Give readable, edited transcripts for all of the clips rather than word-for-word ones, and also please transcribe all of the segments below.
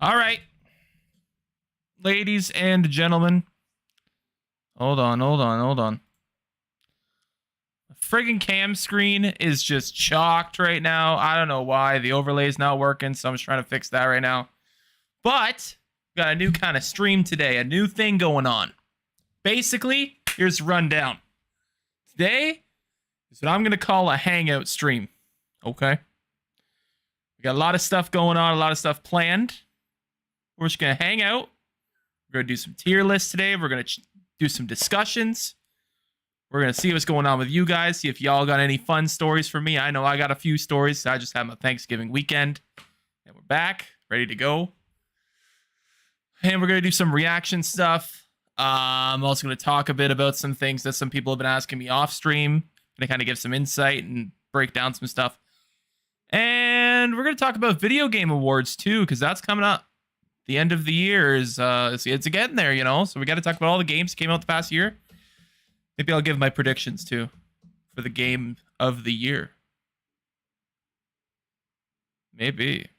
All right, ladies and gentlemen. Hold on. The friggin' cam screen is just chalked right now. I don't know why. The overlay's not working, so I'm just trying to fix that right now. But got a new kind of stream today, a new thing going on. Basically, here's the rundown. Today is what I'm going to call a hangout stream. Okay? We got a lot of stuff going on, a lot of stuff planned. We're just going to hang out. We're going to do some tier lists today. We're going to do some discussions. We're going to see what's going on with you guys, see if y'all got any fun stories for me. I know I got a few stories. I just had my Thanksgiving weekend. And we're back, ready to go. And we're going to do some reaction stuff. I'm also going to talk a bit about some things that some people have been asking me off stream. Going to kind of give some insight and break down some stuff. And we're going to talk about video game awards too, because that's coming up. The end of the year is it's getting there, you know. So we got to talk about all the games that came out the past year. Maybe I'll give my predictions too for the game of the year. Maybe.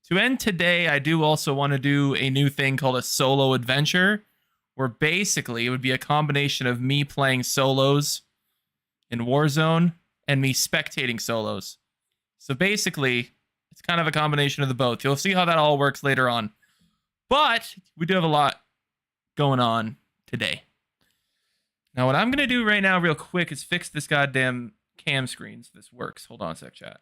To end today, I do also want to do a new thing called a solo adventure, where basically it would be a combination of me playing solos in Warzone and me spectating solos. So basically, it's kind of a combination of the both. You'll see how that all works later on. But we do have a lot going on today. Now, what I'm going to do right now real quick is fix this goddamn cam screen so this works. Hold on a sec, chat.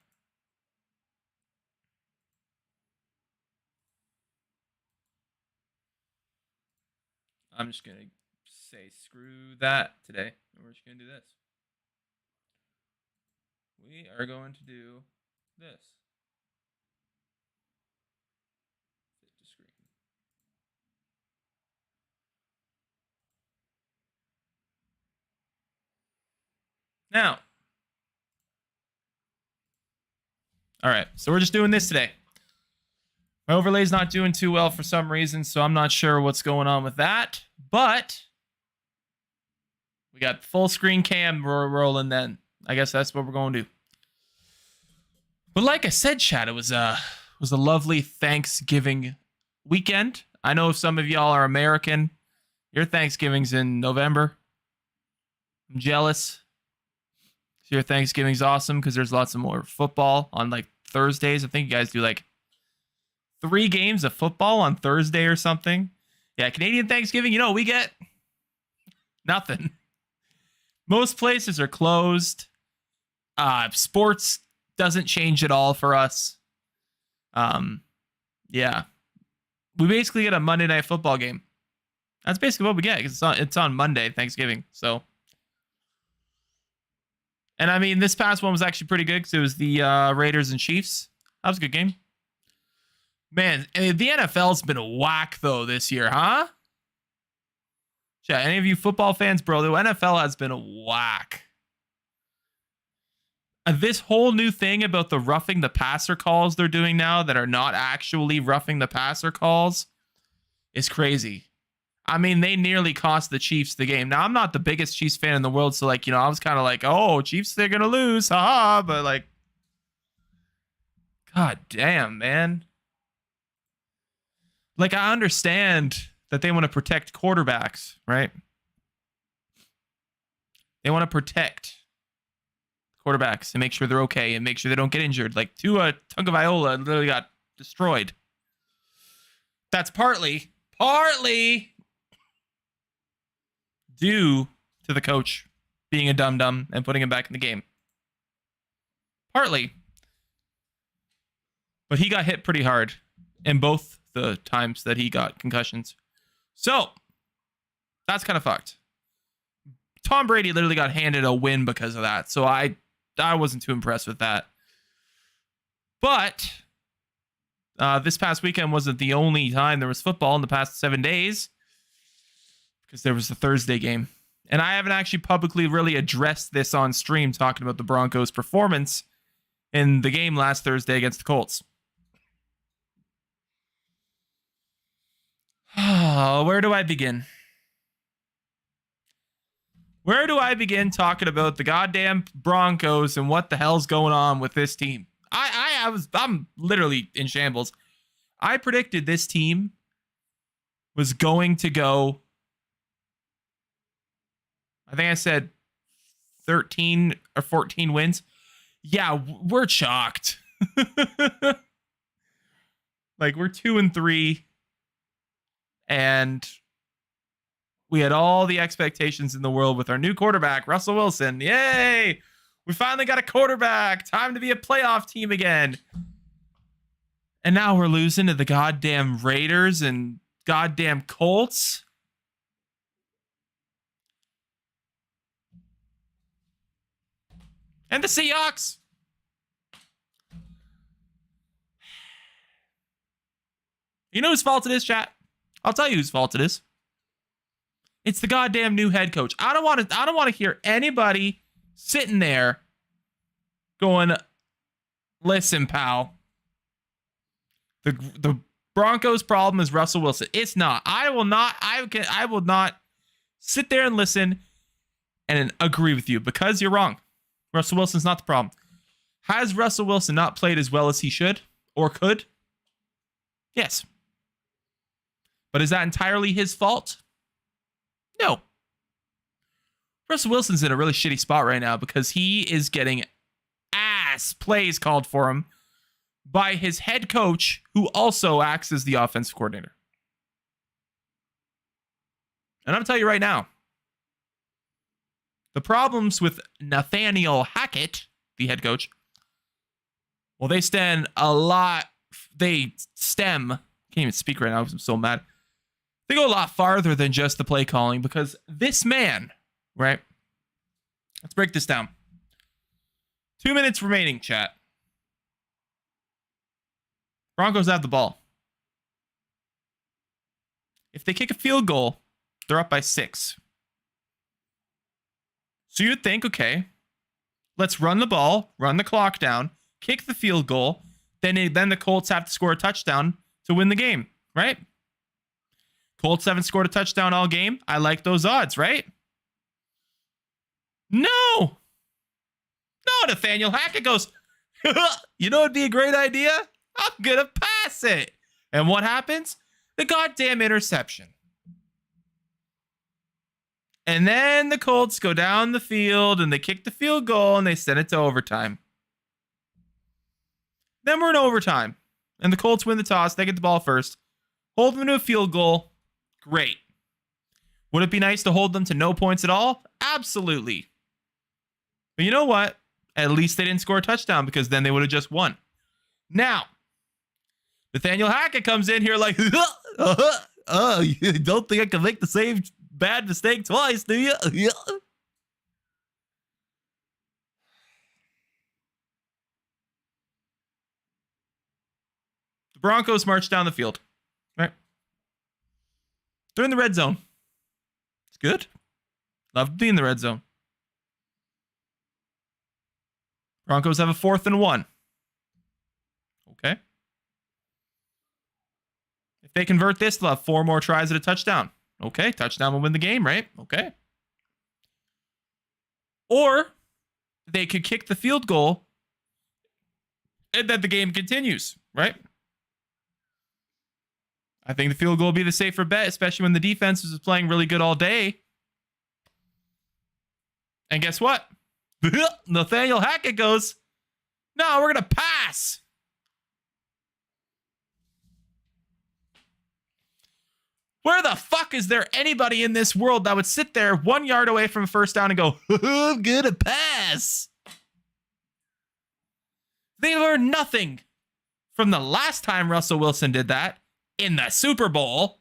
I'm just going to say screw that today. And we're just going to do this. We are going to do this. Fit to screen. Now. All right, so we're just doing this today. My overlay's not doing too well for some reason, so I'm not sure what's going on with that. But we got full screen cam rolling then. I guess that's what we're going to do. But like I said, chat, it was a lovely Thanksgiving weekend. I know some of y'all are American. Your Thanksgiving's in November. I'm jealous. So your Thanksgiving's awesome because there's lots of more football on like Thursdays. I think you guys do like 3 games of football on Thursday or something. Yeah, Canadian Thanksgiving, you know, we get nothing. Most places are closed. Sports doesn't change at all for us. Yeah. We basically get a Monday Night Football game. That's basically what we get because it's on Monday, Thanksgiving. So, and I mean, this past one was actually pretty good because it was the Raiders and Chiefs. That was a good game. Man, the NFL's been a whack, though, this year, huh? Yeah, any of you football fans, bro, the NFL has been a whack. This whole new thing about the roughing the passer calls they're doing now that are not actually roughing the passer calls is crazy. I mean, they nearly cost the Chiefs the game. Now, I'm not the biggest Chiefs fan in the world, so, like, you know, I was kind of like, oh, Chiefs, they're going to lose, haha, but, like, god damn, man. Like, I understand that they want to protect quarterbacks, right? They want to protect quarterbacks and make sure they're okay and make sure they don't get injured. Like, Tua Tagovailoa literally got destroyed. That's partly due to the coach being a dum-dum and putting him back in the game. Partly. But he got hit pretty hard in both the times that he got concussions. So, that's kind of fucked. Tom Brady literally got handed a win because of that. So I wasn't too impressed with that. But this past weekend wasn't the only time there was football in the past 7 days. Because there was the Thursday game. And I haven't actually publicly really addressed this on stream talking about the Broncos' performance in the game last Thursday against the Colts. Where do I begin? Where do I begin talking about the goddamn Broncos and what the hell's going on with this team? I'm literally in shambles. I predicted this team was going to go, I think I said 13 or 14 wins. Yeah, we're shocked. Like, we're 2-3, and we had all the expectations in the world with our new quarterback, Russell Wilson. Yay! We finally got a quarterback. Time to be a playoff team again. And now we're losing to the goddamn Raiders and goddamn Colts. And the Seahawks. You know whose fault it is, chat? I'll tell you whose fault it is. It's the goddamn new head coach. I don't want to hear anybody sitting there going, listen, pal. The Broncos' problem is Russell Wilson. It's not. I will not sit there and listen and agree with you, because you're wrong. Russell Wilson's not the problem. Has Russell Wilson not played as well as he should or could? Yes. But is that entirely his fault? No. Russell Wilson's in a really shitty spot right now because he is getting ass plays called for him by his head coach, who also acts as the offensive coordinator. And I'm going to tell you right now, the problems with Nathaniel Hackett, the head coach, well, they stem, can't even speak right now because I'm so mad. They go a lot farther than just the play calling, because this man, right? Let's break this down. 2 minutes remaining, chat. Broncos have the ball. If they kick a field goal, they're up by 6. So you'd think, okay, let's run the ball, run the clock down, kick the field goal, then the Colts have to score a touchdown to win the game, right? Colts haven't scored a touchdown all game. I like those odds, right? No, Nathaniel Hackett goes, you know what'd be a great idea? I'm going to pass it. And what happens? The goddamn interception. And then the Colts go down the field and they kick the field goal and they send it to overtime. Then we're in overtime. And the Colts win the toss. They get the ball first. Hold them to a field goal. Great. Would it be nice to hold them to no points at all? Absolutely. But you know what? At least they didn't score a touchdown, because then they would have just won. Now, Nathaniel Hackett comes in here like, you don't think I can make the same bad mistake twice, do you? The Broncos march down the field. Right? They're in the red zone. It's good. Love to be in the red zone. Broncos have a 4th and 1. Okay. If they convert this, they'll have 4 more tries at a touchdown. Okay, touchdown will win the game, right? Okay. Or they could kick the field goal and then the game continues, right? I think the field goal will be the safer bet, especially when the defense is playing really good all day. And guess what? Nathaniel Hackett goes, no, we're going to pass. Where the fuck is there anybody in this world that would sit there 1 yard away from a first down and go, I'm going to pass? They learned nothing from the last time Russell Wilson did that in the Super Bowl.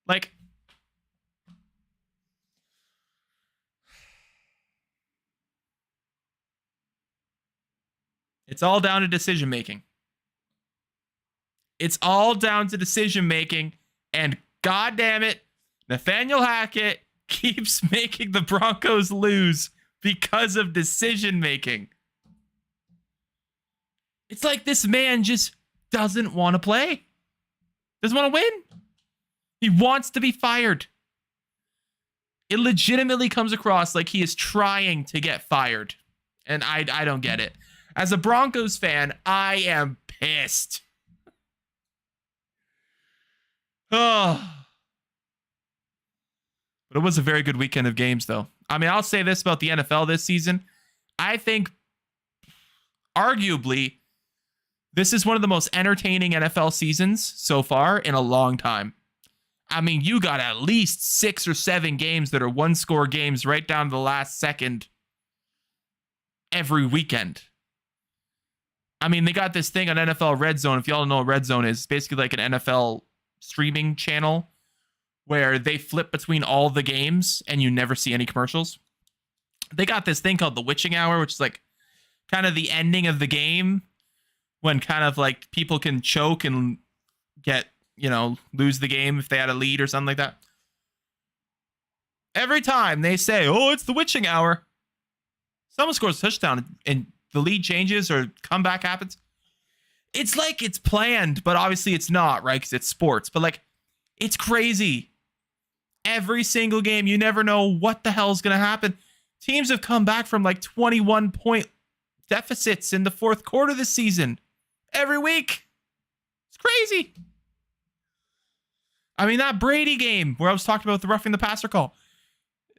Like, it's all down to decision making. It's all down to decision making. And God damn it, Nathaniel Hackett keeps making the Broncos lose because of decision making. It's like this man just doesn't want to play. Doesn't want to win. He wants to be fired. It legitimately comes across like he is trying to get fired. And I don't get it. As a Broncos fan, I am pissed. Oh, but it was a very good weekend of games, though. I mean, I'll say this about the NFL this season. I think, arguably, this is one of the most entertaining NFL seasons so far in a long time. I mean, you got at least 6 or 7 games that are one-score games right down to the last second every weekend. I mean, they got this thing on NFL Red Zone. If y'all don't know what Red Zone is, it's basically like an NFL streaming channel where they flip between all the games and you never see any commercials. They got this thing called the witching hour, which is like kind of the ending of the game when kind of like people can choke and get, lose the game if they had a lead or something like that. Every time they say, oh, it's the witching hour, someone scores a touchdown and the lead changes or comeback happens. It's like it's planned, but obviously it's not, right? Because it's sports. But like, it's crazy. Every single game, you never know what the hell's going to happen. Teams have come back from like 21-point deficits in the fourth quarter this season. Every week. It's crazy. I mean, that Brady game where I was talking about the roughing the passer call,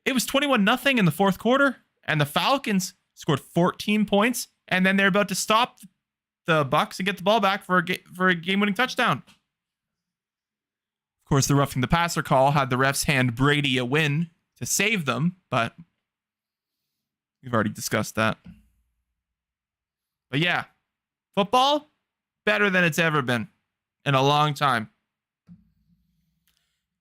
it was 21-0 in the fourth quarter, and the Falcons scored 14 points, and then they're about to stop the Bucs and get the ball back for a game-winning touchdown. Of course, the roughing the passer call had the refs hand Brady a win to save them, but we've already discussed that. But yeah, football, better than it's ever been in a long time.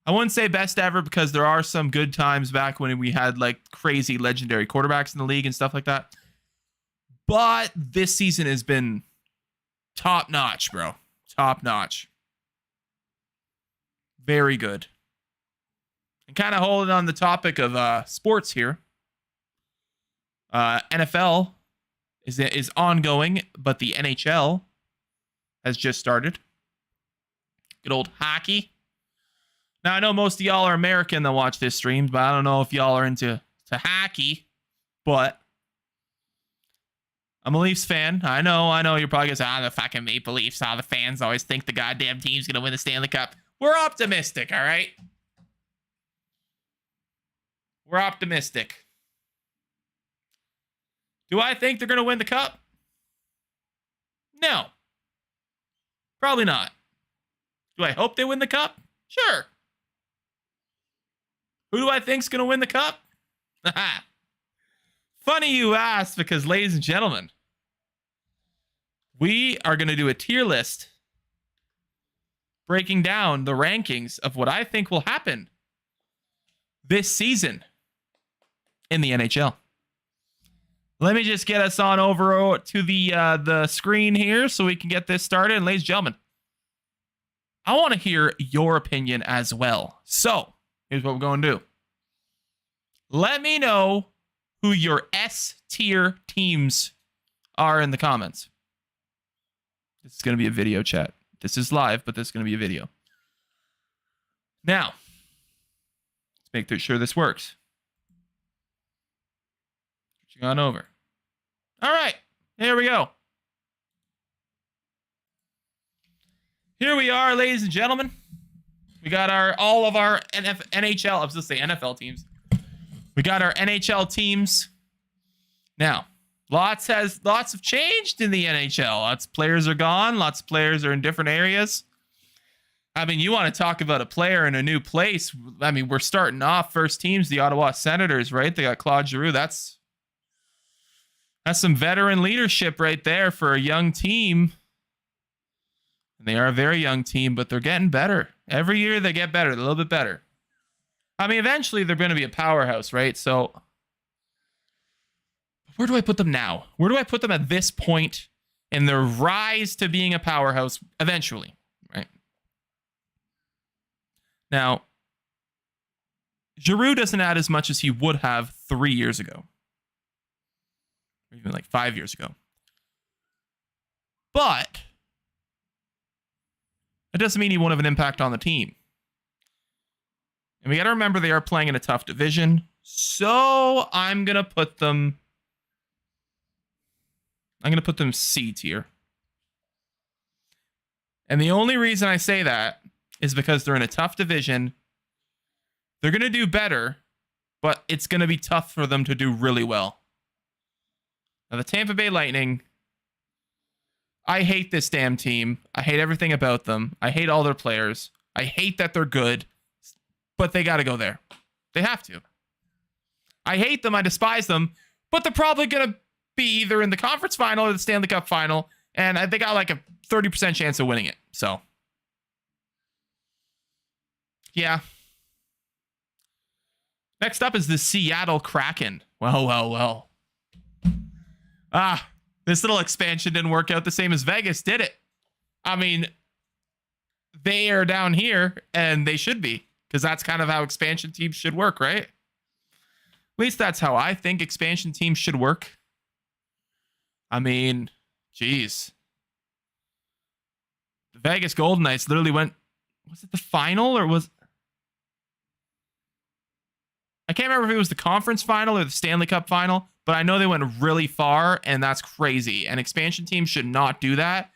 I wouldn't say best ever because there are some good times back when we had like crazy legendary quarterbacks in the league and stuff like that. But this season has been top notch, bro. Top notch. Very good. And kind of holding on the topic of sports here. NFL is ongoing, but the NHL has just started. Good old hockey. Now, I know most of y'all are American that watch this stream, but I don't know if y'all are into hockey, but I'm a Leafs fan. I know you're probably going to say, the fucking Maple Leafs. The fans always think the goddamn team's going to win the Stanley Cup. We're optimistic, all right? We're optimistic. Do I think they're going to win the cup? No. Probably not. Do I hope they win the cup? Sure. Who do I think's going to win the cup? Funny you asked, because ladies and gentlemen, we are going to do a tier list breaking down the rankings of what I think will happen this season in the NHL. Let me just get us on over to the screen here so we can get this started. And ladies and gentlemen, I want to hear your opinion as well. So here's what we're going to do. Let me know who your S tier teams are in the comments. This is going to be a video chat. This is live, but this is going to be a video. Now, let's make sure this works. Switching on over. All right, here we go. Here we are, ladies and gentlemen. We got all of our NHL, I was going to say NFL teams. We got our NHL teams. Now, lots have changed in the NHL. Lots of players are gone. Lots of players are in different areas. I mean, you want to talk about a player in a new place. I mean, we're starting off first teams, the Ottawa Senators, right? They got Claude Giroux. That's some veteran leadership right there for a young team. And they are a very young team, but they're getting better. Every year they get better, a little bit better. I mean, eventually they're going to be a powerhouse, right? So where do I put them now? Where do I put them at this point in their rise to being a powerhouse eventually, right? Now, Giroux doesn't add as much as he would have 3 years ago. Or even like 5 years ago. But it doesn't mean he won't have an impact on the team. And we got to remember they are playing in a tough division. So I'm going to put them C tier. And the only reason I say that is because they're in a tough division. They're going to do better, but it's going to be tough for them to do really well. Now, the Tampa Bay Lightning, I hate this damn team. I hate everything about them. I hate all their players. I hate that they're good, but they got to go there. They have to. I hate them. I despise them, but they're probably going to be either in the conference final or the Stanley Cup final, and they got like a 30% chance of winning it. So, yeah. Next up is the Seattle Kraken. Well. This little expansion didn't work out the same as Vegas, did it? I mean, they are down here, and they should be, because that's kind of how expansion teams should work, right? At least that's how I think expansion teams should work. I mean, geez. The Vegas Golden Knights literally went... Was it the final, or was... I can't remember if it was the conference final or the Stanley Cup final, but I know they went really far, and that's crazy. And expansion teams should not do that.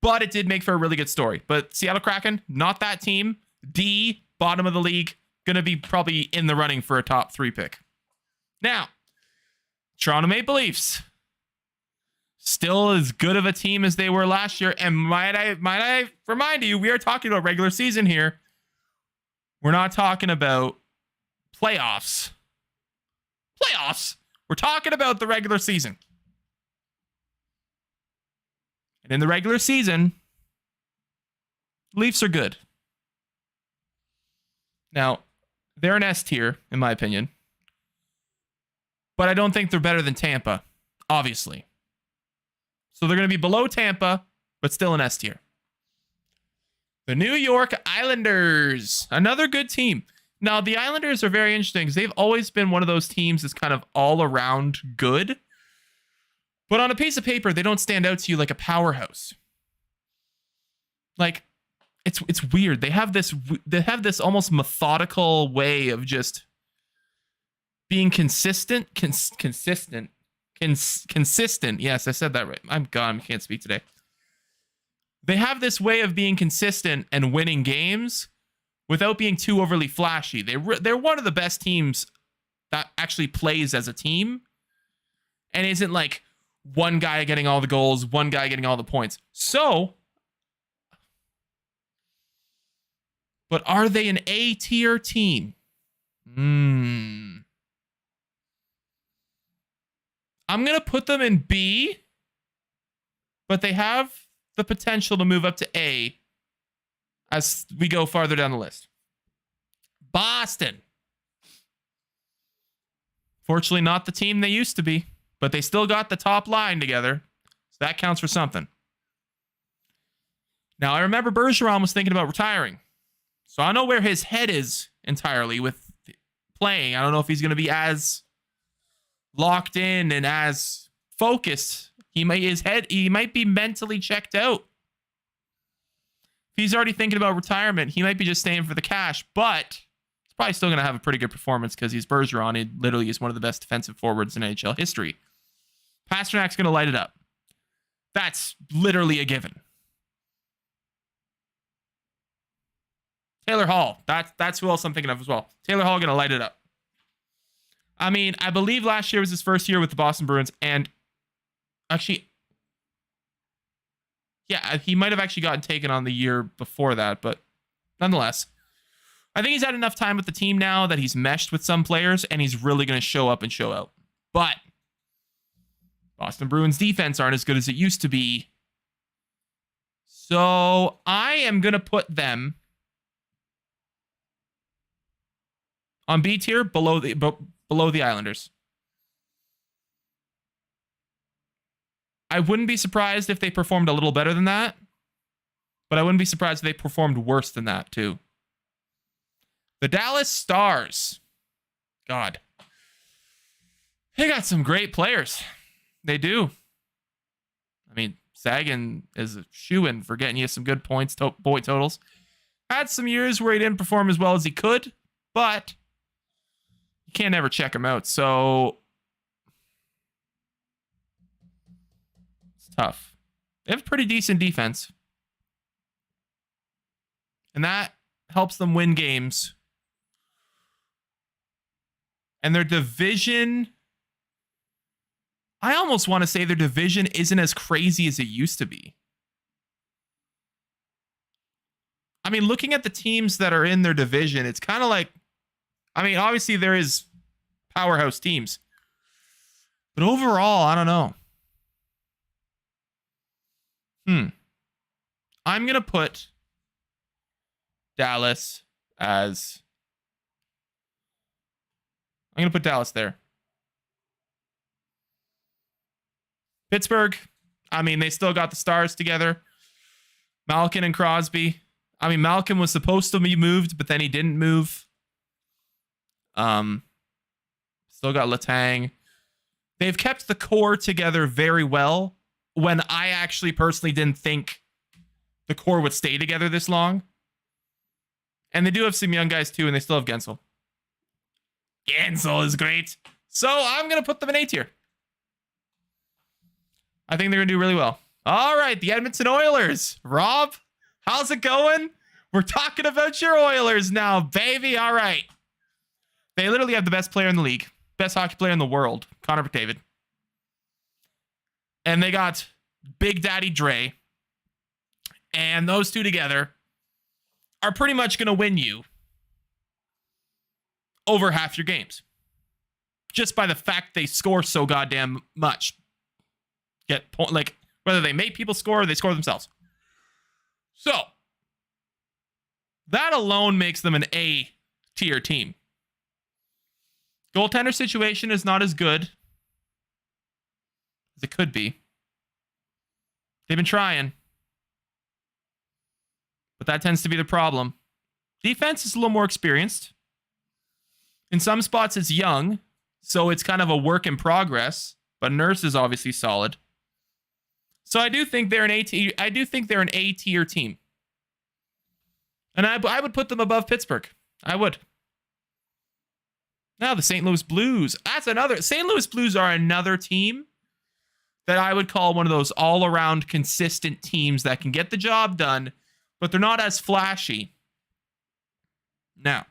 But it did make for a really good story. But Seattle Kraken, not that team. D, bottom of the league. Going to be probably in the running for a top 3 pick. Now, Toronto Maple Leafs. Still as good of a team as they were last year. And might I remind you, we are talking about regular season here. We're not talking about playoffs. We're talking about the regular season. And in the regular season, Leafs are good. Now, they're an S tier, in my opinion. But I don't think they're better than Tampa, obviously. So they're going to be below Tampa, but still an S tier. The New York Islanders, another good team. Now, the Islanders are very interesting because they've always been one of those teams that's kind of all around good. But on a piece of paper, they don't stand out to you like a powerhouse. Like, it's weird. They have this almost methodical way of just being consistent. Consistent. Yes, I said that right. I'm gone. I can't speak today. They have this way of being consistent and winning games without being too overly flashy. They're one of the best teams that actually plays as a team and isn't like one guy getting all the goals, one guy getting all the points. So, but are they an A tier team? I'm going to put them in B, but they have the potential to move up to A as we go farther down the list. Boston. Fortunately, not the team they used to be, but they still got the top line together, so that counts for something. Now, I remember Bergeron was thinking about retiring, so I don't know where his head is entirely with playing. I don't know if he's going to be as locked in and as focused. He might be mentally checked out. If he's already thinking about retirement, he might be just staying for the cash, but he's probably still going to have a pretty good performance because he's Bergeron. He literally is one of the best defensive forwards in NHL history. Pasternak's going to light it up. That's literally a given. Taylor Hall. That's who else I'm thinking of as well. Taylor Hall going to light it up. I mean, I believe last year was his first year with the Boston Bruins, and actually, yeah, he might have actually gotten taken on the year before that, but nonetheless, I think he's had enough time with the team now that he's meshed with some players, and he's really going to show up and show out. But Boston Bruins defense aren't as good as it used to be. So I am going to put them on B tier below the Islanders. I wouldn't be surprised if they performed a little better than that, but I wouldn't be surprised if they performed worse than that too. The Dallas Stars. God. They got some great players. They do. I mean, Sagan is a shoo-in for getting you some good points, point totals. Had some years where he didn't perform as well as he could, but you can't ever check him out, so it's tough. They have pretty decent defense. And that helps them win games. And their division, I almost want to say their division isn't as crazy as it used to be. I mean, looking at the teams that are in their division, it's kind of like, I mean, obviously there is powerhouse teams. But overall, I don't know. I'm going to put Dallas as... I'm going to put Dallas there. Pittsburgh, I mean, they still got the stars together. Malkin and Crosby. I mean, Malkin was supposed to be moved, but then he didn't move. Still got Letang. They've kept the core together very well when I actually personally didn't think the core would stay together this long. And they do have some young guys too, and they still have Gensel. Gensel is great. So I'm going to put them in A tier. I think they're going to do really well. All right, the Edmonton Oilers. Rob, how's it going? We're talking about your Oilers now, baby. All right. They literally have the best player in the league. Best hockey player in the world, Connor McDavid. And they got Big Daddy Dre. And those two together are pretty much going to win you over half your games. Just by the fact they score so goddamn much. Like, whether they make people score or they score themselves. So, that alone makes them an A tier team. Goaltender situation is not as good as it could be. They've been trying. But that tends to be the problem. Defense is a little more experienced. In some spots, it's young. So it's kind of a work in progress. But Nurse is obviously solid. So I do think they're an A tier. I do think they're an A tier team. And I would put them above Pittsburgh. I would. Now the St. Louis Blues. That's another. St. Louis Blues are another team that I would call one of those all-around consistent teams that can get the job done, but they're not as flashy. Now,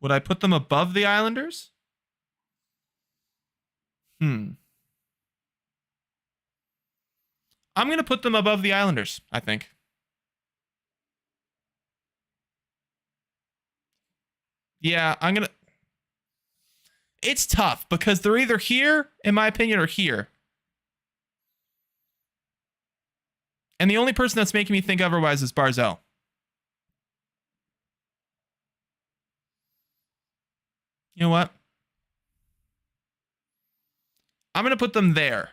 would I put them above the Islanders? I'm going to put them above the Islanders, I think. Yeah, I'm going to... It's tough because they're either here, in my opinion, or here. And the only person that's making me think otherwise is Barzell. You know what? I'm going to put them there.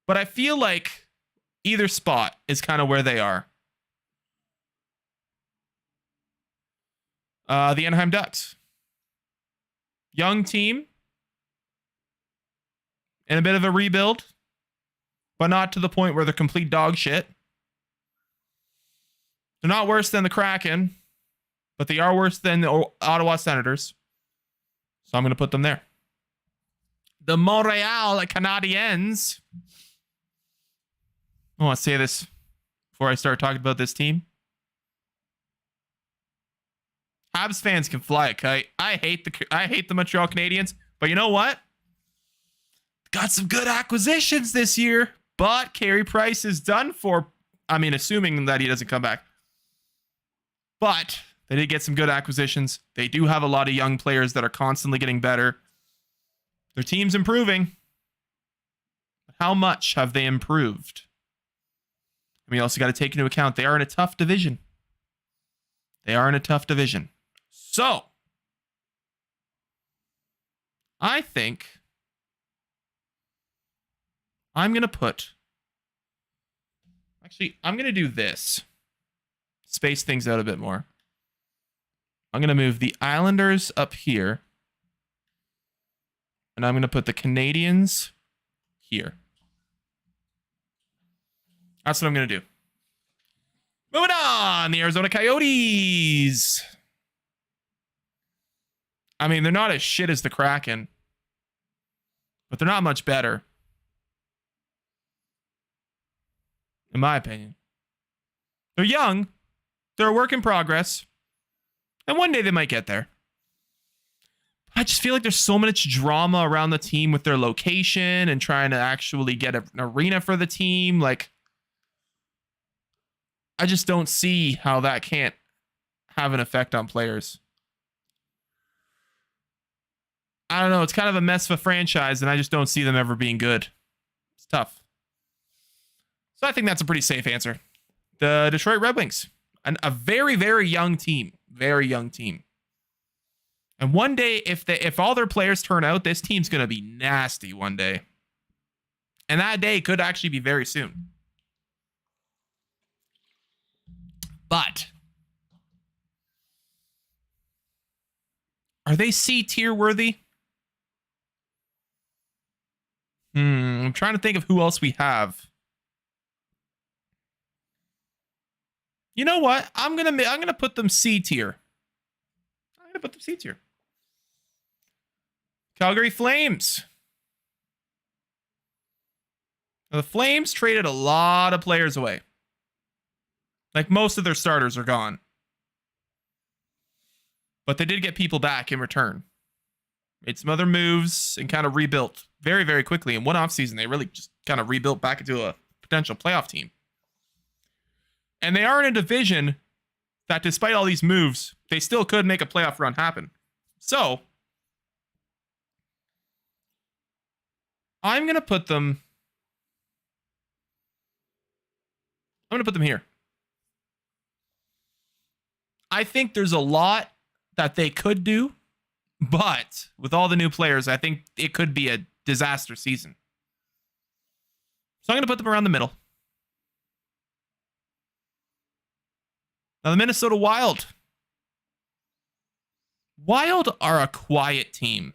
But I feel like either spot is kind of where they are. The Anaheim Ducks. Young team. In a bit of a rebuild. But not to the point where they're complete dog shit. They're not worse than the Kraken. But they are worse than the Ottawa Senators. So I'm going to put them there. The Montreal Canadiens. I want to say this before I start talking about this team. Habs fans can fly a kite. I hate the Montreal Canadiens, but you know what? Got some good acquisitions this year, but Carey Price is done for. I mean, assuming that he doesn't come back. But they did get some good acquisitions. They do have a lot of young players that are constantly getting better. Their team's improving. How much have they improved? And we also got to take into account they are in a tough division. They are in a tough division. So, I think I'm going to put... Actually, I'm going to do this. Space things out a bit more. I'm going to move the Islanders up here. And I'm going to put the Canadiens here. That's what I'm going to do. Moving on, the Arizona Coyotes. I mean, they're not as shit as the Kraken. But they're not much better. in my opinion. They're young. They're a work in progress. And one day they might get there. I just feel like there's so much drama around the team with their location and trying to actually get an arena for the team. Like, I just don't see how that can't have an effect on players. I don't know. It's kind of a mess of a franchise, and I just don't see them ever being good. It's tough. So I think that's a pretty safe answer. The Detroit Red Wings. A very, very young team. Very young team. And one day, if all their players turn out, this team's going to be nasty one day. And that day could actually be very soon. But are they C tier worthy? I'm trying to think of who else we have. You know what? I'm gonna put them C tier. I'm gonna put them C tier. Calgary Flames. Now, the Flames traded a lot of players away. Like, most of their starters are gone. But they did get people back in return. Made some other moves and kind of rebuilt very, very quickly. In one offseason, they really just kind of rebuilt back into a potential playoff team. And they are in a division that, despite all these moves, they still could make a playoff run happen. So, I'm going to put them here. I think there's a lot that they could do, but with all the new players, I think it could be a disaster season. So I'm going to put them around the middle. Now, the Minnesota Wild. Wild are a quiet team,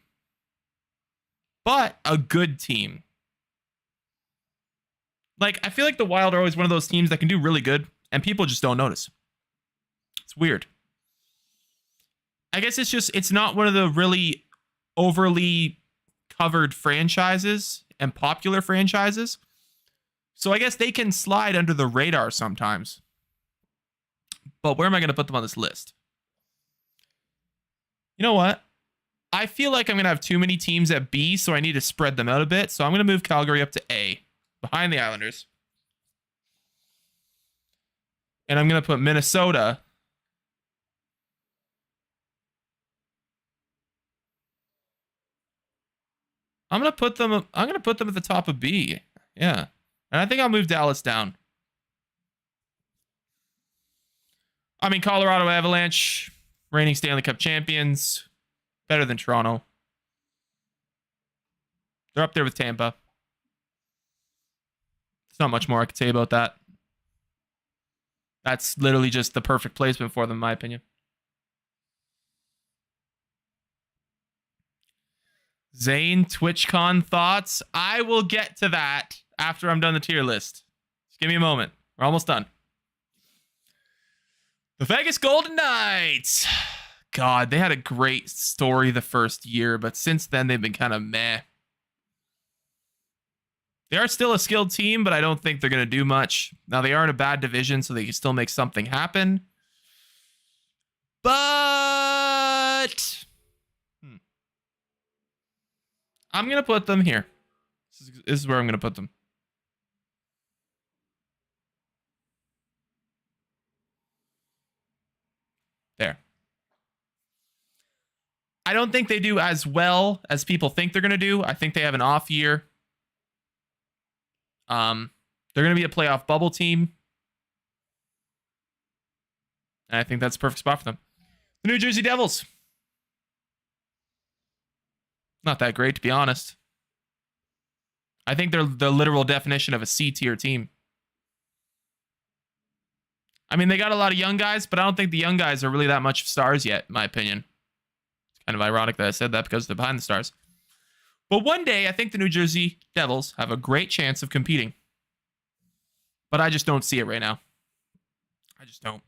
but a good team. Like, I feel like the Wild are always one of those teams that can do really good, and people just don't notice. It's weird. I guess it's not one of the really overly covered franchises and popular franchises. So I guess they can slide under the radar sometimes. But where am I going to put them on this list? You know what? I feel like I'm going to have too many teams at B, so I need to spread them out a bit. So I'm going to move Calgary up to A, behind the Islanders. And I'm going to put Minnesota I'm gonna put them at the top of B. Yeah. And I think I'll move Dallas down. I mean, Colorado Avalanche, reigning Stanley Cup champions, better than Toronto. They're up there with Tampa. There's not much more I could say about that. That's literally just the perfect placement for them, in my opinion. Zane, TwitchCon thoughts? I will get to that after I'm done the tier list. Just give me a moment. We're almost done. The Vegas Golden Knights. God, they had a great story the first year, but since then they've been kind of meh. They are still a skilled team, but I don't think they're going to do much. Now, they are in a bad division, so they can still make something happen. But I'm going to put them here. This is where I'm going to put them. There. I don't think they do as well as people think they're going to do. I think they have an off year. They're going to be a playoff bubble team. And I think that's a perfect spot for them. The New Jersey Devils. Not that great, to be honest. I think they're the literal definition of a C-tier team. I mean, they got a lot of young guys, but I don't think the young guys are really that much stars yet, in my opinion. It's kind of ironic that I said that because they're behind the stars. But one day, I think the New Jersey Devils have a great chance of competing. But I just don't see it right now. I just don't.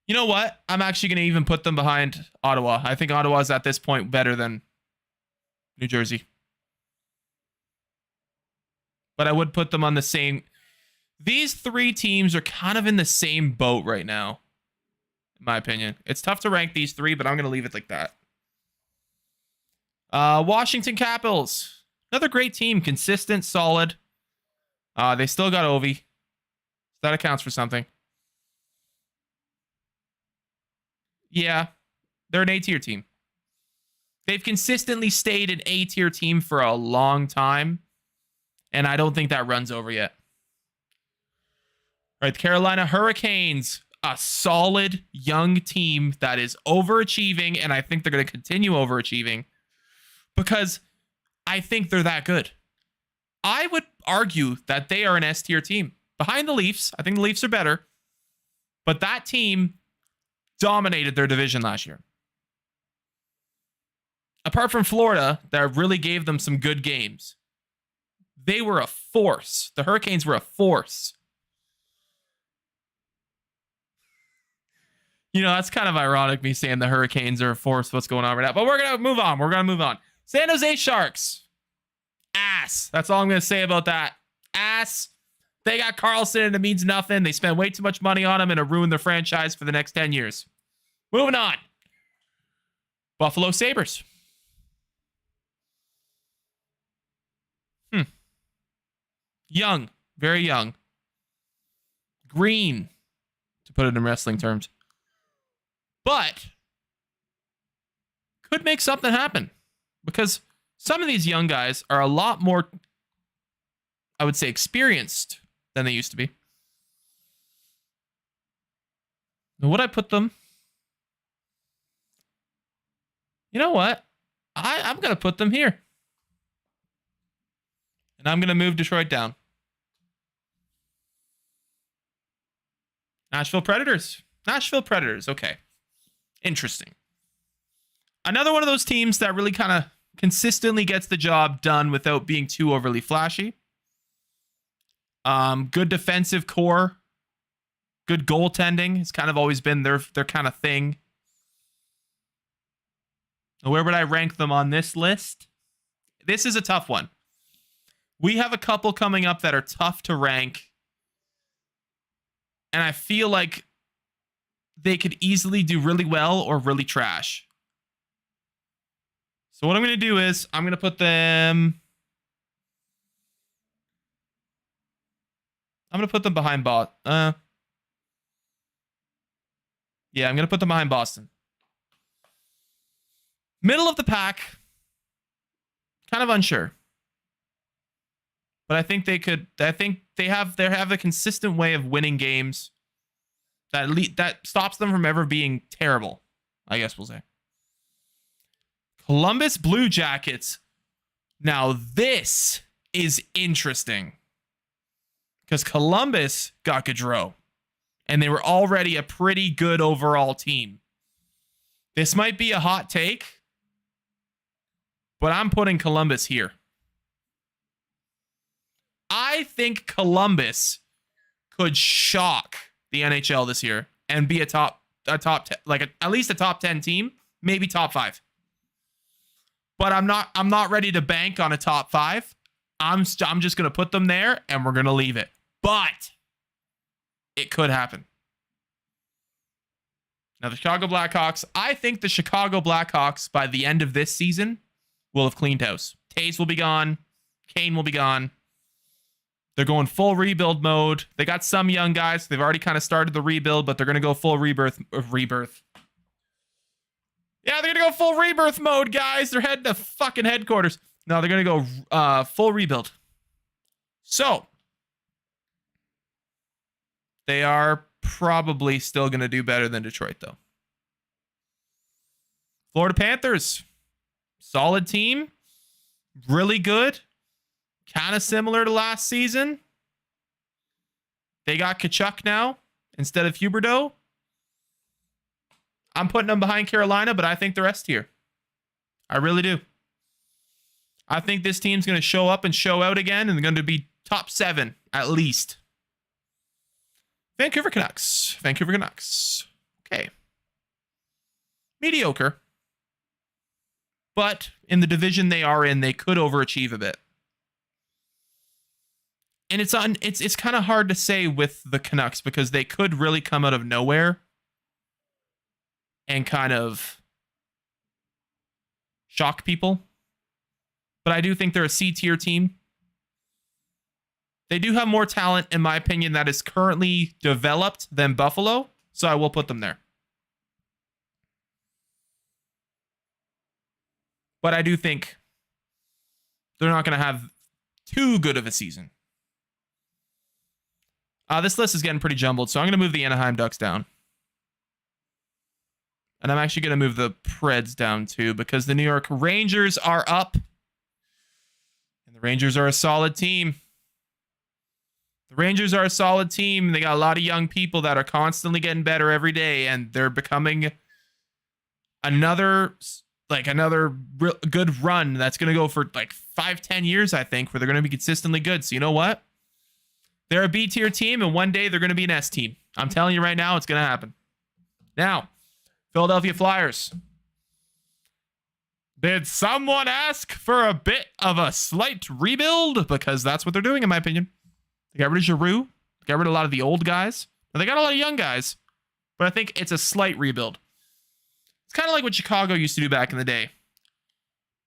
You know what? I'm actually going to even put them behind Ottawa. I think Ottawa's at this point better than New Jersey. But I would put them on the same... These three teams are kind of in the same boat right now, in my opinion. It's tough to rank these three, but I'm going to leave it like that. Washington Capitals. Another great team. Consistent, solid. They still got Ovi. That accounts for something. Yeah, they're an A-tier team. They've consistently stayed an A-tier team for a long time, and I don't think that runs over yet. All right, the Carolina Hurricanes, a solid young team that is overachieving, and I think they're going to continue overachieving because I think they're that good. I would argue that they are an S-tier team. Behind the Leafs, I think the Leafs are better, but that team dominated their division last year. Apart from Florida, that really gave them some good games. They were a force. The Hurricanes were a force. You know, that's kind of ironic, me saying the Hurricanes are a force, what's going on right now. But we're going to move on. We're going to move on. San Jose Sharks. Ass. That's all I'm going to say about that. Ass. They got Carlson and it means nothing. They spent way too much money on him and it ruined their franchise for the next 10 years. Moving on. Buffalo Sabres. Young. Very young. Green, to put it in wrestling terms. But could make something happen because some of these young guys are a lot more, I would say, experienced than they used to be. Now, would I put them? You know what? I'm going to put them here. And I'm going to move Detroit down. Nashville Predators. Nashville Predators. Okay. Interesting. Another one of those teams that really kind of consistently gets the job done without being too overly flashy. Good defensive core. Good goaltending. It's kind of always been their kind of thing. Where would I rank them on this list? This is a tough one. We have a couple coming up that are tough to rank. And I feel like they could easily do really well or really trash. So what I'm going to do is I'm going to put them... I'm going to put them behind Boston. Yeah, I'm going to put them behind Boston. Middle of the pack. Kind of unsure. But I think they could. I think they have a consistent way of winning games that stops them from ever being terrible, I guess we'll say. Columbus Blue Jackets. Now this is interesting because Columbus got Gaudreau, and they were already a pretty good overall team. This might be a hot take, but I'm putting Columbus here. I think Columbus could shock the NHL this year and be at least a top 10 team, maybe top 5. But I'm not ready to bank on a top 5. I'm just going to put them there and we're going to leave it. But it could happen. Now the Chicago Blackhawks, I think the Chicago Blackhawks by the end of this season will have cleaned house. Taves will be gone. Kane will be gone. They're going full rebuild mode. They got some young guys. They've already kind of started the rebuild, but they're going to go full rebirth. Yeah, they're going to go full rebirth mode, guys. They're heading to fucking headquarters. No, they're going to go full rebuild. So, they are probably still going to do better than Detroit, though. Florida Panthers. Solid team. Really good. Kind of similar to last season. They got Tkachuk now instead of Huberdeau. I'm putting them behind Carolina, but I think they're S tier. I really do. I think this team's going to show up and show out again, and they're going to be top 7 at least. Vancouver Canucks. Vancouver Canucks. Okay. Mediocre. But in the division they are in, they could overachieve a bit. And it's kind of hard to say with the Canucks because they could really come out of nowhere and kind of shock people. But I do think they're a C tier team. They do have more talent, in my opinion, that is currently developed than Buffalo, so I will put them there. But I do think they're not going to have too good of a season. This list is getting pretty jumbled, so I'm going to move the Anaheim Ducks down. And I'm actually going to move the Preds down too, because the New York Rangers are up. And the Rangers are a solid team. The Rangers are a solid team. They got a lot of young people that are constantly getting better every day, and they're becoming another real good run that's going to go for like 5-10 years, I think, where they're going to be consistently good. So you know what? They're a B tier team, and one day they're going to be an S team. I'm telling you right now, it's going to happen. Now, Philadelphia Flyers. Did someone ask for a bit of a slight rebuild? Because that's what they're doing, in my opinion. They got rid of Giroux. They got rid of a lot of the old guys. And they got a lot of young guys. But I think it's a slight rebuild. It's kind of like what Chicago used to do back in the day,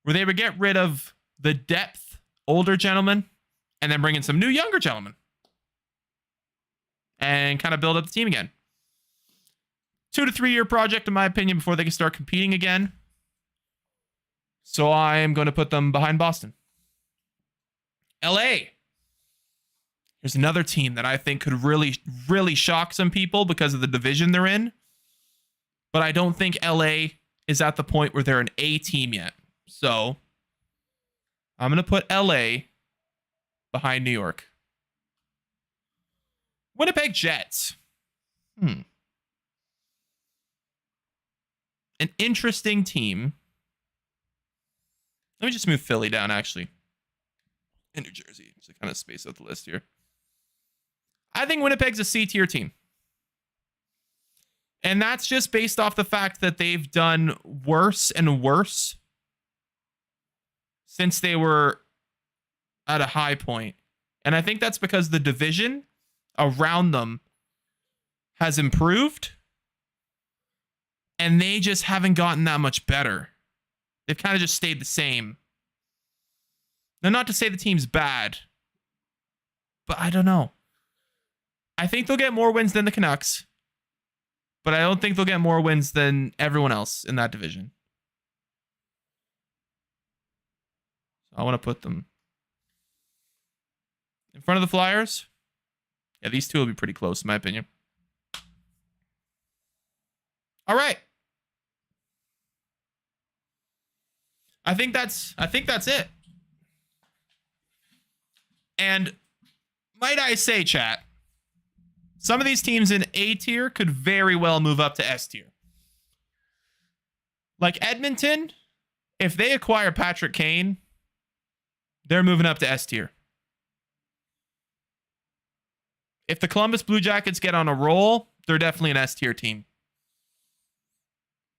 where they would get rid of the depth older gentlemen and then bring in some new younger gentlemen and kind of build up the team again. 2 to 3 year project, in my opinion, before they can start competing again. So I am going to put them behind Boston. LA. Here's another team that I think could really, really shock some people because of the division they're in. But I don't think LA is at the point where they're an A team yet. So I'm going to put LA behind New York. Winnipeg Jets. An interesting team. Let me just move Philly down, actually. In New Jersey, to kind of space out the list here. I think Winnipeg's a C tier team. And that's just based off the fact that they've done worse and worse since they were at a high point. And I think that's because the division around them has improved. And they just haven't gotten that much better. They've kind of just stayed the same. Now, not to say the team's bad, but I don't know. I think they'll get more wins than the Canucks, but I don't think they'll get more wins than everyone else in that division. So I want to put them in front of the Flyers. Yeah, these two will be pretty close, in my opinion. All right. I think that's it. And might I say, chat, some of these teams in A tier could very well move up to S tier. Like Edmonton, if they acquire Patrick Kane, they're moving up to S tier. If the Columbus Blue Jackets get on a roll, they're definitely an S tier team.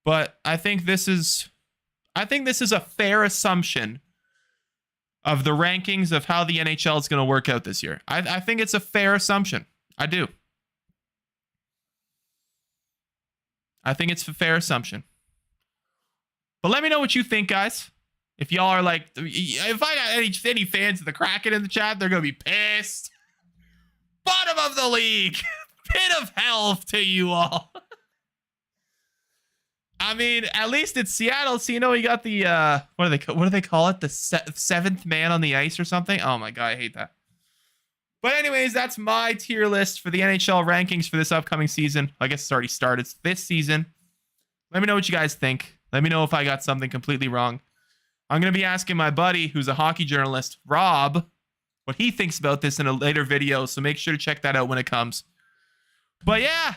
But I think this is a fair assumption of the rankings of how the NHL is going to work out this year. I think it's a fair assumption. I do. I think it's a fair assumption. But let me know what you think, guys. If y'all are like, if I got any fans of the Kraken in the chat, they're going to be pissed. Bottom of the league. Pit of hell to you all. I mean, at least it's Seattle, so you know you got the what do they call it? The seventh man on the ice or something? Oh my god, I hate that. But anyways, that's my tier list for the NHL rankings for this upcoming season. I guess it's already started. It's this season. Let me know what you guys think. Let me know if I got something completely wrong. I'm going to be asking my buddy, who's a hockey journalist, Rob, what he thinks about this in a later video, so make sure to check that out when it comes. But yeah,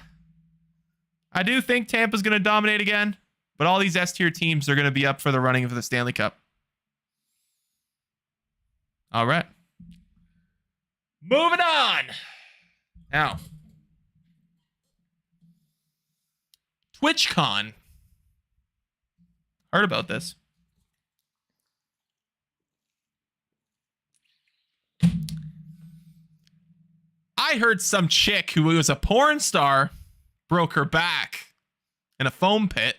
I do think Tampa's going to dominate again, but all these S-tier teams are going to be up for the running for the Stanley Cup. All right. Moving on. Now, TwitchCon. Heard about this. I heard some chick who was a porn star broke her back in a foam pit.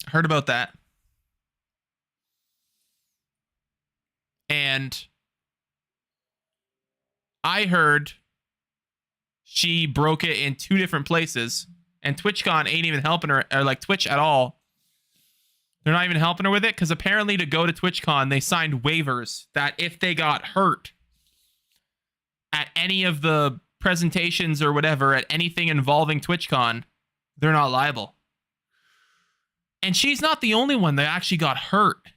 Heard about that. And I heard she broke it in 2 different places, and TwitchCon ain't even helping her, or like Twitch at all. They're not even helping her with it, because apparently to go to TwitchCon, they signed waivers that if they got hurt at any of the presentations or whatever, at anything involving TwitchCon, they're not liable. And she's not the only one that actually got hurt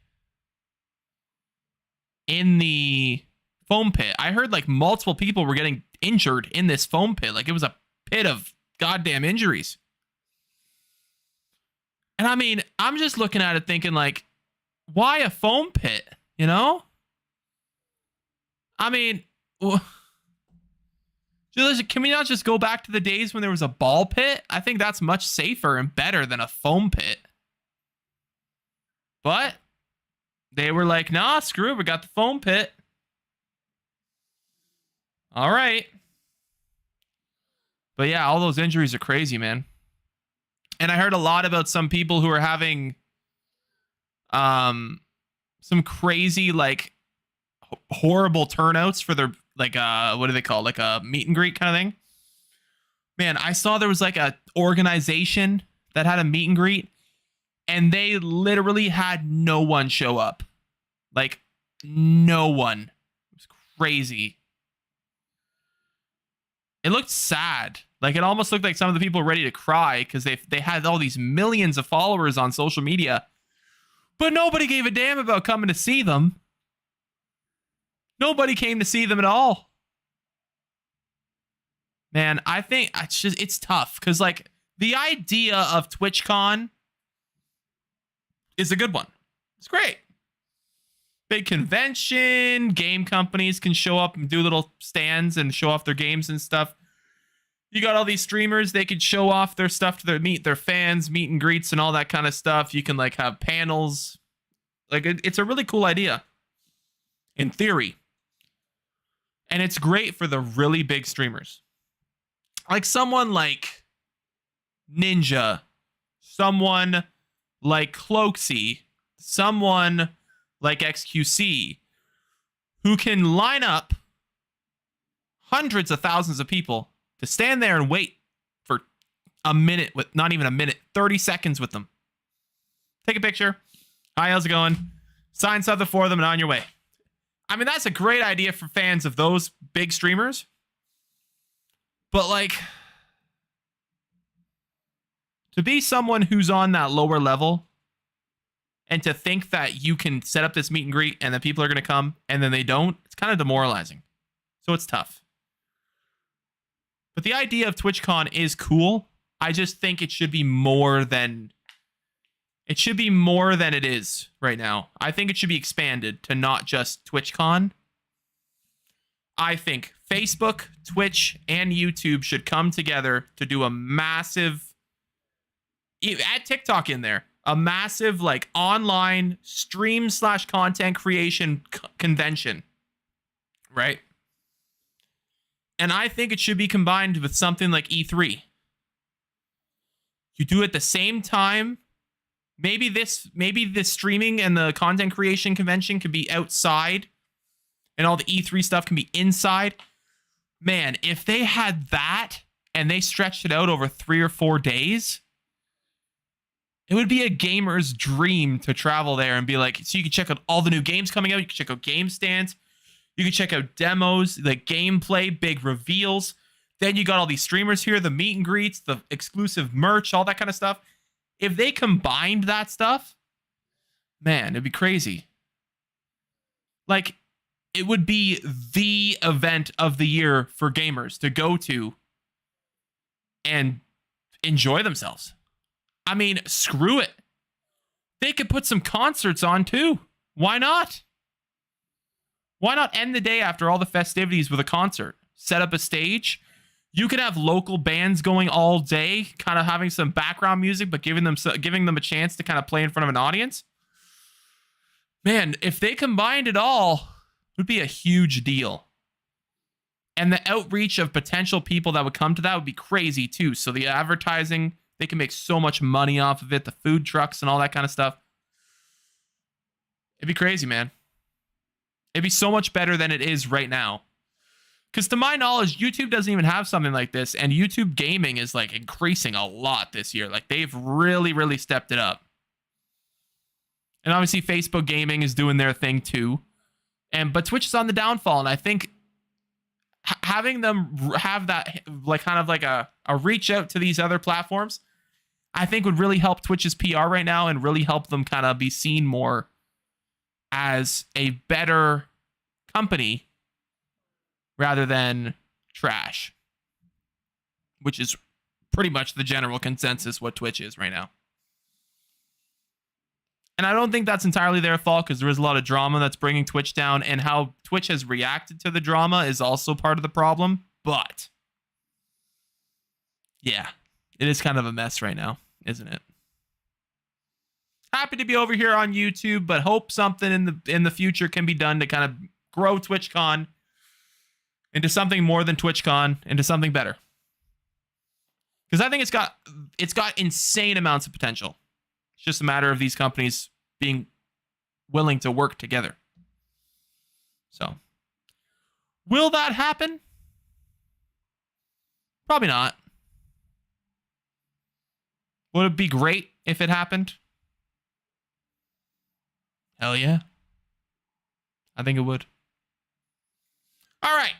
in the foam pit. I heard like multiple people were getting injured in this foam pit. Like it was a pit of goddamn injuries. And I mean, I'm just looking at it thinking like, why a foam pit? You know? I mean, can we not just go back to the days when there was a ball pit? I think that's much safer and better than a foam pit. But they were like, nah, screw it. We got the foam pit. All right. But yeah, all those injuries are crazy, man. And I heard a lot about some people who are having some crazy, like, horrible turnouts for their, like, what do they call it? Like a meet and greet kind of thing. Man, I saw there was like a organization that had a meet and greet, and they literally had no one show up. Like, no one. It was crazy. It looked sad. Like, it almost looked like some of the people were ready to cry because they had all these millions of followers on social media. But nobody gave a damn about coming to see them. Nobody came to see them at all. Man, I think it's tough because, like, the idea of TwitchCon is a good one. It's great. Big convention, game companies can show up and do little stands and show off their games and stuff. You got all these streamers, they could show off their stuff to their fans, meet and greets and all that kind of stuff. You can like have panels. Like it's a really cool idea in theory. And it's great for the really big streamers. Like someone like Ninja, someone like Cloaksy, someone like XQC, who can line up hundreds of thousands of people to stand there and wait for a minute, with not even a minute, 30 seconds with them. Take a picture. Hi, how's it going? Sign something for them and on your way. I mean, that's a great idea for fans of those big streamers. But like, to be someone who's on that lower level and to think that you can set up this meet and greet and that people are going to come and then they don't, it's kind of demoralizing. So it's tough. But the idea of TwitchCon is cool. I just think it should be more than it is right now. I think it should be expanded to not just TwitchCon. I think Facebook, Twitch, and YouTube should come together to do a massive, add TikTok in there, a massive like online stream/content creation convention, right? And I think it should be combined with something like E3. You do it at the same time. Maybe this streaming and the content creation convention could be outside and all the E3 stuff can be inside. Man, if they had that and they stretched it out over 3 or 4 days, it would be a gamer's dream to travel there and be like, so you can check out all the new games coming out. You can check out game stands. You can check out demos, the gameplay, big reveals. Then you got all these streamers here, the meet and greets, the exclusive merch, all that kind of stuff. If they combined that stuff, man, it'd be crazy. Like, it would be the event of the year for gamers to go to and enjoy themselves. I mean, screw it. They could put some concerts on too. Why not? Why not end the day after all the festivities with a concert? Set up a stage. You could have local bands going all day, kind of having some background music, but giving them a chance to kind of play in front of an audience. Man, if they combined it all, would be a huge deal. And the outreach of potential people that would come to that would be crazy too. So the advertising, they can make so much money off of it, the food trucks and all that kind of stuff. It'd be crazy, man. It'd be so much better than it is right now. Because to my knowledge, YouTube doesn't even have something like this. And YouTube gaming is like increasing a lot this year. Like they've really, really stepped it up. And obviously Facebook gaming is doing their thing too. But Twitch is on the downfall. And I think having them have that like kind of like a reach out to these other platforms, I think would really help Twitch's PR right now and really help them kind of be seen more as a better company rather than trash, which is pretty much the general consensus what Twitch is right now. And I don't think that's entirely their fault because there is a lot of drama that's bringing Twitch down, and how Twitch has reacted to the drama is also part of the problem. But yeah, it is kind of a mess right now, isn't it? Happy to be over here on YouTube, but hope something in the future can be done to kind of grow TwitchCon into something more than TwitchCon, into something better. Because I think it's got insane amounts of potential. It's just a matter of these companies being willing to work together. So, will that happen? Probably not. Would it be great if it happened? Hell yeah. I think it would. All right.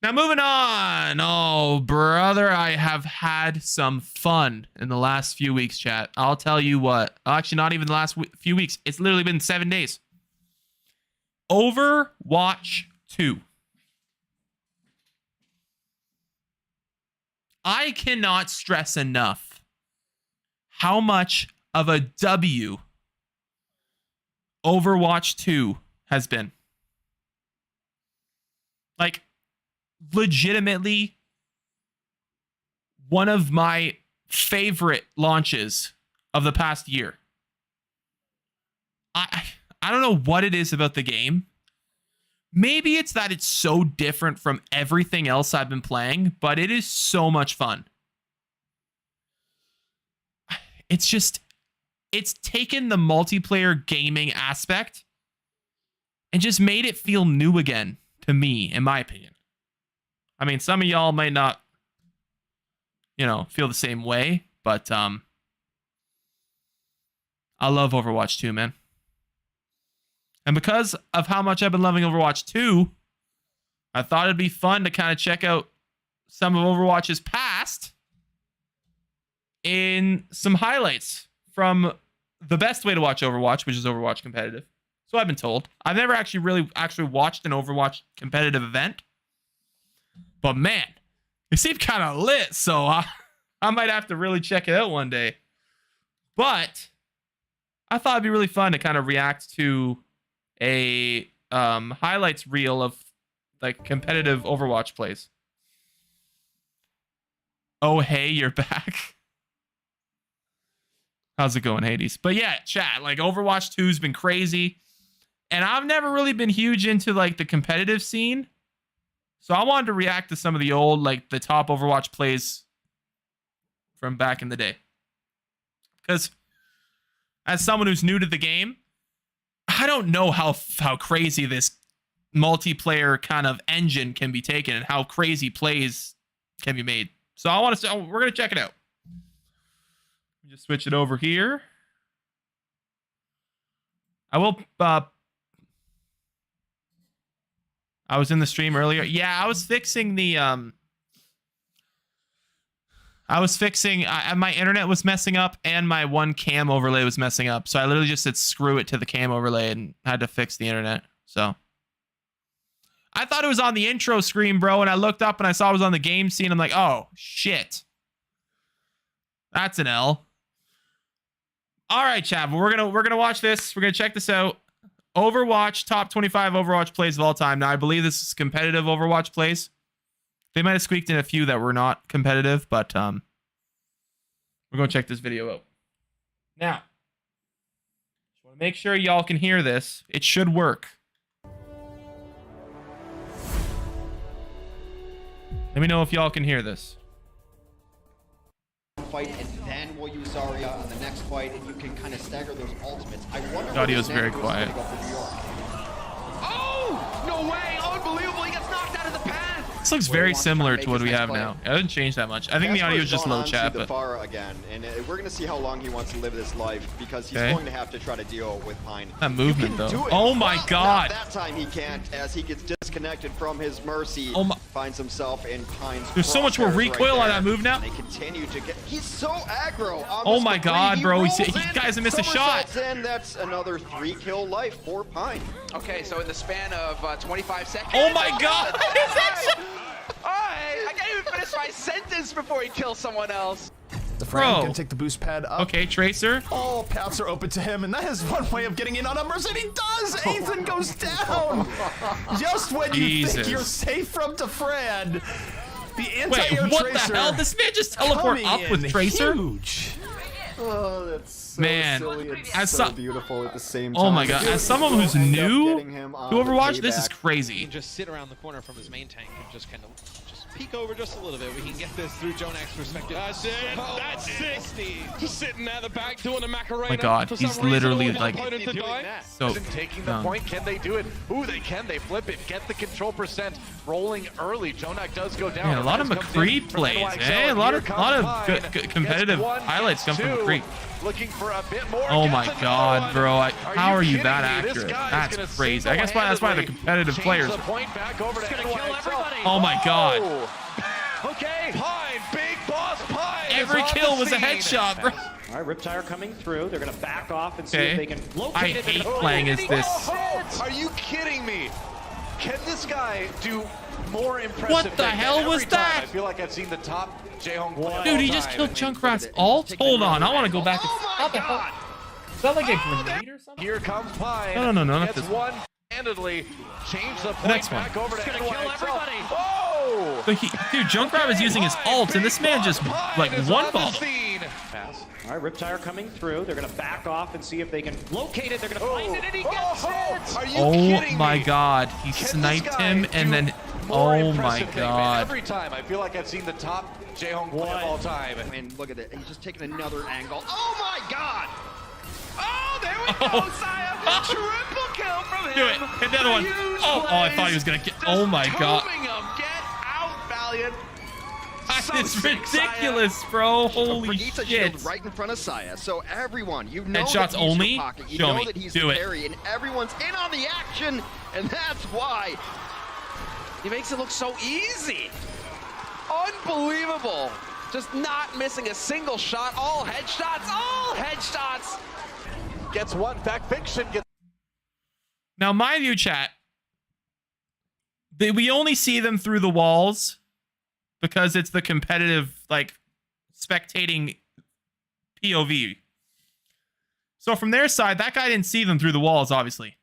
Now moving on. Oh, brother, I have had some fun in the last few weeks, chat. I'll tell you what. Actually, not even the last few weeks. It's literally been 7 days. Overwatch 2. I cannot stress enough how much of a W Overwatch 2 has been. Like, legitimately one of my favorite launches of the past year. I don't know what it is about the game. Maybe it's that it's so different from everything else I've been playing, but it is so much fun. It's taken the multiplayer gaming aspect and just made it feel new again to me, in my opinion. I mean, some of y'all might not, feel the same way, but I love Overwatch 2, man. And because of how much I've been loving Overwatch 2, I thought it'd be fun to kind of check out some of Overwatch's past in some highlights from the best way to watch Overwatch, which is Overwatch competitive. So I've been told. I've never actually watched an Overwatch competitive event. But man, it seemed kind of lit, so I might have to really check it out one day. But I thought it'd be really fun to kind of react to a highlights reel of like competitive Overwatch plays. Oh, hey, you're back. How's it going, Hades? But yeah, chat, like Overwatch 2's been crazy. And I've never really been huge into like the competitive scene. So I wanted to react to some of the old, like the top Overwatch plays from back in the day. Because as someone who's new to the game, I don't know how crazy this multiplayer kind of engine can be taken and how crazy plays can be made. So we're going to check it out. Just switch it over here. I will, I was in the stream earlier. Yeah, I was fixing the, my internet was messing up and my one cam overlay was messing up. So I literally just said screw it to the cam overlay and had to fix the internet. So I thought it was on the intro screen, bro. And I looked up and I saw it was on the game scene. I'm like, oh, shit. That's an L. All right, chat. We're gonna watch this. We're gonna check this out. Overwatch, top 25 Overwatch plays of all time. Now, I believe this is competitive Overwatch plays. They might have squeaked in a few that were not competitive, but we're going to check this video out. Now, just want to Make sure y'all can hear this. It should work. Let me know if y'all can hear this. Fight, and then we'll use Zarya on the next fight, and you can kind of stagger those ultimates. I wonder. The audio's very quiet. Oh, no way! Unbelievable! He gets knocked out of the path. This looks very similar to what we have now. It hasn't changed that much. I think the audio is just low chat, but Far again, and we're gonna see how long he wants to live this life because he's going to have to try to deal with Pine. That movement though. Oh my God! That time he can't, as he gets disconnected from his mercy. Oh my! Finds himself in Pine's. There's so much more recoil on that move now. They continue to get. He's so aggro. Oh my God, bro! He guys have missed a shot. And that's another 3-kill life for Pine. Okay, so in the span of 25 seconds. Oh my God! I can't even finish my sentence before he kills someone else. The frame can take the boost pad up. Okay, Tracer. All paths are open to him, and that is one way of getting in on numbers, and he does! Ethan goes down! Just when you think you're safe from Defran, the anti-air Wait, what Tracer the hell? This man just teleport up with Tracer? Huge. Oh, that's so man, silly and as so beautiful at the same time. Oh my God! As someone who's new to Overwatch, this is He crazy. can just sit around the corner from his main tank and just kind of peek over just a little bit. We can get this through Jonak's perspective. That's it. That's it. Just sitting at the back doing a Macarena. Oh my God, he's literally like so taking the point. Can they do it? Ooh, they can. They flip it. Get the control percent rolling early. Jonak does go down. Man, a lot of McCree plays. Hey, a lot of good competitive highlights come from McCree. Looking for a bit more. Oh my God, bro! How are you that accurate? That's crazy. I guess that's why the competitive players. Oh my God! Okay, Pine, big boss Pine. Every kill was a headshot, bro. All right, Riptire coming through. They're gonna back off and see if they can locate it. I hate playing as this. Are you kidding me? Can this guy do more impressive? What the hell was that? I feel like I've seen the top Jaehong. Dude, he just killed Junkrat's ult. Hold on, I want to go back. What the hell? Is that like a grenade or something? Here comes Pine. No, not this this one. Handedly change the point next back one. over to He's gonna kill everybody. Oh! But dude, Junkrat was using his ult, and this man just like one ball. Pass. All right, Riptire coming through. They're gonna back off and see if they can locate it. They're gonna find it, and he gets it. Are you Oh kidding my me? God, he sniped him, and then oh my God. Every time I feel like I've seen the top Jaehong play of all time. And look at it. He's just taking another angle. Oh my God! Oh, there we go, Saya. Triple kill from him. Do it. Hit the other one. Oh, I thought he was gonna get. Oh my God. Get out, Valiant. It's ridiculous, bro. Holy Brigitte shit. shield right in front of Saya. So everyone, you know Headshots that he's only? your pocket. You Show know me. that he's Do the it. carry, and everyone's in on the action, and that's why. He makes it look so easy. Unbelievable. Just not missing a single shot. All headshots. All headshots. Gets one. Fact fiction gets. Now, mind you, chat, we only see them through the walls because it's the competitive, like, spectating POV. So from their side, that guy didn't see them through the walls, obviously.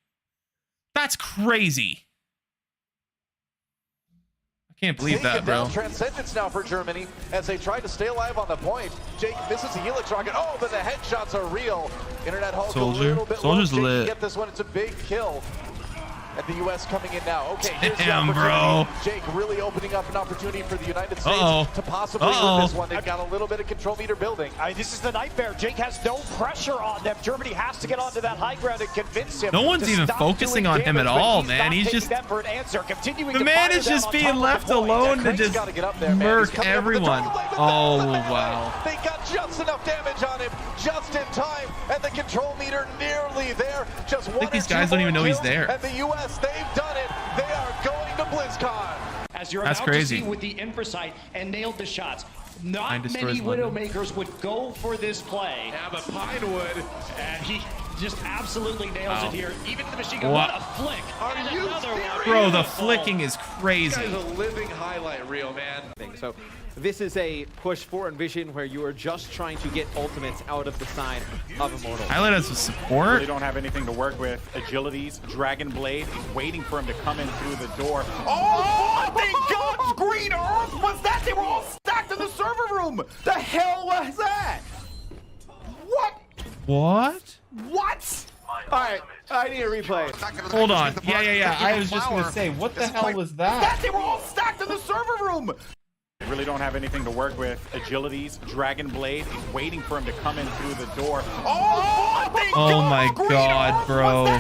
That's crazy. I can't believe that, bro. Transcendence now for Germany as they try to stay alive on the point. Jake misses the helix rocket. Oh, but the headshots are real. Internet Hulk a little bit Soldier's low. lit. Get this one. It's a big kill. And the U.S. coming in now. Okay, here's Damn, the bro. Jake really opening up an opportunity for the United States to possibly win this one. They've got a little bit of control meter building. This is the nightmare. Jake has no pressure on them. Germany has to get onto that high ground and convince him. No one's even focusing on him at all, man. He's just... The man is just being left alone to just murk everyone. Oh, wow. They got just enough damage on him, just in time, and the control meter nearly there. Just one. I think these guys don't even know he's there. And the U.S., they've done it. They are going to BlizzCon. As you're That's about crazy. to see with the infrasight and nailed the shots. Not destroys many London. Widowmakers would go for this play. Yeah, but Pine would. And he just absolutely nails it here. Even the machine gun, What? what a flick. Are And you another serious? one. Bro, the flicking is crazy. This guy's a living highlight reel, man. So this is a push for Envision where you are just trying to get ultimates out of the side of Immortal. Highlight as a support. They don't have anything to work with. Agilities, Dragon Blade, he's waiting for him to come in through the door. Oh my God! Green Earth was that? They were all stacked in the server room. The hell was that? What? What? What? Alright, I need a replay. Hold on. Yeah. I was just gonna say, what the hell was that? They were all stacked in the server room. They really don't have anything to work with. Agilities, Dragon Blade. He's waiting for him to come in through the door. Oh my god, bro.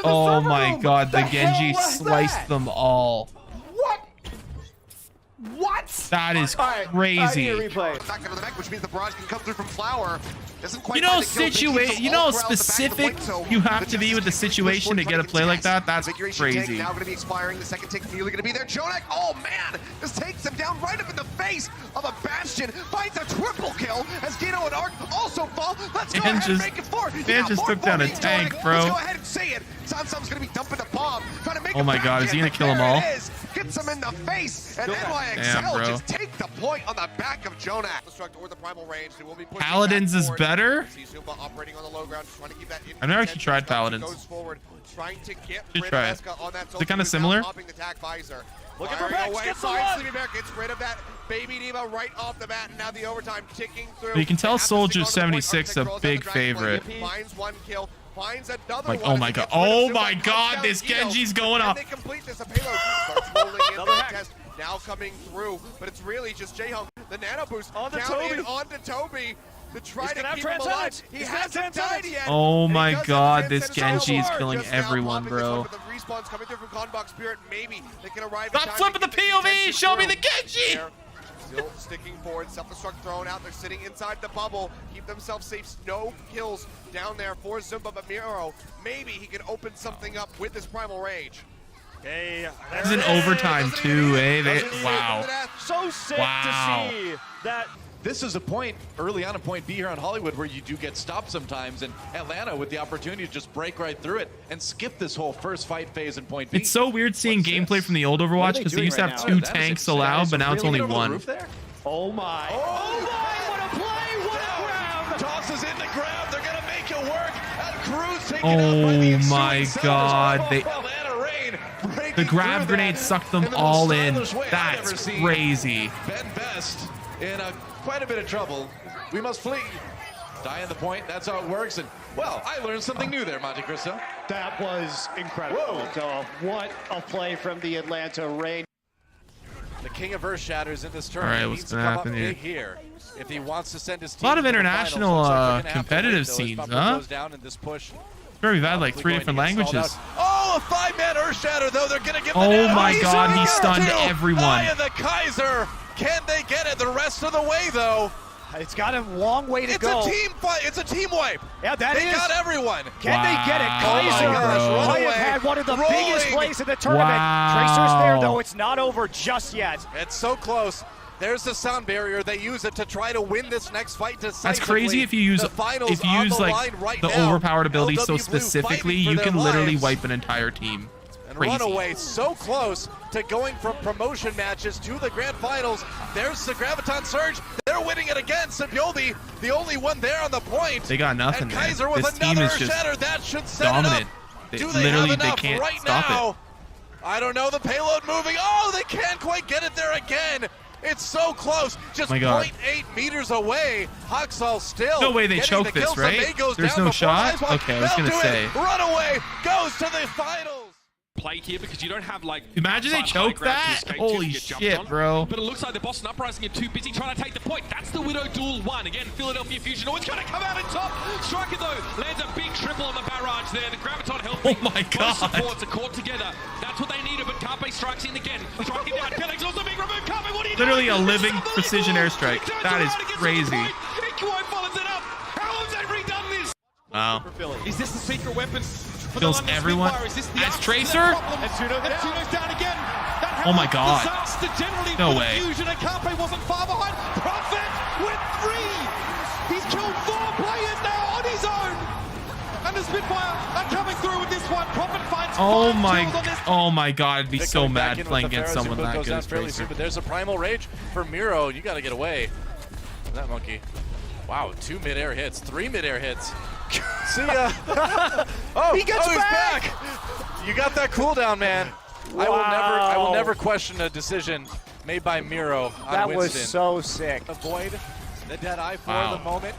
Oh my god, the Genji sliced them all. What? That is crazy. Back into the back, which means the barrage can come through from Flower. You know, specific you have to be with the situation to get a play like that. That's crazy. Now going to be expiring. The second take nearly going to be there. Jonak, oh man, this takes him down right up in the face of a Bastion. Finds a triple kill as Gino and Arc also fall. Let's go ahead and make it forward. Man just took down a tank, bro. Let's go ahead and say it. Sansom's going to be dumping the bomb. Trying to make oh my god, is he going to kill them all? Gets him in the face, and NYXL just take the point on the back of Jonak. Or the primal range. They will be Paladins is better? Operating on the low ground, trying to keep that I've never actually tried Paladins. Goes forward, trying to get Should try it. Is it kind of similar? Looking for Bex, gets Sleepy Bear gets rid of that baby diva right off the bat, and now the overtime ticking through. But you can tell Soldier 76 a big favorite. Finds one kill. Finds another like, one. oh my god. Oh my god, this Genji's going up. They complete this. A payload starts rolling in the test. Now coming through, but it's really just J-Hung. The nano boost onto Toby to try to keep him alive. He hasn't died yet. Oh my god, this Genji is killing everyone, bro. The respawns coming through from Conbox Spirit. Maybe they can arrive. Stop flipping the POV. Show me the Genji. Still sticking forward. Self-destruct thrown out. They're sitting inside the bubble. Keep themselves safe. No kills down there for Zumba, but Miro, maybe he can open something up with this primal rage. Hey, this is an overtime too, eh? Wow. So sick to see that. This is a point early on in point B here on Hollywood where you do get stopped sometimes, and Atlanta with the opportunity to just break right through it and skip this whole first fight phase in point B. It's so weird seeing gameplay from the old Overwatch because they used to have 2 tanks allowed, but now it's only 1. Oh my. Oh my, what a play, what a grab. Tosses in the grab, they're gonna make it work. And Cruz taken oh out by the my god, the grab grenade sucked them all in. That's crazy. Ben Best in quite a bit of trouble. We must flee. Die in the point, that's how it works. And well, I learned something new there, Monte Cristo. That was incredible. So what a play from the Atlanta Reign. The king of Earth Shatters in this tournament. All right, what's gonna happen here? If he wants to send his team a lot of international finals, competitive scenes, huh? Down in this push. Sure, we've had like 3 different languages. Oh, a 5-man Earth Shatter though. They're gonna give. Oh my god, he stunned everyone. Eye of the Kaiser. Can they get it the rest of the way though? It's got a long way to go. It's a team fight. It's a team wipe. Yeah, they got everyone. Can they get it? Kaiser might have had one of the biggest plays in the tournament. Wow. Tracer's there though. It's not over just yet. It's so close. There's the sound barrier. They use it to try to win this next fight. That's crazy. If you use like the overpowered ability so specifically, you can literally wipe an entire team. And Crazy. Runaway so close to going from promotion matches to the grand finals. There's the Graviton Surge. They're winning it again. Sabioldi, the only one there on the point. They got nothing. And Kaiser there. with This another team is just shatter. That should set dominant. It up. They can't right stop now? it. I don't know. The payload moving. Oh, they can't quite get it there again. It's so close, just 0.8 meters away. Haxall still. No way they choke this, right? There's no shot? Okay, I was going to say. Runaway goes to the finals. Play here because you don't have like. Imagine they choke that. Holy shit, bro. But it looks like the Boston Uprising are too busy trying to take the point. That's the Widow Duel 1. Again, Philadelphia Fusion always going to come out on top. Striker though lands a big triple on the barrage there. The Graviton helping. Oh my god. Both supports are caught together. That's what they needed, but Carpe strikes in again. Striking down. Pelex also being removed. Carpe, what are you doing? Literally a living precision airstrike. That is crazy. Inquo follows it up. How have they redone this? Wow. Is this the secret weapon? Kills everyone. As Tracer? Oh my god. No way. Carpe wasn't far behind. Prophet with 3. He's killed 4 players now on his own. And the Spitfire are coming through with this one. Prophet finds 5 kills on this. Oh my god, I'd be so mad playing against someone that good as Tracer. But there's a primal rage for Miro. You got to get away from that monkey. Wow, 2 mid-air hits, 3 mid-air hits. See ya. Oh, he's back. You got that cooldown, man. Wow. I will never question a decision made by Miro on That Winston. was so sick. Avoid the dead eye for the moment.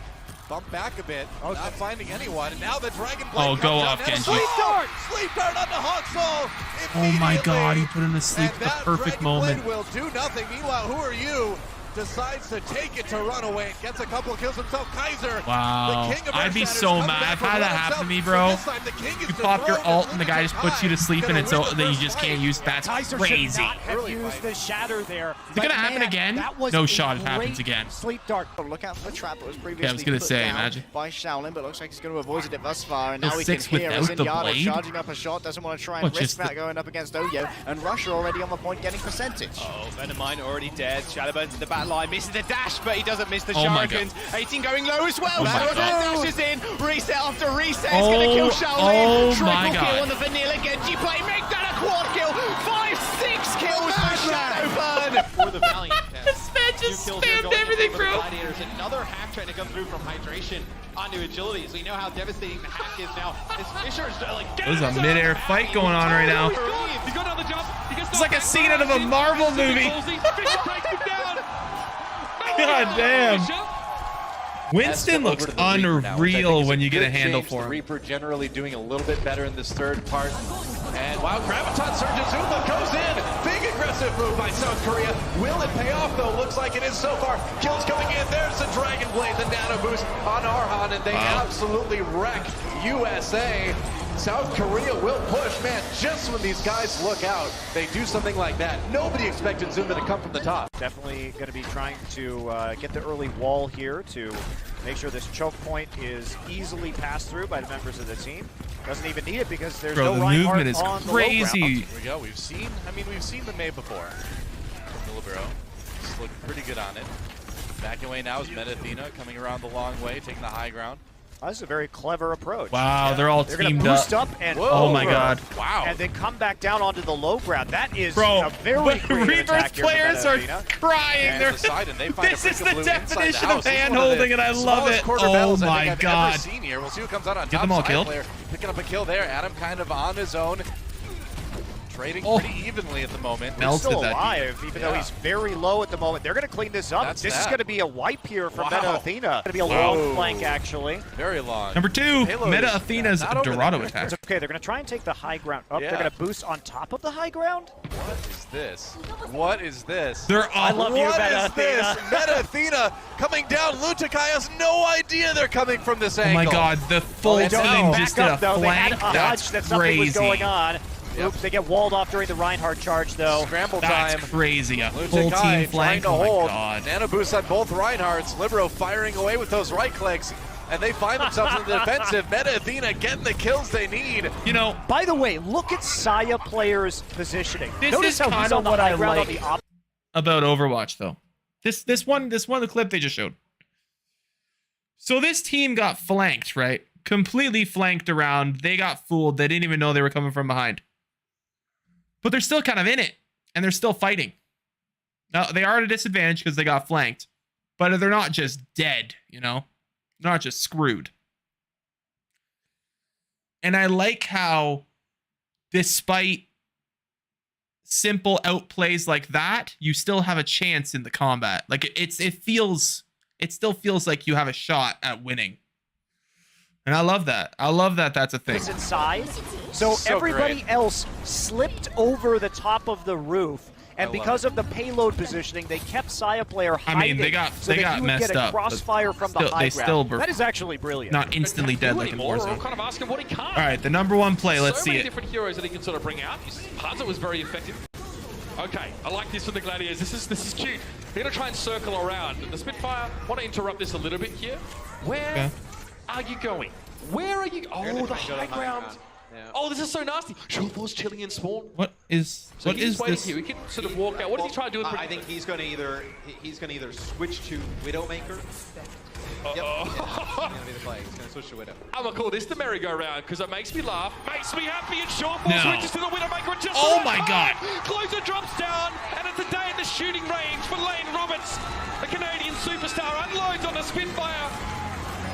bump back a bit, not finding anyone, and now the Dragon Blade Oh, go off, Genji. Sleep dart onto Hawksoul. Oh my god, he put him to sleep at the perfect moment. Will do nothing. Meanwhile, who are you? Decides to take it to Runaway and gets a couple kills himself. Kaiser. Wow. The king of I'd be Earthshatters so coming mad. back I've from had that one happen to me, himself. bro. This time the king is You pop your ult and the guy just puts you to sleep and it's Gonna then you win just the can't use. That's Kaiser crazy. should not have used the shatter there. Is it gonna happen again? No shot it happens again. Sleep dart. Look out for the trap that was previously Yeah, I was gonna put say, down imagine. by Shaolin, but looks like he's going to avoid it thus far. And now we can Six hear without the Zenyatta blade? charging up a shot, doesn't want to try and What, risk just that going up against Oyo. And Rusher already on the point getting percentage. Oh, Venomine already dead. Shadowburn's in the back line, misses the dash, but he doesn't miss the Oh my God. shurikens. 18 going low as well. Oh my Shadowburn God. dashes in, reset after reset. It's going to kill Shaolin. Oh Triple my kill God. on the Vanilla Genji play. Make that a quad kill. 5-6 kills for Shadowburn. For the Valiant. This man just spammed everything, bro. Gladiators. Another hack trying to come through from hydration onto agility. So you know how devastating the hack is now. This Fisher's like, There's a mid-air fight going on right now. He's got another jump. It's like a scene out of a Marvel movie. God damn. Winston looks unreal when you get a handle for him. Reaper generally doing a little bit better in this third part. And wow, Graviton Surgeon Zuma goes in. Big aggressive move by South Korea. Will it pay off though? Looks like it is so far. Kills coming in. There's the Dragon Blade, the nano boost on Arhan, and they absolutely wreck USA. South Korea will push, man. Just when these guys look out, they do something like that. Nobody expected Zuma to come from the top. Definitely going to be trying to get the early wall here to make sure this choke point is easily passed through by the members of the team. Doesn't even need it because there's Bro, no the Reinhardt movement is on the low ground. crazy. Here we go. We've seen the May before. Libero. Just looked pretty good on it. Backing away now is Meta Athena coming around the long way, taking the high ground. This is a very clever approach. Wow, they're all They're teamed gonna boost up. and Oh my god. Wow. and then come back down onto the low ground. That is Bro, a very but creative Reaper's attack here from players Meta are Athena. crying. They're, this is the definition of hand-holding, and I love it. Oh my god. Here. We'll see who comes out on top. Get them all killed. Player picking up a kill there. Adam kind of on his own. Trading pretty evenly at the moment. He's Melted still that alive, even though he's very low at the moment. They're going to clean this up. That's this is that. going to be a wipe here from Wow. Meta Athena. Going to be a long flank, actually. Very long. Number 2, Payload Meta is Athena's not over Dorado there. attack. It's okay. They're going to try and take the high ground up. Yeah. They're going to boost on top of the high ground. What is this? What is this? They're I all love you, What Meta is this? Athena. Meta Athena coming down. Lutakai has no idea they're coming from this Oh angle. my god, the full They don't thing back just did a up, though. They had flank. a That's hunch that something was crazy. going on. Oops, they get walled off during the Reinhardt charge, though. Scramble That's time. crazy. A Lutakai full team trying flank. to Oh my hold. god. Nano boost on both Reinhardts. Libero firing away with those right clicks. And they find themselves in the defensive. Meta Athena getting the kills they need. You know, By the way, look at Saya players' positioning. This Notice is how he's kinda on the what high I ground like. on the opposite. about Overwatch though. This one, the clip they just showed. So this team got flanked, right? Completely flanked around. They got fooled. They didn't even know they were coming from behind. But they're still kind of in it, and they're still fighting. Now, they are at a disadvantage because they got flanked, but they're not just dead, you know? They're not just screwed. And I like how, despite simple outplays like that, you still have a chance in the combat. Like, it still feels like you have a shot at winning. And I love that. I love that that's a thing. Inside. So everybody great. else slipped over the top of the roof. And because of the payload positioning, they kept Saya player hiding. I mean, they got so that you would messed get a up, but crossfire from the still- high they ground. still were That is actually brilliant. not instantly dead like in Warzone. Kind of ask him what he can't. All right, the number one play. Let's so see many it. different heroes that he can sort of bring out. Hanzo was very effective. Okay, I like this from the Gladiators. This is cute. They're gonna try and circle around. The Spitfire want to interrupt this a little bit here. Where are you going? Where are you? Oh, the high ground. Oh, this is so nasty. Showforce chilling in spawn. What is So he's waiting this? here. He can sort of walk out. What does he try to do? I think he's going to either switch to Widowmaker. Yep. He's going to be the play. He's going to switch to Widow. I'm gonna call this the merry-go-round because it makes me laugh, makes me happy, and Showforce No. switches to the Widowmaker and just Oh my god. Closer drops down, and it's a day at the shooting range for Lane Roberts. The Canadian superstar unloads on the Spitfire,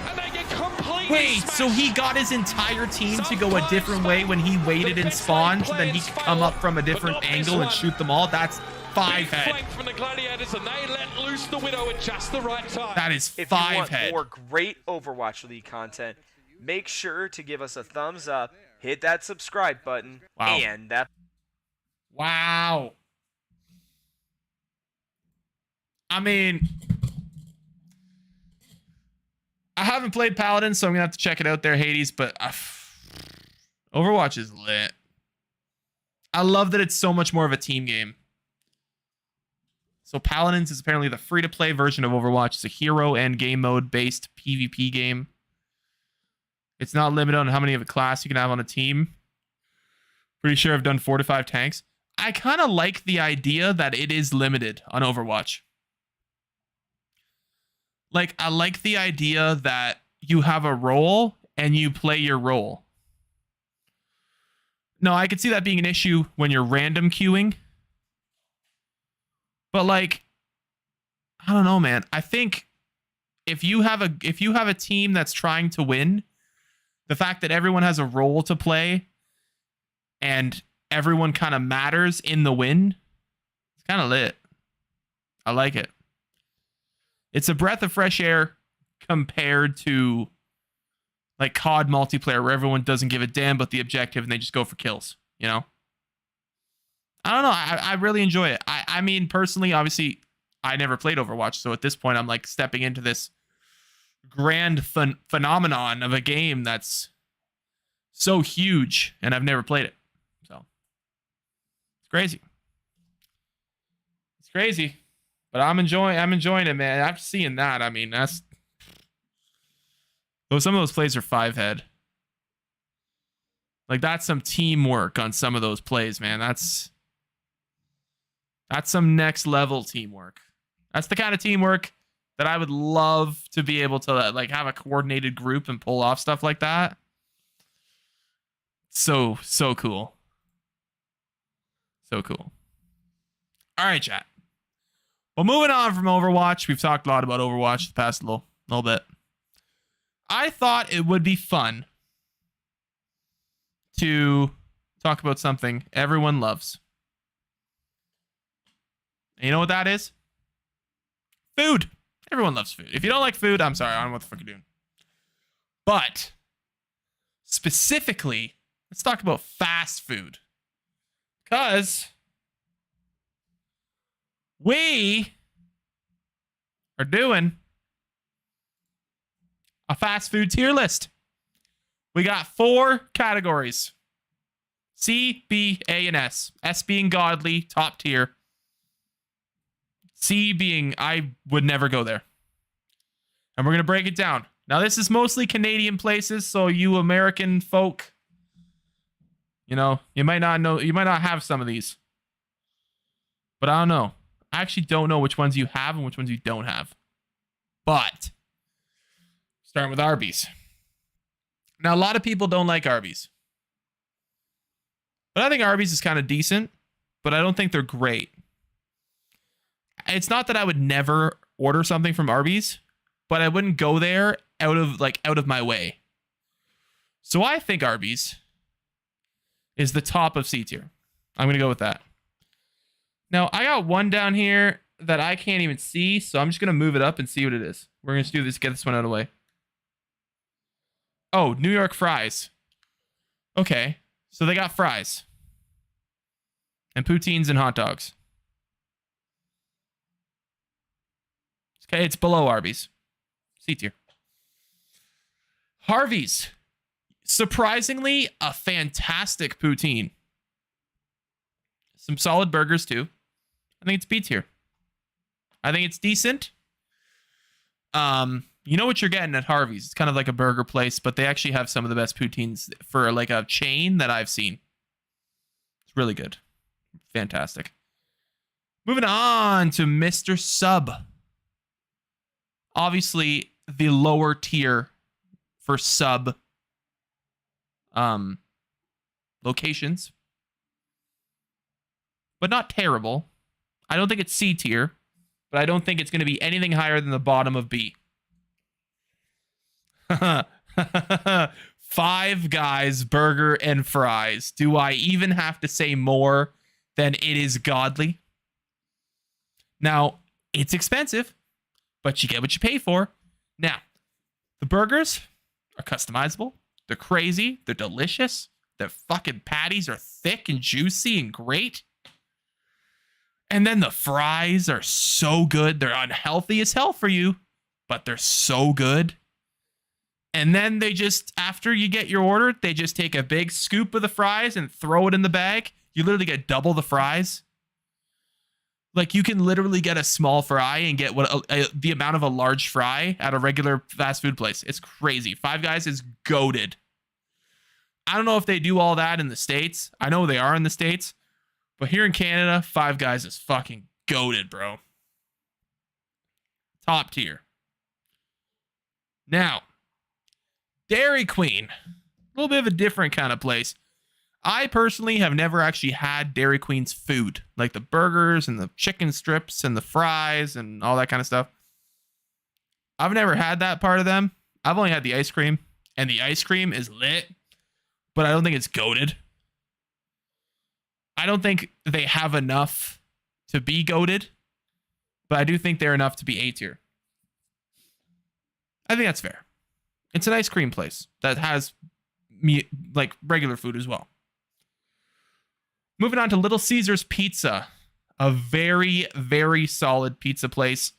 and they get completely Wait, smashed. so he got his entire team to go a different way when he waited and spawned, so then he could come up from a different angle and shoot them all? That's 5 Big head. flank from the Gladiators, and they let let loose the Widow at just the right time. That is If 5 you want head. more great Overwatch League content, make sure to give us a thumbs up, hit that subscribe button, and that. Wow. I mean, I haven't played Paladin, so I'm going to have to check it out there, Hades, but Overwatch is lit. I love that it's so much more of a team game. So Paladins is apparently the free-to-play version of Overwatch. It's a hero and game mode-based PvP game. It's not limited on how many of a class you can have on a team. Pretty sure I've done 4 to 5 tanks. I kind of like the idea that it is limited on Overwatch. Like, I like the idea that you have a role and you play your role. No, I could see that being an issue when you're random queuing. But like, I don't know, man. I think if you have a team that's trying to win, the fact that everyone has a role to play and everyone kind of matters in the win, it's kind of lit. I like it. It's a breath of fresh air compared to like COD multiplayer where everyone doesn't give a damn about the objective and they just go for kills, you know? I don't know. I really enjoy it. I mean, personally, obviously, I never played Overwatch, so at this point, I'm like stepping into this grand phenomenon of a game that's so huge, and I've never played it. So it's crazy. It's crazy, but I'm enjoying it, man. After seeing that, I mean, that's some of those plays are 5 head. Like, that's some teamwork on some of those plays, man. That's some next level teamwork. That's the kind of teamwork that I would love to be able to like have a coordinated group and pull off stuff like that. So cool. So cool. All right, chat. Well, moving on from Overwatch, we've talked a lot about Overwatch the past little bit. I thought it would be fun to talk about something everyone loves. And you know what that is? Food. Everyone loves food. If you don't like food, I'm sorry. I don't know what the fuck you're doing. But specifically, let's talk about fast food. Because we are doing a fast food tier list. We got 4 categories. C, B, A, and S. S being godly, top tier. C being, I would never go there. And we're going to break it down. Now, this is mostly Canadian places, so you American folk, you know, you might not have some of these. But I don't know. I actually don't know which ones you have and which ones you don't have. But, starting with Arby's. Now, a lot of people don't like Arby's. But I think Arby's is kind of decent, but I don't think they're great. It's not that I would never order something from Arby's, but I wouldn't go there out of my way. So I think Arby's is the top of C tier. I'm going to go with that. Now, I got one down here that I can't even see, so I'm just going to move it up and see what it is. We're going to do this, get this one out of the way. Oh, New York fries. Okay, so they got fries. And poutines and hot dogs. Okay, it's below Arby's. C tier. Harvey's. Surprisingly, a fantastic poutine. Some solid burgers, too. I think it's B tier. I think it's decent. You know what you're getting at Harvey's. It's kind of like a burger place, but they actually have some of the best poutines for like a chain that I've seen. It's really good. Fantastic. Moving on to Mr. Sub. Obviously, the lower tier for sub locations. But not terrible. I don't think it's C tier, but I don't think it's going to be anything higher than the bottom of B. Five Guys burger and fries. Do I even have to say more than it is godly? Now, It's expensive, but you get what you pay for. Now, the burgers are customizable. They're crazy. They're delicious. Their fucking patties are thick and juicy and great. And then the fries are so good. They're unhealthy as hell for you, but they're so good. And then they just, after you get your order, they just take a big scoop of the fries and throw it in the bag. You literally get double the fries. Like, you can literally get a small fry and get the amount of a large fry at a regular fast food place. It's crazy. Five Guys is goated. I don't know if they do all that in the States. I know they are in the States. But here in Canada, Five Guys is fucking goated, bro. Top tier. Now, Dairy Queen. A little bit of a different kind of place. I personally have never actually had Dairy Queen's food, like the burgers and the chicken strips and the fries and all that kind of stuff. I've never had that part of them. I've only had the ice cream, and the ice cream is lit, but I don't think it's goated. I don't think they have enough to be goated, but I do think they're enough to be A tier. I think that's fair. It's an ice cream place that has like regular food as well. Moving on to Little Caesars Pizza, a very, very solid pizza place,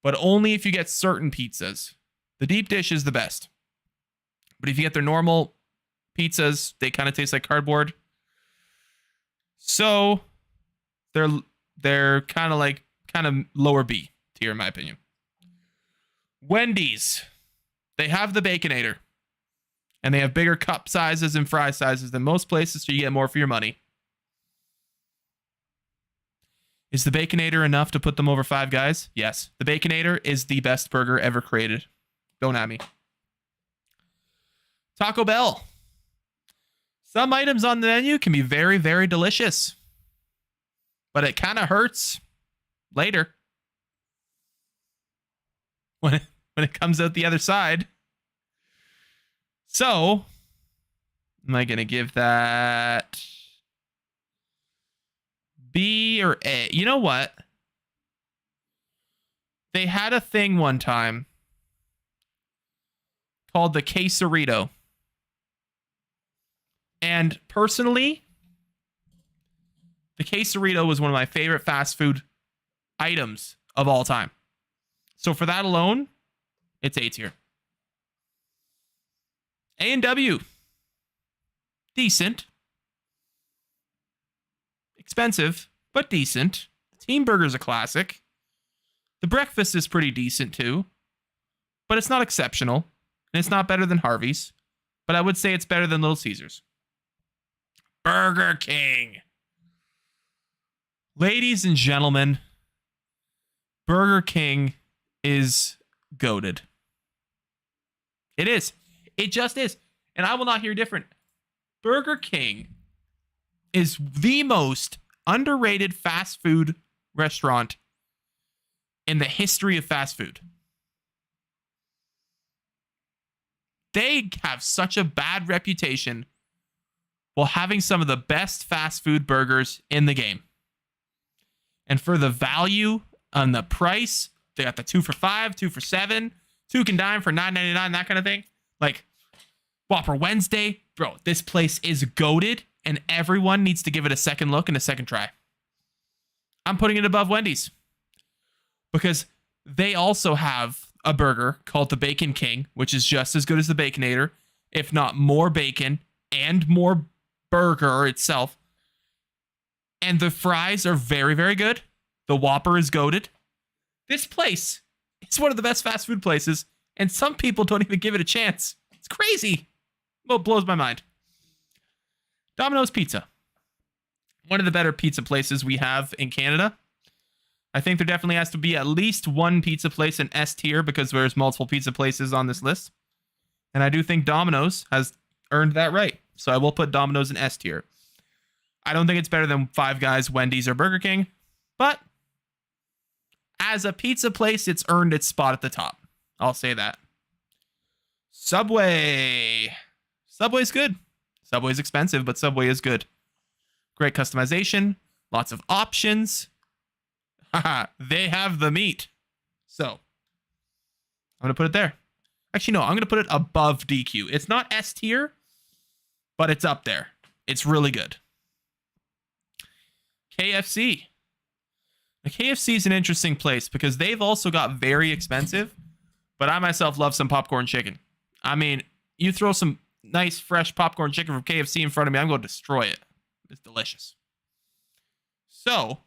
but only if you get certain pizzas. The deep dish is the best, but if you get their normal pizzas, they kind of taste like cardboard. So they're kind of lower B tier in my opinion. Wendy's, they have the Baconator, and they have bigger cup sizes and fry sizes than most places, so you get more for your money. Is the Baconator enough to put them over Five Guys? Yes. The Baconator is the best burger ever created. Don't at me. Taco Bell. Some items on the menu can be very, very delicious, but it kind of hurts later when it comes out the other side. So, am I going to give that B or A? You know what? They had a thing one time called the Quesarito. And personally, the Quesarito was one of my favorite fast food items of all time. So for that alone, it's A tier. A&W. Decent. Expensive, but decent. The Team Burger's a classic. The breakfast is pretty decent too, but it's not exceptional. And it's not better than Harvey's, but I would say it's better than Little Caesars. Burger King. Ladies and gentlemen, Burger King is goated. It is. It just is. And I will not hear different. Burger King is the most underrated fast food restaurant in the history of fast food. They have such a bad reputation while having some of the best fast food burgers in the game. And for the value on the price, they got the 2 for $5, 2 for $7, 2 can dime for $9.99, that kind of thing. Like Whopper Wednesday, bro, this place is goated, and everyone needs to give it a second look and a second try. I'm putting it above Wendy's because they also have a burger called the Bacon King, which is just as good as the Baconator, if not more bacon and more burger itself. And the fries are very, very good. The Whopper is goated. This place is one of the best fast food places, and some people don't even give it a chance. It's crazy. Well, it blows my mind. Domino's Pizza. One of the better pizza places we have in Canada. I think there definitely has to be at least one pizza place in S tier because there's multiple pizza places on this list. And I do think Domino's has earned that right. So I will put Domino's in S tier. I don't think it's better than Five Guys, Wendy's, or Burger King. But as a pizza place, it's earned its spot at the top. I'll say that. Subway. Subway's good. Subway's expensive, but Subway is good. Great customization. Lots of options. Haha, they have the meat. So, I'm going to put it there. Actually, no, I'm going to put it above DQ. It's not S tier, but it's up there. It's really good. KFC. The KFC is an interesting place because they've also got very expensive, but I myself love some popcorn chicken. I mean, you throw some nice, fresh popcorn chicken from KFC in front of me, I'm going to destroy it. It's delicious. So,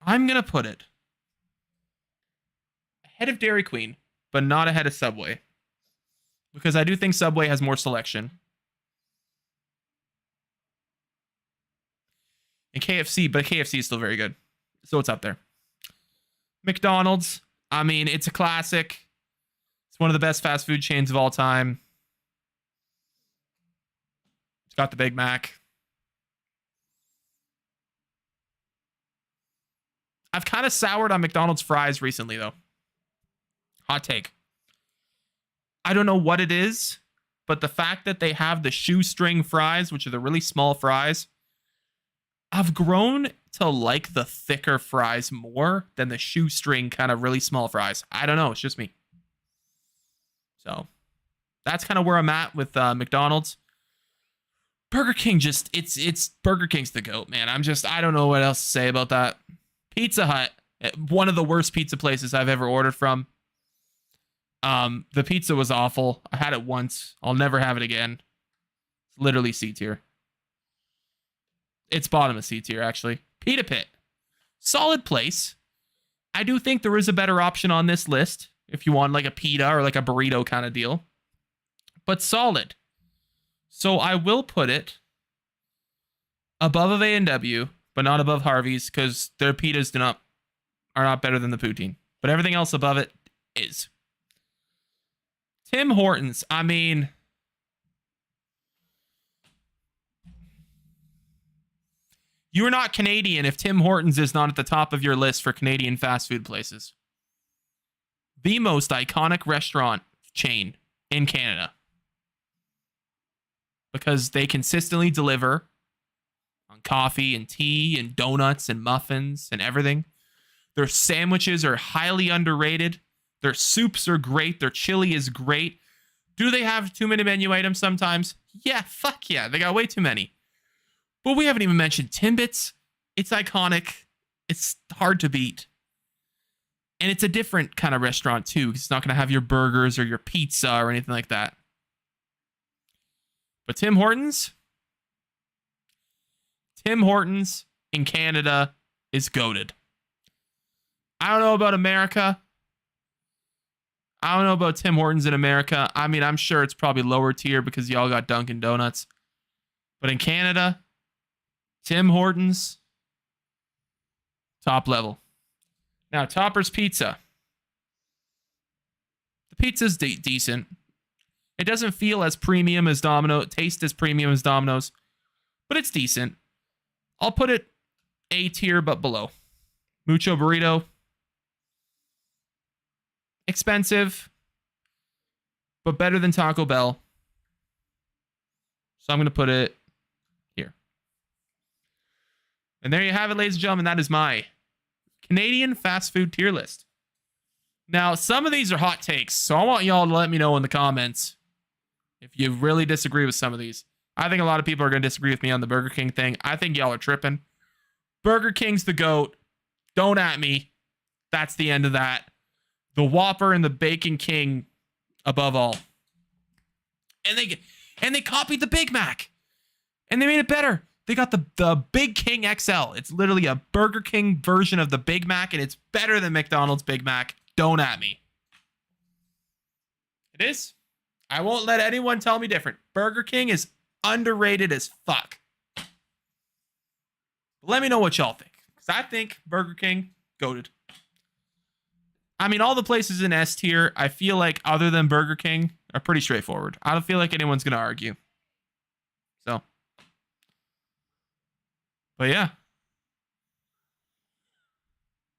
I'm going to put it ahead of Dairy Queen, but not ahead of Subway. Because I do think Subway has more selection. And KFC, but KFC is still very good. So it's up there. McDonald's, I mean, it's a classic. It's one of the best fast food chains of all time. It's got the Big Mac. I've kind of soured on McDonald's fries recently, though. Hot take. I don't know what it is, but the fact that they have the shoestring fries, which are the really small fries, I've grown to like the thicker fries more than the shoestring kind of really small fries. I don't know. It's just me. So that's kind of where I'm at with McDonald's. Burger King just, it's Burger King's the GOAT, man. I don't know what else to say about that. Pizza Hut, one of the worst pizza places I've ever ordered from. The pizza was awful. I had it once. I'll never have it again. It's literally C tier. It's bottom of C tier, actually. Pita Pit. Solid place. I do think there is a better option on this list if you want like a pita or like a burrito kind of deal. But solid. So I will put it above of A&W, but not above Harvey's because their pitas are not better than the poutine. But everything else above it is. Tim Hortons. I mean, you're not Canadian if Tim Hortons is not at the top of your list for Canadian fast food places. The most iconic restaurant chain in Canada. Because they consistently deliver on coffee and tea and donuts and muffins and everything. Their sandwiches are highly underrated. Their soups are great. Their chili is great. Do they have too many menu items sometimes? Yeah, fuck yeah. They got way too many. But we haven't even mentioned Timbits. It's iconic. It's hard to beat. And it's a different kind of restaurant too, because it's not going to have your burgers or your pizza or anything like that. But Tim Hortons in Canada is goated. I don't know about America. I don't know about Tim Hortons in America. I mean, I'm sure it's probably lower tier because y'all got Dunkin' Donuts. But in Canada, Tim Hortons, top level. Now, Topper's Pizza. The pizza's decent. It doesn't feel as premium as Domino's, taste as premium as Domino's, but it's decent. I'll put it A tier, but below. Mucho Burrito. Expensive, but better than Taco Bell. So I'm going to put it here. And there you have it, ladies and gentlemen. That is my Canadian fast food tier list. Now, some of these are hot takes, so I want y'all to let me know in the comments if you really disagree with some of these. I think a lot of people are going to disagree with me on the Burger King thing. I think y'all are tripping. Burger King's the GOAT. Don't at me. That's the end of that. The Whopper and the Bacon King above all. And they copied the Big Mac. And they made it better. They got the Big King XL. It's literally a Burger King version of the Big Mac, and it's better than McDonald's Big Mac. Don't at me. It is. I won't let anyone tell me different. Burger King is underrated as fuck. Let me know what y'all think. Because I think Burger King, goated. I mean, all the places in S tier, I feel like, other than Burger King, are pretty straightforward. I don't feel like anyone's going to argue. So. But yeah.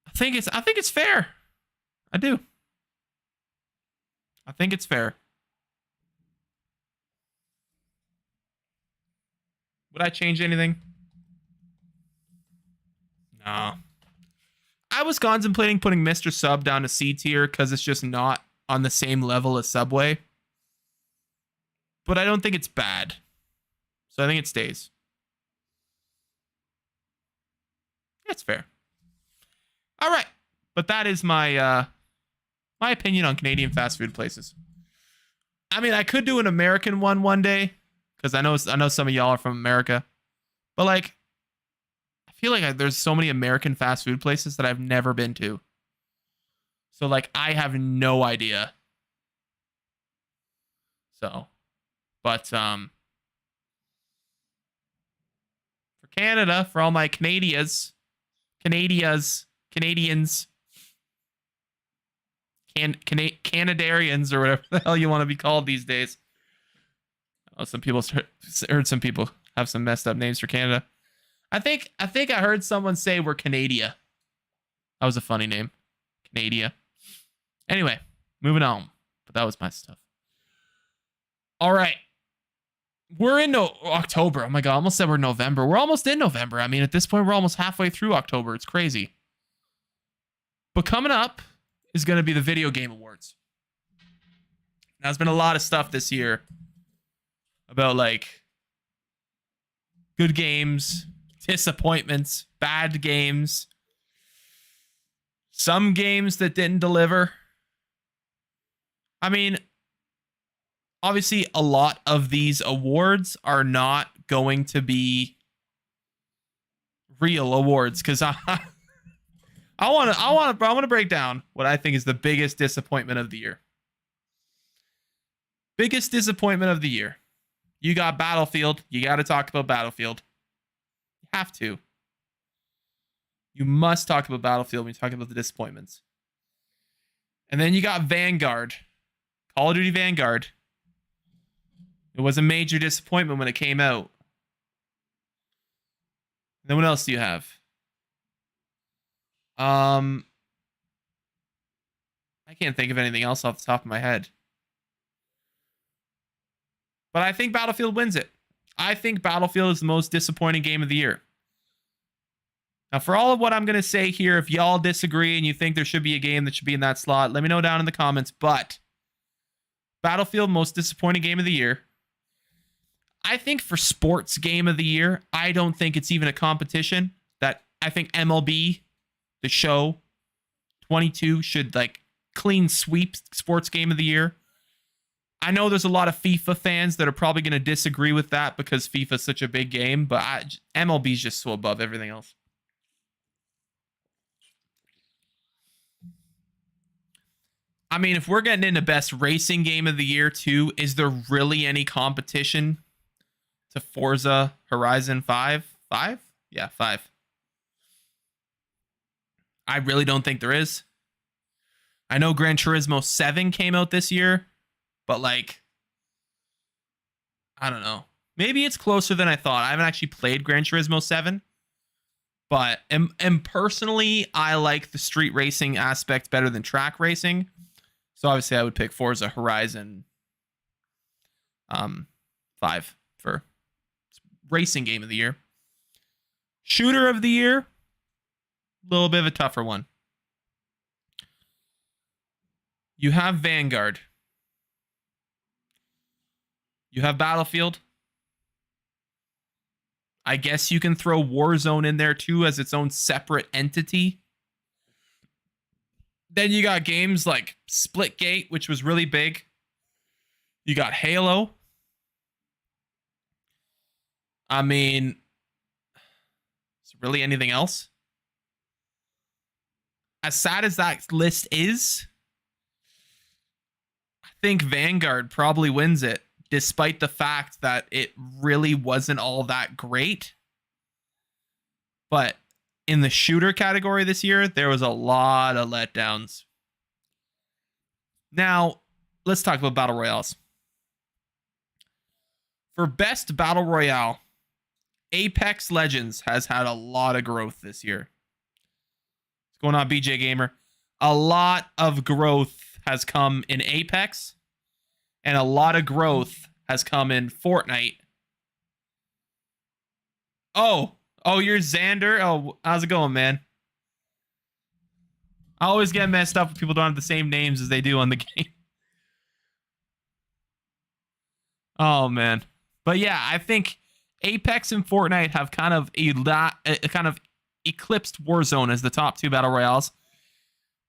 I think it's fair. I do. I think it's fair. Would I change anything? No. I was contemplating putting Mr. Sub down to C tier because it's just not on the same level as Subway. But I don't think it's bad. So I think it stays. That's fair. All right. But that is my my opinion on Canadian fast food places. I mean, I could do an American one day because I know some of y'all are from America. But like, I feel like there's so many American fast food places that I've never been to. So like, I have no idea. So, but for Canada, for all my Canadians, Canadarians, or whatever the hell you want to be called these days. Oh, some people heard some people have some messed up names for Canada. I think I heard someone say we're Canada. That was a funny name, Canada. Anyway, moving on. But that was my stuff. All right, we're in October. Oh my god, I almost said we're November. We're almost in November. I mean, at this point, we're almost halfway through October. It's crazy. But coming up is going to be the Video Game Awards. Now, there's been a lot of stuff this year about like good games, disappointments, bad games, some games that didn't deliver. I mean, obviously a lot of these awards are not going to be real awards because I want to break down what I think is the biggest disappointment of the year. Biggest disappointment of the year. You got Battlefield. You got to talk about Battlefield. You have to. You must talk about Battlefield when you talk about the disappointments. And then you got Vanguard. Call of Duty Vanguard. It was a major disappointment when it came out. Then what else do you have? I can't think of anything else off the top of my head. But I think Battlefield wins it. I think Battlefield is the most disappointing game of the year. Now, for all of what I'm going to say here, if y'all disagree and you think there should be a game that should be in that slot, let me know down in the comments. But Battlefield, most disappointing game of the year. I think for sports game of the year, I don't think it's even a competition. That I think MLB, the show, 22 should like clean sweep sports game of the year. I know there's a lot of FIFA fans that are probably going to disagree with that because FIFA is such a big game, but MLB is just so above everything else. I mean, if we're getting into best racing game of the year too, is there really any competition to Forza Horizon 5? 5? Yeah, 5. I really don't think there is. I know Gran Turismo 7 came out this year, but like, I don't know. Maybe it's closer than I thought. I haven't actually played Gran Turismo 7, but and personally, I like the street racing aspect better than track racing. So obviously, I would pick Forza Horizon 5 for racing game of the year. Shooter of the year, a little bit of a tougher one. You have Vanguard. You have Battlefield. I guess you can throw Warzone in there too as its own separate entity. Then you got games like Splitgate, which was really big. You got Halo. I mean, is there really anything else? As sad as that list is, I think Vanguard probably wins it, despite the fact that it really wasn't all that great. But in the shooter category this year, there was a lot of letdowns. Now, let's talk about Battle Royales. For best Battle Royale, Apex Legends has had a lot of growth this year. What's going on, BJ Gamer? A lot of growth has come in Apex, and a lot of growth has come in Fortnite. Oh, Oh, you're Xander? Oh, how's it going, man? I always get messed up when people don't have the same names as they do on the game. Oh, man. But yeah, I think Apex and Fortnite have kind of eclipsed Warzone as the top 2 battle royales.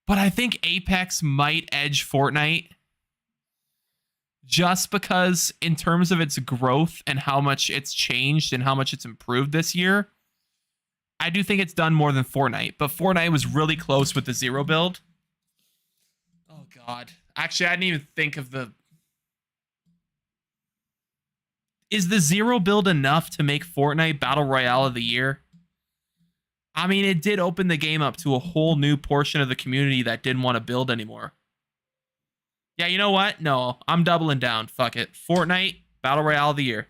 But I think Apex might edge Fortnite just because in terms of its growth and how much it's changed and how much it's improved this year, I do think it's done more than Fortnite. But Fortnite was really close with the zero build. Oh, God. Actually, I didn't even think of the... Is the zero build enough to make Fortnite Battle Royale of the Year? I mean, it did open the game up to a whole new portion of the community that didn't want to build anymore. Yeah, you know what? No, I'm doubling down. Fuck it. Fortnite Battle Royale of the Year.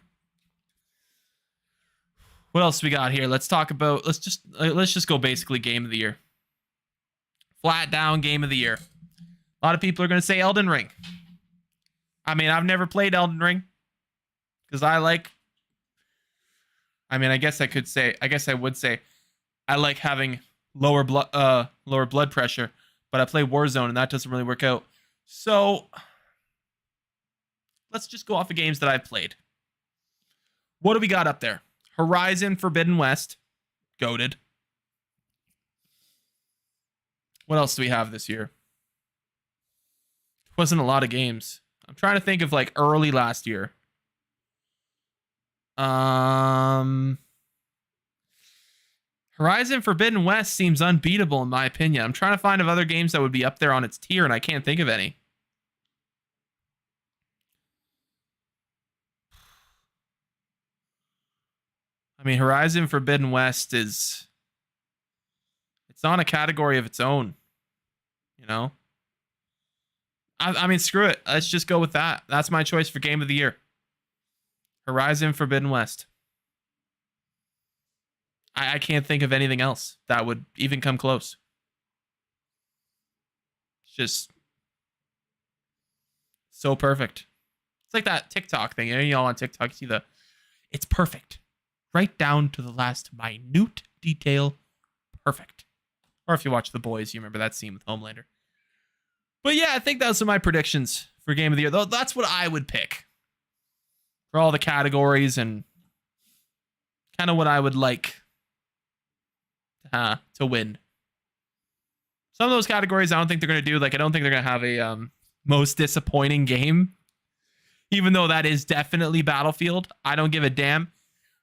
What else we got here? Let's talk about... Let's just go basically Game of the Year. Flat down Game of the Year. A lot of people are going to say Elden Ring. I mean, I've never played Elden Ring. Because I like... I mean, I guess I would say I like having lower blood pressure. But I play Warzone and that doesn't really work out. So... let's just go off of games that I've played. What do we got up there? Horizon Forbidden West. Goated. What else do we have this year? Wasn't a lot of games. I'm trying to think of like early last year. Horizon Forbidden West seems unbeatable in my opinion. I'm trying to find of other games that would be up there on its tier and I can't think of any. I mean, Horizon Forbidden West it's on a category of its own, you know? I mean, screw it. Let's just go with that. That's my choice for Game of the Year. Horizon Forbidden West. I can't think of anything else that would even come close. It's just so perfect. It's like that TikTok thing. You know, on TikTok, you see it's perfect. Right down to the last minute detail. Perfect. Or if you watch The Boys, you remember that scene with Homelander. But yeah, I think those are my predictions for Game of the Year. Though that's what I would pick. For all the categories and kind of what I would like to win. Some of those categories I don't think they're going to do. Like, I don't think they're going to have a most disappointing game. Even though that is definitely Battlefield. I don't give a damn.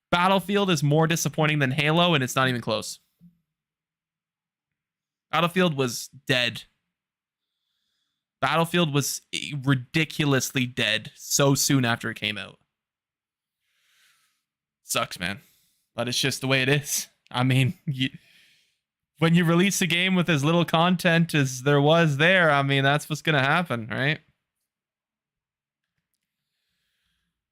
Battlefield is more disappointing than Halo, and it's not even close. Battlefield was dead. Battlefield was ridiculously dead so soon after it came out. Sucks, man. But it's just the way it is. I mean, when you release a game with as little content as there was there, I mean, that's what's going to happen, right?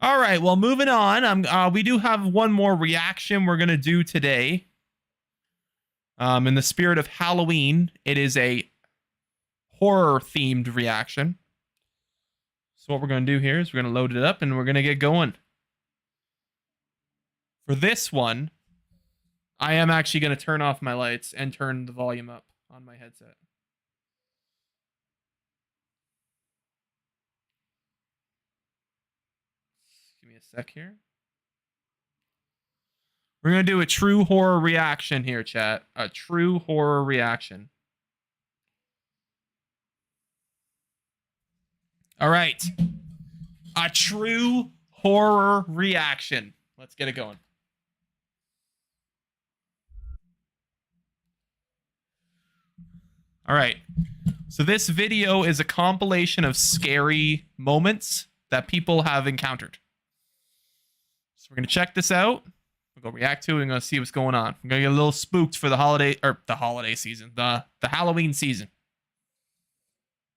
All right, well, moving on. We do have one more reaction we're going to do today. In the spirit of Halloween, it is a horror-themed reaction. So what we're going to do here is we're going to load it up and we're going to get going. For this one, I am actually going to turn off my lights and turn the volume up on my headset. Give me a sec here. We're going to do a true horror reaction here, chat. A true horror reaction. All right. A true horror reaction. Let's get it going. All right. So this video is a compilation of scary moments that people have encountered. So we're going to check this out. We'll go react to it and go see what's going on. We're going to get a little spooked for the holiday season, the Halloween season.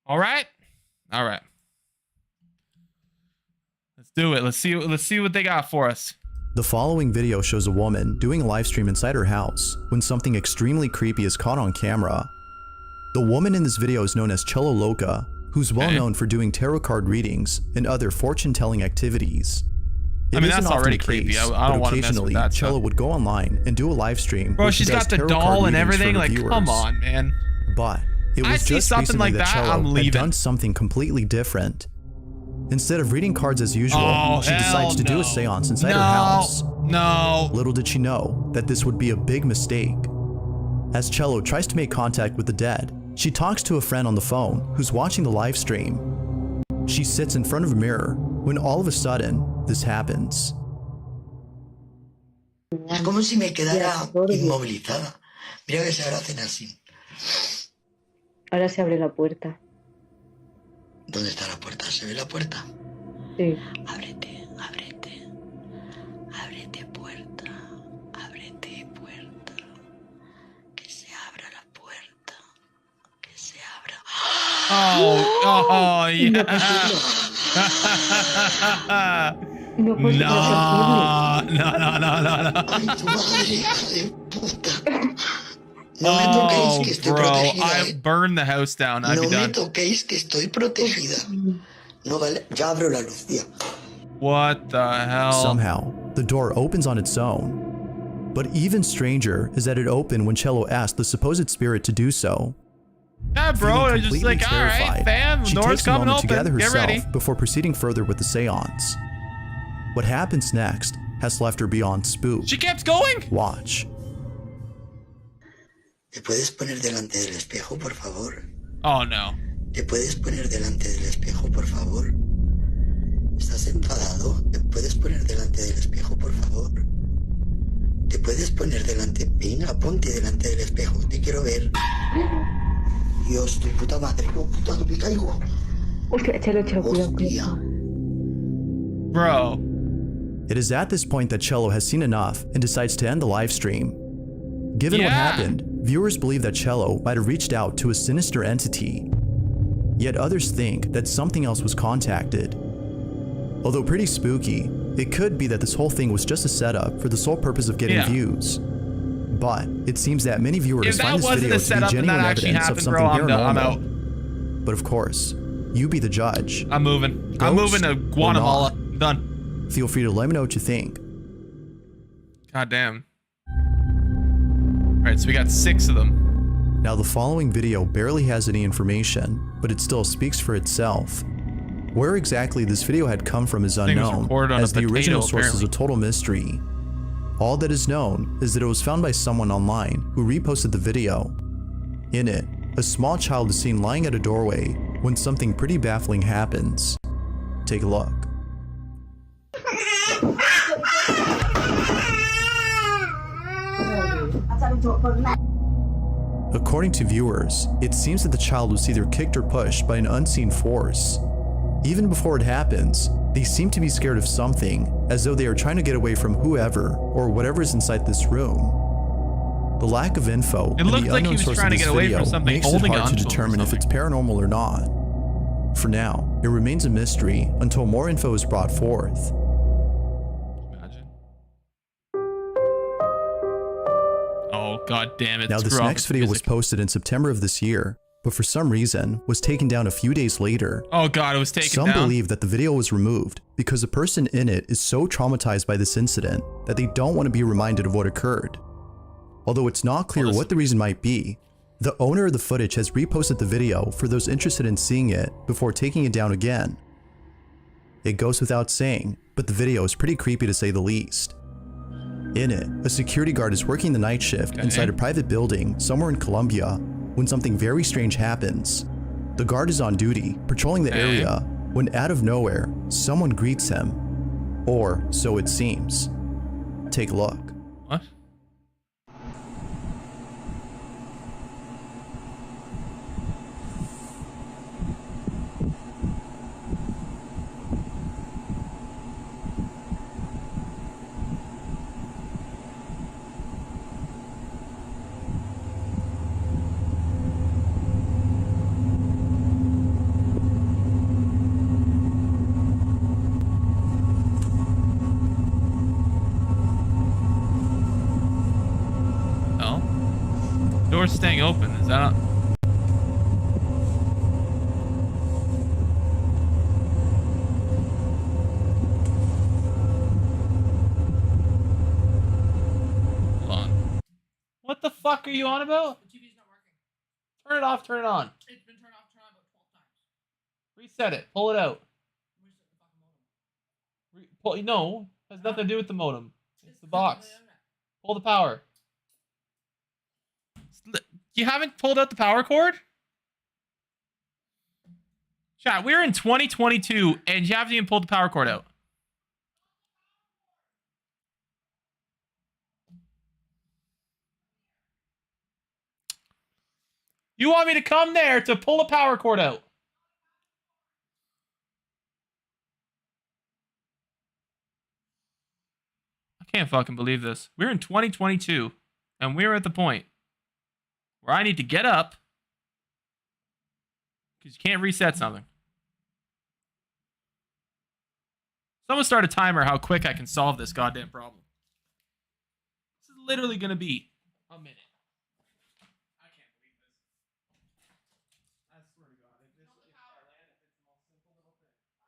All right. All right. Let's do it. Let's see what they got for us. The following video shows a woman doing a live stream inside her house when something extremely creepy is caught on camera. The woman in this video is known as Cello Loca, who's well known for doing tarot card readings and other fortune-telling activities. It mean, isn't that's often already the creepy. case, I don't but want to mess with occasionally, that Cello stuff. would go online and do a live stream. Bro, where she she's does got the tarot card doll and readings for everything. her Like, viewers. come on, man. But it I was see just something recently like that that, Cello I'm had leaving. done something completely different. Instead of reading cards as usual, Oh, she decides to do a seance inside her house. No. Little did she know that this would be a big mistake. As Cello tries to make contact with the dead, she talks to a friend on the phone who's watching the live stream. She sits in front of a mirror when all of a sudden, this happens. Es como si me quedara inmovilizada. Mira que se ahora hacen así. Ahora se abre la puerta. ¿Dónde está la puerta? ¿Se ve la puerta? Sí. Ábrete, ábrete. Ábrete puerta. Ábrete puerta. Que se abra la puerta. Que se abra. Oh, yeah. No, pues no. Ay, tu madre, hija de puta. No me toquéis, Oh, que estoy bro, protegida. I burned the house down. I'd No be me done. toquéis, que estoy protegida. No vale, ya abro la luz, tía. What the hell? Somehow, the door opens on its own. But even stranger is that it opened when Cello asked the supposed spirit to do so. Yeah, bro, Feeling it's just completely like, all right, terrified, fam, she door's takes a coming moment to gather open. Get herself ready. before proceeding further with the seance. What happens next has left her beyond spooked. She kept going. Watch. ¿Te puedes poner delante del espejo, por favor? Oh, no. ¿Te puedes poner delante del espejo, por favor? ¿Estás enfadado? ¿Te puedes poner delante del espejo, por favor? ¿Te puedes poner delante? Venga, ponte delante del espejo. Te quiero ver. Dios, tu puta madre. No, puta, que me caigo. Hostia, Chelo, cuidado. Bro. It is at this point that Cello has seen enough and decides to end the live stream. Given what happened, viewers believe that Cello might have reached out to a sinister entity. Yet others think that something else was contacted. Although pretty spooky, it could be that this whole thing was just a setup for the sole purpose of getting views. But it seems that many viewers find this video to be genuine evidence of something paranormal. But of course, you be the judge. I'm moving. I'm moving to Guatemala. Done. Feel free to let me know what you think. God damn. All right, so we got 6 of them. Now the following video barely has any information, but it still speaks for itself. Where exactly this video had come from is unknown, as the original source is a total mystery. All that is known is that it was found by someone online who reposted the video. In it, a small child is seen lying at a doorway when something pretty baffling happens. Take a look. According to viewers, it seems that the child was either kicked or pushed by an unseen force. Even before it happens, they seem to be scared of something, as though they are trying to get away from whoever or whatever is inside this room. The lack of info and the unknown source of this video makes it hard to determine if it's paranormal or not. For now, it remains a mystery until more info is brought forth. Oh, god damn it. Now this next video was posted in September of this year, but for some reason was taken down a few days later. Oh god, it was taken down. Some believe that the video was removed because the person in it is so traumatized by this incident that they don't want to be reminded of what occurred. Although it's not clear what the reason might be, the owner of the footage has reposted the video for those interested in seeing it before taking it down again. It goes without saying, but the video is pretty creepy to say the least. In it, a security guard is working the night shift inside a private building somewhere in Colombia when something very strange happens. The guard is on duty, patrolling the area, when out of nowhere, someone greets him. Or so it seems. Take a look. What? Door's staying open. Is that not... fuck are you on about? The TV's not working. Turn it off, turn it on. It's been turned off, turn on about 12 times. Reset it. Pull it out. No, has nothing to do with the modem. It's the box. Pull the power. You haven't pulled out the power cord? Chat, we're in 2022 and you haven't even pulled the power cord out. You want me to come there to pull a power cord out? I can't fucking believe this. We're in 2022 and we're at the point where I need to get up because you can't reset something. Someone start a timer how quick I can solve this goddamn problem. This is literally going to be a minute. I can't believe this. I swear to God. If it's Thailand, if it's the most simple little thing.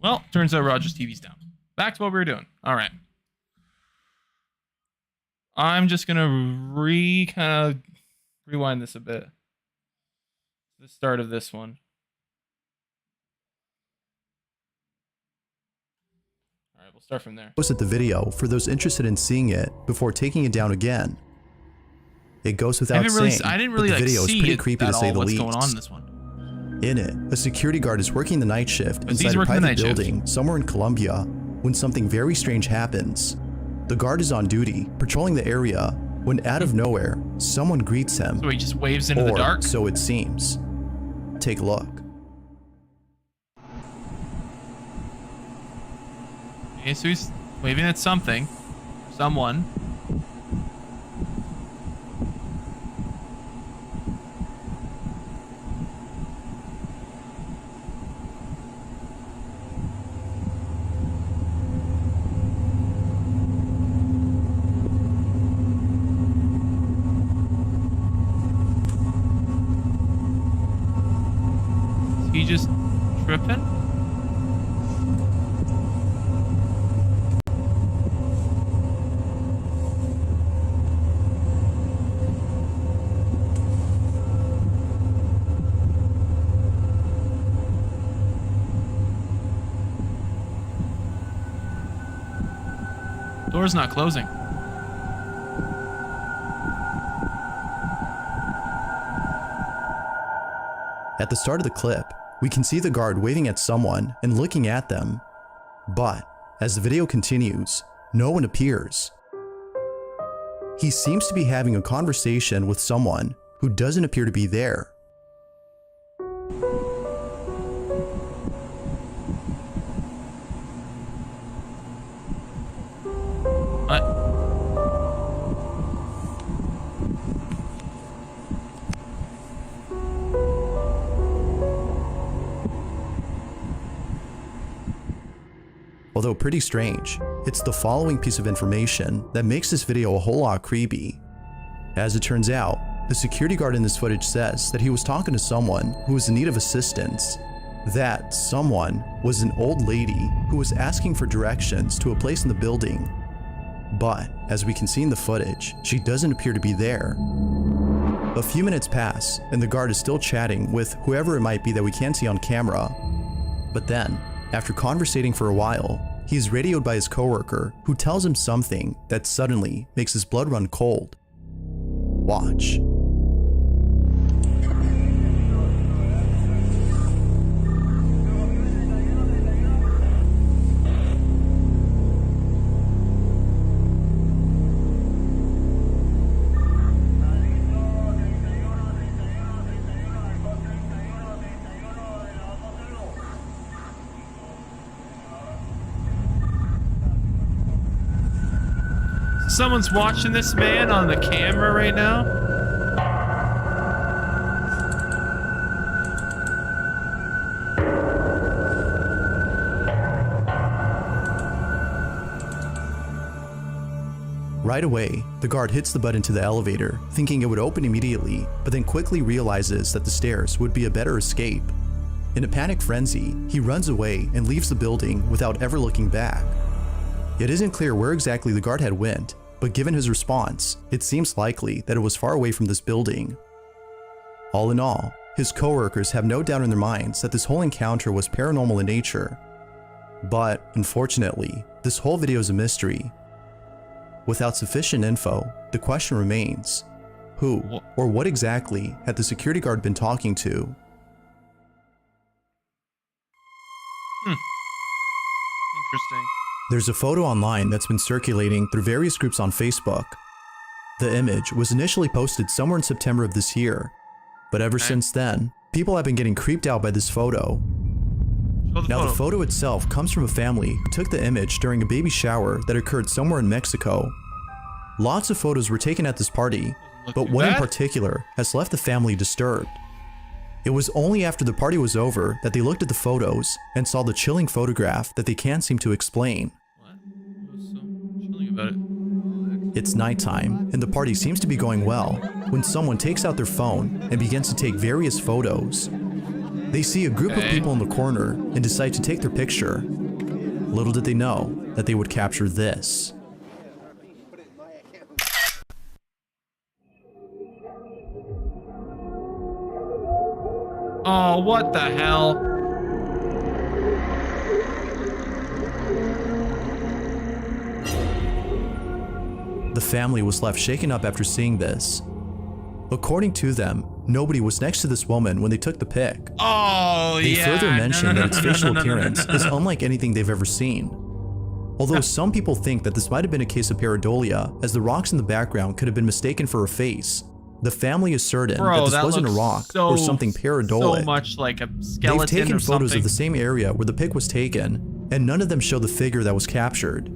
Well, turns out Rogers TV's down. Back to what we were doing. All right. I'm just gonna kind of rewind this a bit. The start of this one. All right, we'll start from there. Posted the video for those interested in seeing it before taking it down again. It goes without saying, I didn't really the video is pretty creepy to say the least. What's going on in this one? In it, a security guard is working the night shift inside a private building somewhere in Colombia when something very strange happens. The guard is on duty, patrolling the area, when out of nowhere, someone greets him. So he just waves into the dark? So it seems. Take a look. Okay, so he's waving at something. Someone. He just tripping? Door's not closing. At the start of the clip, we can see the guard waving at someone and looking at them. But as the video continues, no one appears. He seems to be having a conversation with someone who doesn't appear to be there. Although pretty strange, it's the following piece of information that makes this video a whole lot creepy. As it turns out, the security guard in this footage says that he was talking to someone who was in need of assistance. That someone was an old lady who was asking for directions to a place in the building. But as we can see in the footage, she doesn't appear to be there. A few minutes pass and the guard is still chatting with whoever it might be that we can't see on camera. But then, after conversating for a while, he is radioed by his coworker who tells him something that suddenly makes his blood run cold. Watch. Someone's watching this man on the camera right now. Right away, the guard hits the button to the elevator, thinking it would open immediately, but then quickly realizes that the stairs would be a better escape. In a panic frenzy, he runs away and leaves the building without ever looking back. It isn't clear where exactly the guard had went, but given his response, it seems likely that it was far away from this building. All in all, his coworkers have no doubt in their minds that this whole encounter was paranormal in nature. But unfortunately, this whole video is a mystery. Without sufficient info, the question remains, who or what exactly had the security guard been talking to? Interesting. There's a photo online that's been circulating through various groups on Facebook. The image was initially posted somewhere in September of this year, but ever since then, people have been getting creeped out by this photo. Now the photo itself comes from a family who took the image during a baby shower that occurred somewhere in Mexico. Lots of photos were taken at this party, but one in particular has left the family disturbed. It was only after the party was over that they looked at the photos and saw the chilling photograph that they can't seem to explain. About it. It's nighttime, and the party seems to be going well, when someone takes out their phone and begins to take various photos. They see a group of people in the corner and decide to take their picture. Little did they know that they would capture this. Oh, what the hell? The family was left shaken up after seeing this. According to them, nobody was next to this woman when they took the pic. Oh, They yeah. further mentioned that its facial no. appearance is unlike anything they've ever seen. Although some people think that this might have been a case of pareidolia, as the rocks in the background could have been mistaken for a face, the family is certain that this wasn't a rock or something pareidolia. So much like a skeleton. They've taken or photos something. of the same area where the pic was taken, and none of them show the figure that was captured.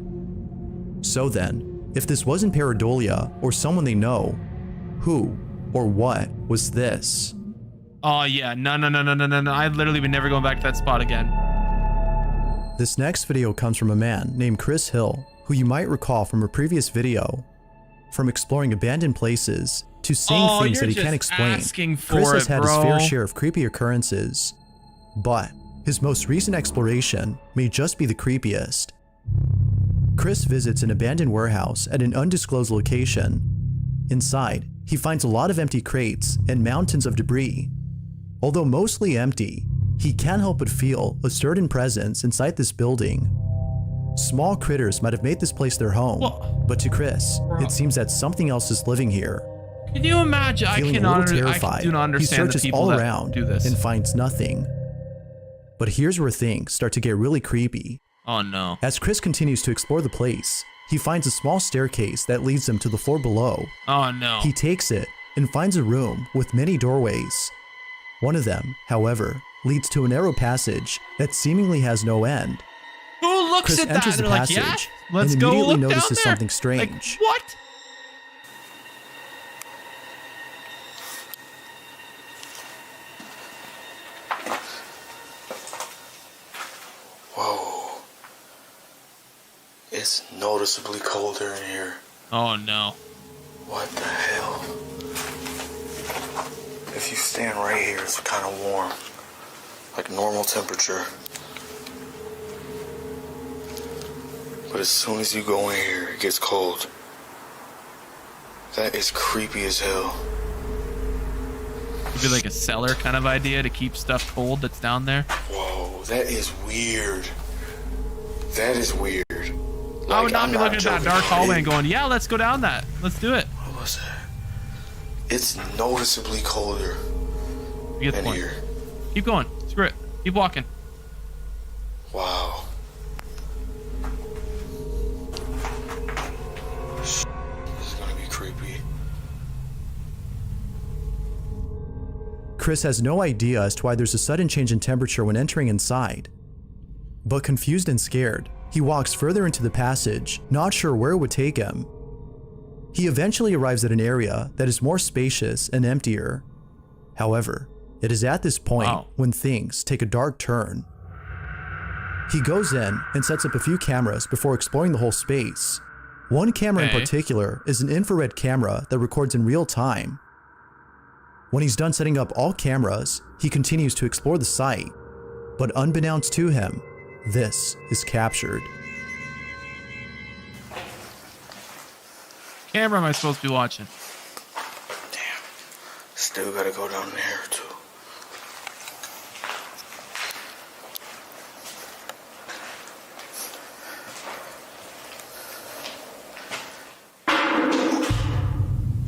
So then, if this wasn't pareidolia or someone they know, who or what was this? Oh yeah, no. I'd literally be never going back to that spot again. This next video comes from a man named Chris Hill, who you might recall from a previous video. From exploring abandoned places to seeing things that he can't explain, Chris has had his fair share of creepy occurrences. But his most recent exploration may just be the creepiest. Chris visits an abandoned warehouse at an undisclosed location. Inside, he finds a lot of empty crates and mountains of debris. Although mostly empty, he can't help but feel a certain presence inside this building. Small critters might have made this place their home, but to Chris, it seems that something else is living here. Can you imagine? Feeling I a little terrified, do not understand he the searches people all that around do this. and finds nothing. But here's where things start to get really creepy. Oh no. As Chris continues to explore the place, he finds a small staircase that leads him to the floor below. Oh no. He takes it and finds a room with many doorways. One of them, however, leads to a narrow passage that seemingly has no end. Who looks Chris at that enters and the they're passage like, yeah, let's and go immediately look down notices there. something strange. Like, what? Whoa. It's noticeably colder in here. Oh no. What the hell? If you stand right here, it's kind of warm. Like normal temperature. But as soon as you go in here, it gets cold. That is creepy as hell. Would be like a cellar kind of idea to keep stuff cold that's down there. Whoa, that is weird. That is weird. I would not be looking at that dark hallway and going, yeah, let's go down that. Let's do it. What was that? It's noticeably colder You get the in point. here. Keep going. Screw it. Keep walking. Wow. This is gonna be creepy. Chris has no idea as to why there's a sudden change in temperature when entering inside. But confused and scared, he walks further into the passage, not sure where it would take him. He eventually arrives at an area that is more spacious and emptier. However, it is at this point when things take a dark turn. He goes in and sets up a few cameras before exploring the whole space. One camera in particular is an infrared camera that records in real time. When he's done setting up all cameras, he continues to explore the site. But unbeknownst to him, this is captured. Camera am I supposed to be watching? Still gotta go down there too.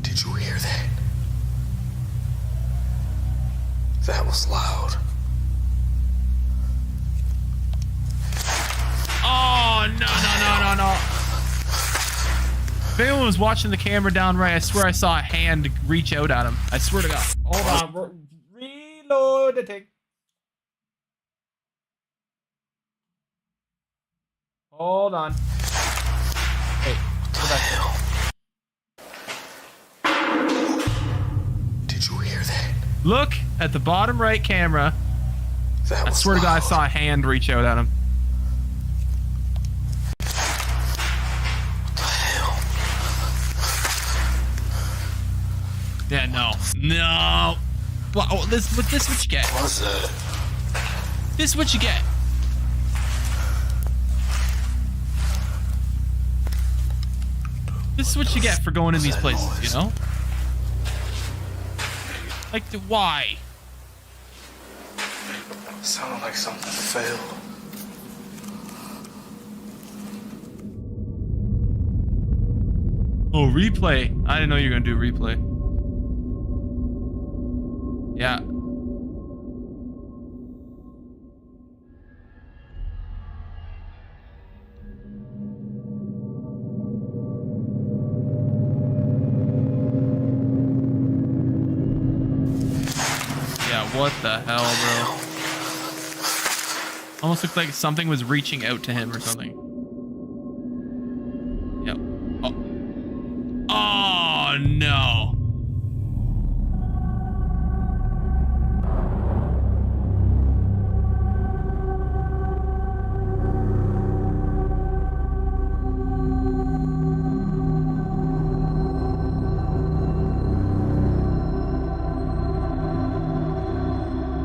Did you hear that? That was loud. Oh, no. If anyone was watching the camera down right, I swear I saw a hand reach out at him. I swear to God. Hold on. Reload the tape. Hold on. Hey, go back. Did you hear that? Look at the bottom right camera. I swear to God, I saw a hand reach out at him. Yeah, no. Well, this what you get. What was that? This is what you get. This is what you get for going in these places, you know? Like, why? Sounded like something failed. Oh, replay. I didn't know you were gonna do replay. Yeah. What the hell, bro? Almost looked like something was reaching out to him or something. Yep. Oh, oh no.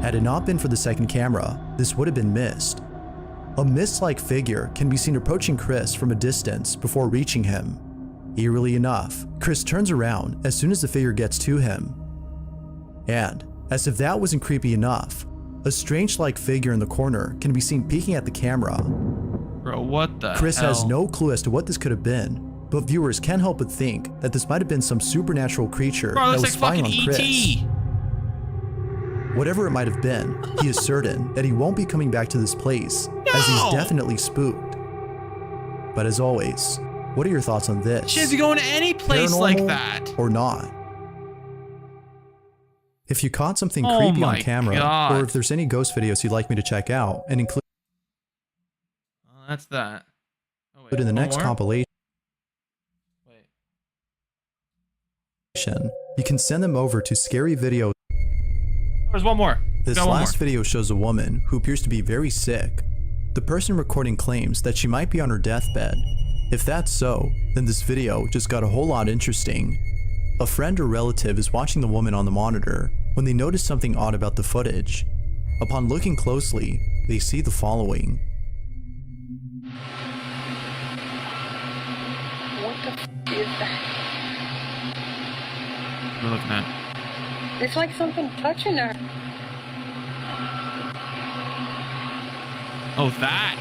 Had it not been for the second camera, this would have been missed. A mist-like figure can be seen approaching Chris from a distance before reaching him. Eerily enough, Chris turns around as soon as the figure gets to him. And, as if that wasn't creepy enough, a strange-like figure in the corner can be seen peeking at the camera. Bro, what the Chris hell? has no clue as to what this could have been, but viewers can't help but think that this might have been some supernatural creature Bro, that was like spying on Chris. E.T. Whatever it might have been, he is certain that he won't be coming back to this place, as he's definitely spooked. But as always, what are your thoughts on this? Should be going to any place like that. Or not? If you caught something Oh creepy on my camera, God. or if there's any ghost videos you'd like me to check out and include Oh, that's that. Oh, wait, in the one next more? compilation, you can send them over to Scary Video. There's one more. This Got one last more. video shows a woman who appears to be very sick. The person recording claims that she might be on her deathbed. If that's so, then this video just got a whole lot interesting. A friend or relative is watching the woman on the monitor when they notice something odd about the footage. Upon looking closely, they see the following. What the f is that? We're looking at. It's like something touching her. Oh, that.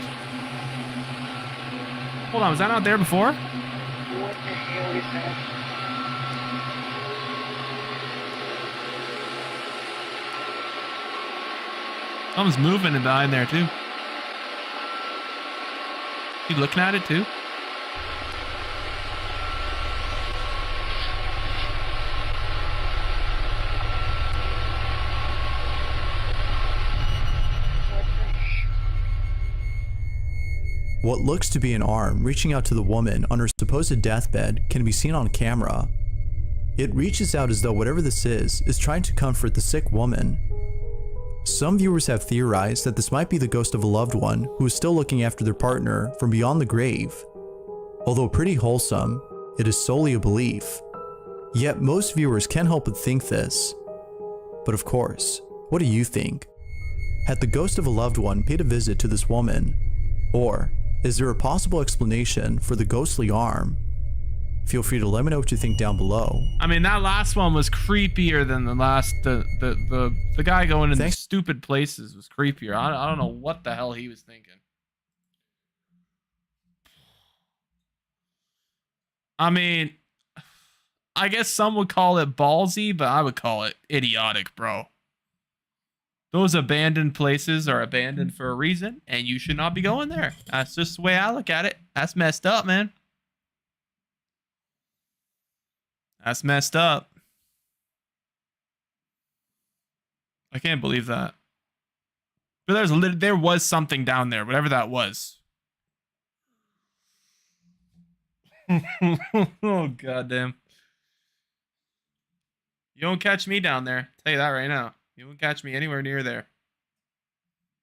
Hold on, was that not there before? What the hell is that? Something's moving behind there too. You looking at it too? What looks to be an arm reaching out to the woman on her supposed deathbed can be seen on camera. It reaches out as though whatever this is trying to comfort the sick woman. Some viewers have theorized that this might be the ghost of a loved one who is still looking after their partner from beyond the grave. Although pretty wholesome, it is solely a belief. Yet most viewers can't help but think this. But of course, what do you think? Had the ghost of a loved one paid a visit to this woman? Or is there a possible explanation for the ghostly arm? Feel free to let me know what you think down below. I mean, that last one was creepier than the last. The guy going in the stupid places was creepier. I don't know what the hell he was thinking. I mean, I guess some would call it ballsy, but I would call it idiotic, bro. Those abandoned places are abandoned for a reason, and you should not be going there. That's just the way I look at it. That's messed up, man. That's messed up. I can't believe that. But there was something down there, whatever that was. Oh, goddamn. You don't catch me down there. I'll tell you that right now. You won't catch me anywhere near there.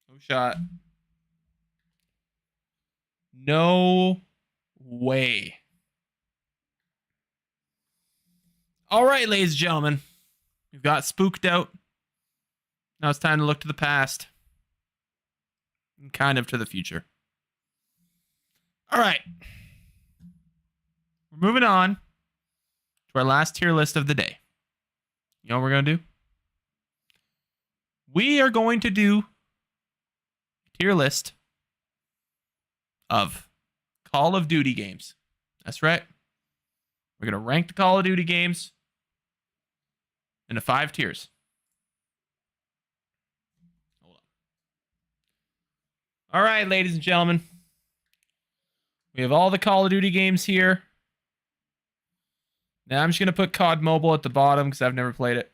No shot. No way. All right, ladies and gentlemen. We've got spooked out. Now it's time to look to the past. kind of to the future. All right. We're moving on to our last tier list of the day. You know what we're going to do? We are going to do a tier list of Call of Duty games. That's right. We're going to rank the Call of Duty games into 5 tiers. Hold on. All right, ladies and gentlemen. We have all the Call of Duty games here. Now I'm just going to put COD Mobile at the bottom because I've never played it.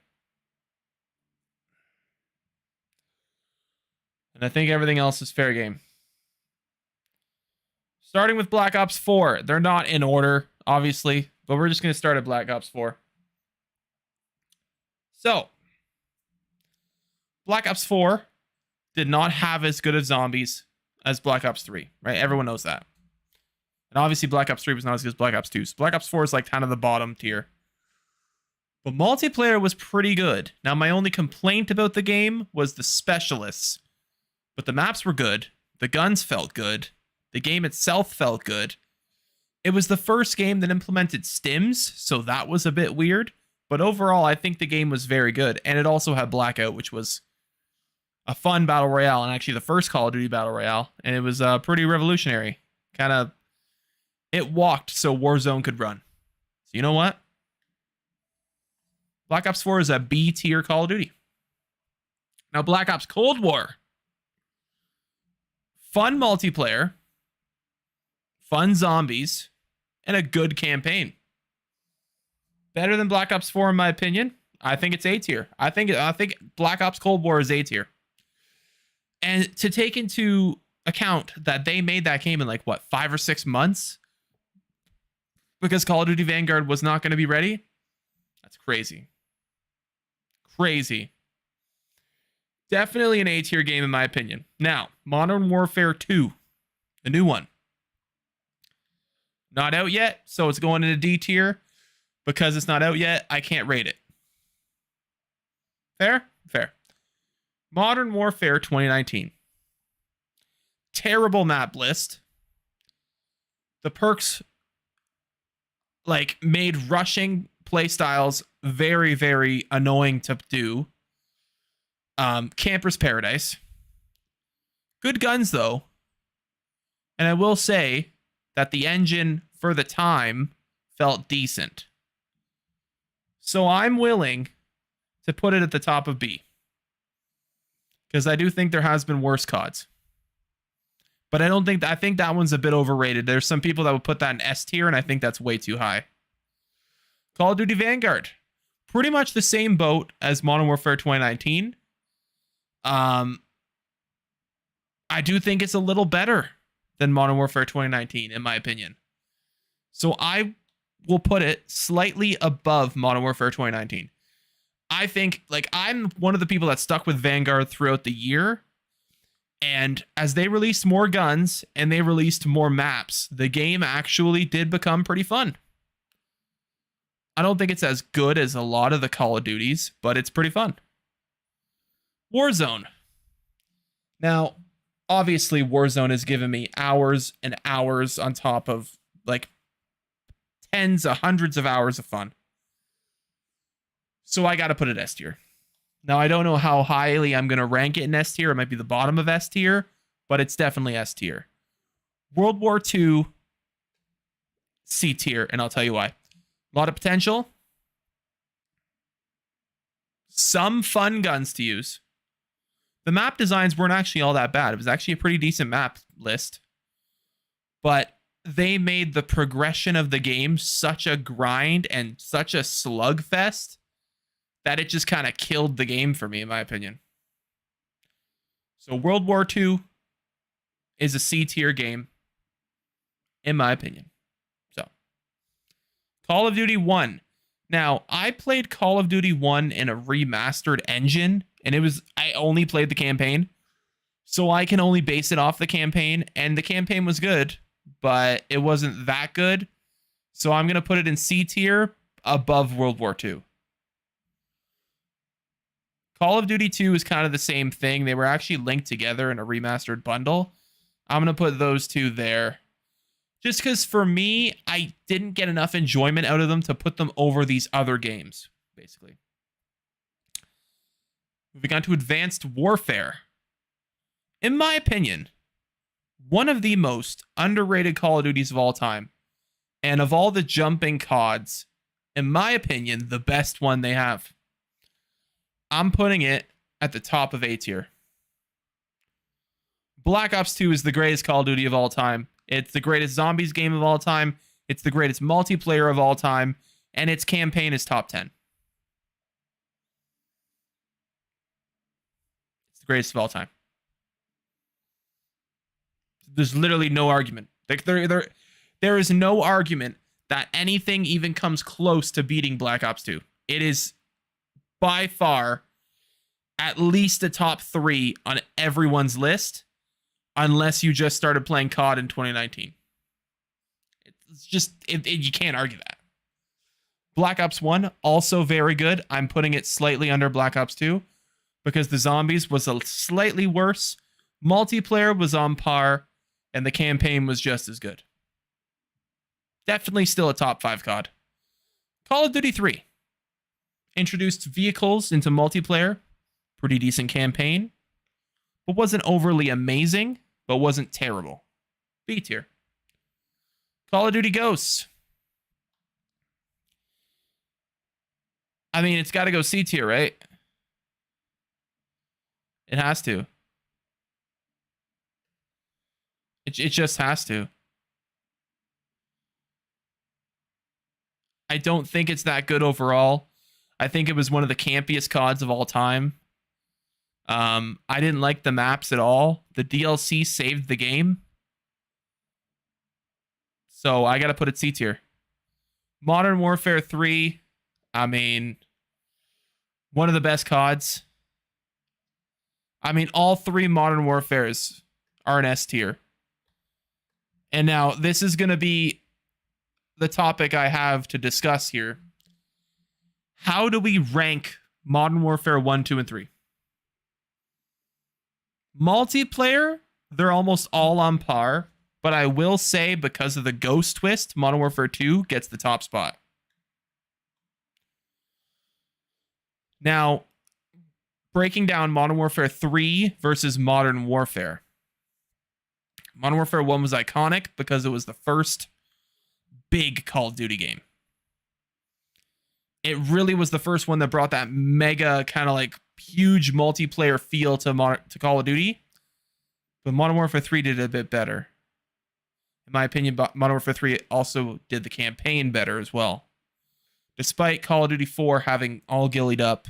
And I think everything else is fair game. Starting with Black Ops 4. They're not in order, obviously, but we're just going to start at Black Ops 4. So, Black Ops 4 did not have as good of zombies as Black Ops 3, right? Everyone knows that. And obviously Black Ops 3 was not as good as Black Ops 2. So Black Ops 4 is like kind of the bottom tier. But multiplayer was pretty good. Now, my only complaint about the game was the specialists. But the maps were good. The guns felt good. The game itself felt good. It was the first game that implemented stims, so that was a bit weird. But overall, I think the game was very good. And it also had Blackout, which was a fun battle royale, and actually the first Call of Duty battle royale. And it was pretty revolutionary. It walked so Warzone could run. So you know what? Black Ops 4 is a B tier Call of Duty. Now, Black Ops Cold War. Fun multiplayer. Fun zombies. And a good campaign. Better than Black Ops 4 in my opinion. I think it's A tier. I think Black Ops Cold War is A tier. And to take into account that they made that game in like, what, 5 or 6 months? Because Call of Duty Vanguard was not going to be ready? That's crazy. Crazy. Definitely an A tier game in my opinion. Now, Modern Warfare 2. The new one. Not out yet, so it's going into D tier. Because it's not out yet, I can't rate it. Fair? Fair. Modern Warfare 2019. Terrible map list. The perks made rushing playstyles very, very annoying to do. Camper's Paradise. Good guns, though. And I will say that the engine, for the time, felt decent. So I'm willing to put it at the top of B. Because I do think there has been worse CODs. But I think that one's a bit overrated. There's some people that would put that in S tier, and I think that's way too high. Call of Duty Vanguard. Pretty much the same boat as Modern Warfare 2019. I do think it's a little better than Modern Warfare 2019, in my opinion. So I will put it slightly above Modern Warfare 2019. I think, I'm one of the people that stuck with Vanguard throughout the year. And as they released more guns and they released more maps, the game actually did become pretty fun. I don't think it's as good as a lot of the Call of Duties, but it's pretty fun. Warzone. Now, obviously, Warzone has given me hours and hours on top of, tens of hundreds of hours of fun. So I got to put it S tier. Now, I don't know how highly I'm going to rank it in S tier. It might be the bottom of S tier, but it's definitely S tier. World War II, C tier, and I'll tell you why. A lot of potential. Some fun guns to use. The map designs weren't actually all that bad. It was actually a pretty decent map list. But they made the progression of the game such a grind and such a slugfest that it just kind of killed the game for me, in my opinion. So World War II is a C tier game, in my opinion. So, Call of Duty 1. Now, I played Call of Duty 1 in a remastered engine, and I only played the campaign. So I can only base it off the campaign, and the campaign was good, but it wasn't that good. So I'm going to put it in C tier above World War II. Call of Duty 2 is kind of the same thing. They were actually linked together in a remastered bundle. I'm going to put those two there. Just because for me, I didn't get enough enjoyment out of them to put them over these other games, basically. Moving on to Advanced Warfare. In my opinion, one of the most underrated Call of Duties of all time. And of all the jumping CODs, in my opinion, the best one they have. I'm putting it at the top of A tier. Black Ops 2 is the greatest Call of Duty of all time. It's the greatest zombies game of all time. It's the greatest multiplayer of all time. And its campaign is top 10. It's the greatest of all time. There's literally no argument. Like there is no argument that anything even comes close to beating Black Ops 2. It is by far at least a top 3 on everyone's list, unless you just started playing COD in 2019. It's just, you can't argue that. Black Ops 1, also very good. I'm putting it slightly under Black Ops 2 because the zombies was a slightly worse. Multiplayer was on par, and the campaign was just as good. Definitely still a top 5 COD. Call of Duty 3. Introduced vehicles into multiplayer. Pretty decent campaign. But wasn't overly amazing, but wasn't terrible. B tier. Call of Duty Ghosts. I mean, it's got to go C tier, right? It has to. It just has to. I don't think it's that good overall. I think it was one of the campiest CODs of all time. I didn't like the maps at all. The DLC saved the game. So I got to put it C tier. Modern Warfare 3. I mean, one of the best CODs. I mean, all 3 Modern Warfares are an S tier. And now this is going to be the topic I have to discuss here. How do we rank Modern Warfare 1, 2, and 3? Multiplayer, they're almost all on par. But I will say, because of the ghost twist, Modern Warfare 2 gets the top spot. Now, breaking down Modern Warfare 3 versus Modern Warfare. Modern Warfare 1 was iconic because it was the first big Call of Duty game. It really was the first one that brought that mega kind of like huge multiplayer feel to Call of Duty. But Modern Warfare 3 did it a bit better. In my opinion, Modern Warfare 3 also did the campaign better as well. Despite Call of Duty 4 having all gillied up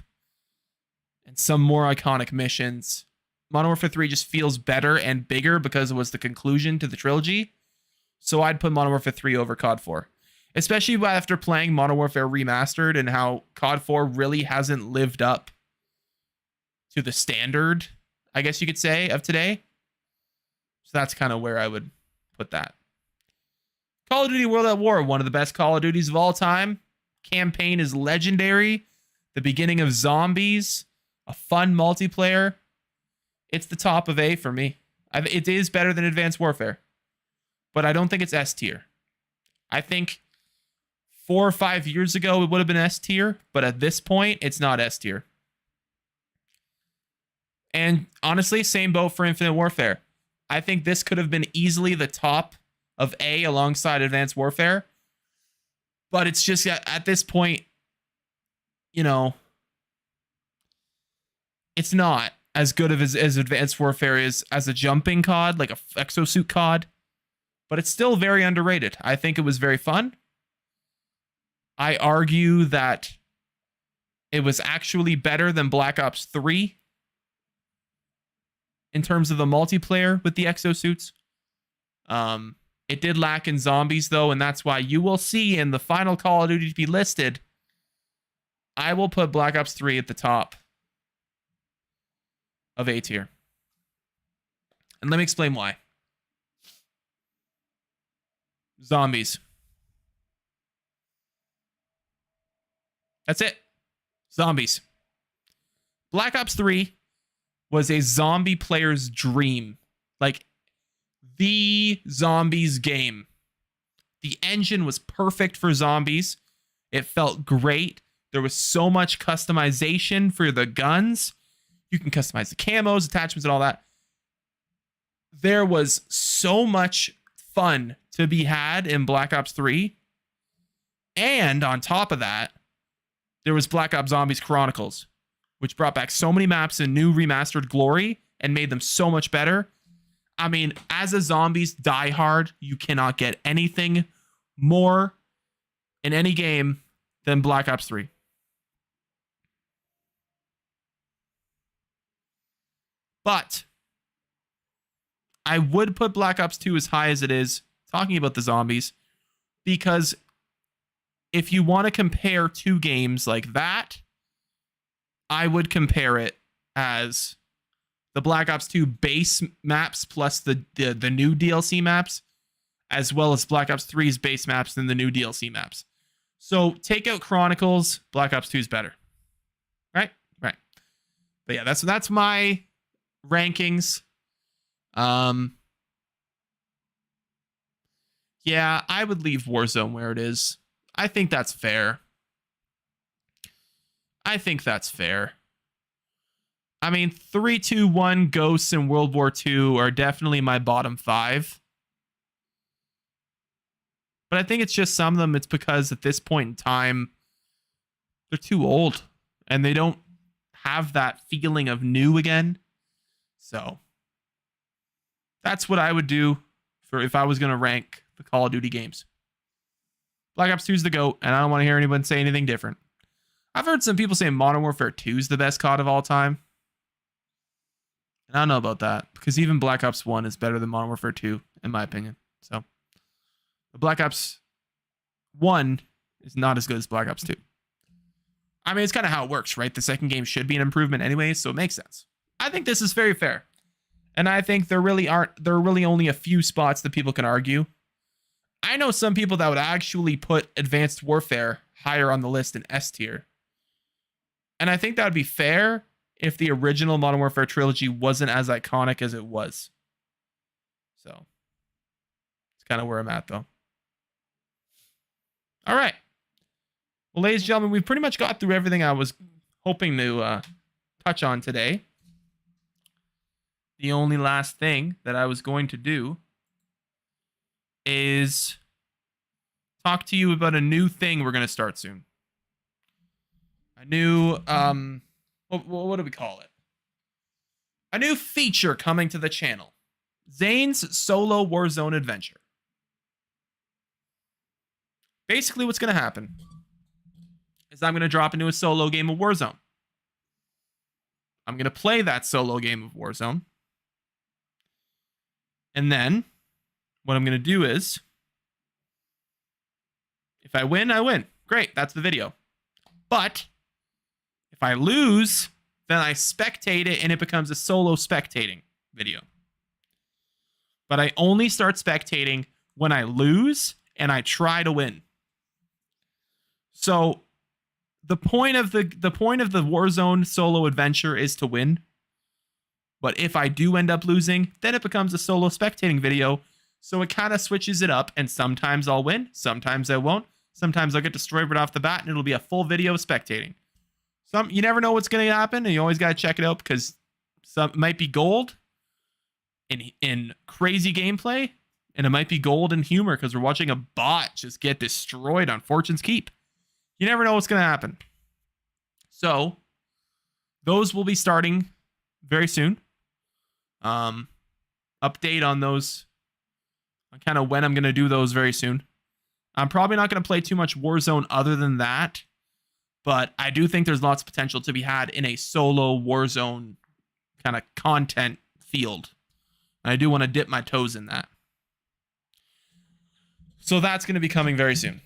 and some more iconic missions, Modern Warfare 3 just feels better and bigger because it was the conclusion to the trilogy. So I'd put Modern Warfare 3 over COD 4. Especially after playing Modern Warfare Remastered and how COD 4 really hasn't lived up to the standard, I guess you could say, of today. So that's kind of where I would put that. Call of Duty World at War, one of the best Call of Duties of all time. Campaign is legendary. The beginning of zombies, a fun multiplayer. It's the top of A for me. It is better than Advanced Warfare, but I don't think it's S tier. I think 4 or 5 years ago it would have been S tier, but at this point it's not S tier. And honestly, same boat for Infinite Warfare. I think this could have been easily the top of A alongside Advanced Warfare. But it's just at this point, you know, it's not as good as Advanced Warfare is as a jumping COD, like a exosuit COD. But it's still very underrated. I think it was very fun. I argue that it was actually better than Black Ops 3 in terms of the multiplayer with the exosuits. It did lack in zombies, though, and that's why you will see in the final Call of Duty to be listed, I will put Black Ops 3 at the top of A tier. And let me explain why. Zombies. That's it. Zombies. Black Ops 3 was a zombie player's dream. Like, the zombies game. The engine was perfect for zombies. It felt great. There was so much customization for the guns. You can customize the camos, attachments, and all that. There was so much fun to be had in Black Ops 3. And on top of that, there was Black Ops Zombies Chronicles, which brought back so many maps in new remastered glory and made them so much better. I mean, as a zombies diehard, you cannot get anything more in any game than Black Ops 3. But I would put Black Ops 2 as high as it is, talking about the zombies, because if you want to compare two games like that, I would compare it as the Black Ops 2 base maps plus the new DLC maps, as well as Black Ops 3's base maps and the new DLC maps. So take out Chronicles, Black Ops 2 is better. Right? Right. But yeah, that's my rankings. Yeah, I would leave Warzone where it is. I think that's fair. I think that's fair. I mean, 3-2-1 Ghosts and World War II are definitely my bottom 5. But I think it's just some of them, it's because at this point in time, they're too old. And they don't have that feeling of new again. So that's what I would do for if I was going to rank the Call of Duty games. Black Ops 2 is the GOAT, and I don't want to hear anyone say anything different. I've heard some people say Modern Warfare 2 is the best COD of all time. And I don't know about that, because even Black Ops 1 is better than Modern Warfare 2, in my opinion. So, but Black Ops 1 is not as good as Black Ops 2. I mean, it's kind of how it works, right? The second game should be an improvement anyway, so it makes sense. I think this is very fair. And I think there are really only a few spots that people can argue. I know some people that would actually put Advanced Warfare higher on the list in S tier. And I think that would be fair if the original Modern Warfare trilogy wasn't as iconic as it was. So, it's kind of where I'm at, though. All right. Well, ladies and gentlemen, we've pretty much got through everything I was hoping to touch on today. The only last thing that I was going to do is talk to you about a new thing we're going to start soon. A new, what do we call it? A new feature coming to the channel. Zane's Solo Warzone Adventure. Basically, what's going to happen is I'm going to drop into a solo game of Warzone. I'm going to play that solo game of Warzone. And then what I'm going to do is, if I win, I win. Great, that's the video. But if I lose, then I spectate it and it becomes a solo spectating video. But I only start spectating when I lose and I try to win. So the point of the Warzone solo adventure is to win. But if I do end up losing, then it becomes a solo spectating video. So it kind of switches it up, and sometimes I'll win, sometimes I won't. Sometimes I'll get destroyed right off the bat, and it'll be a full video of spectating. You never know what's going to happen, and you always got to check it out, because some might be gold in crazy gameplay, and it might be gold in humor, because we're watching a bot just get destroyed on Fortune's Keep. You never know what's going to happen. So, those will be starting very soon. Update on those, on kind of when I'm going to do those very soon. I'm probably not going to play too much Warzone other than that, but I do think there's lots of potential to be had in a solo Warzone kind of content field. And I do want to dip my toes in that. So that's going to be coming very soon.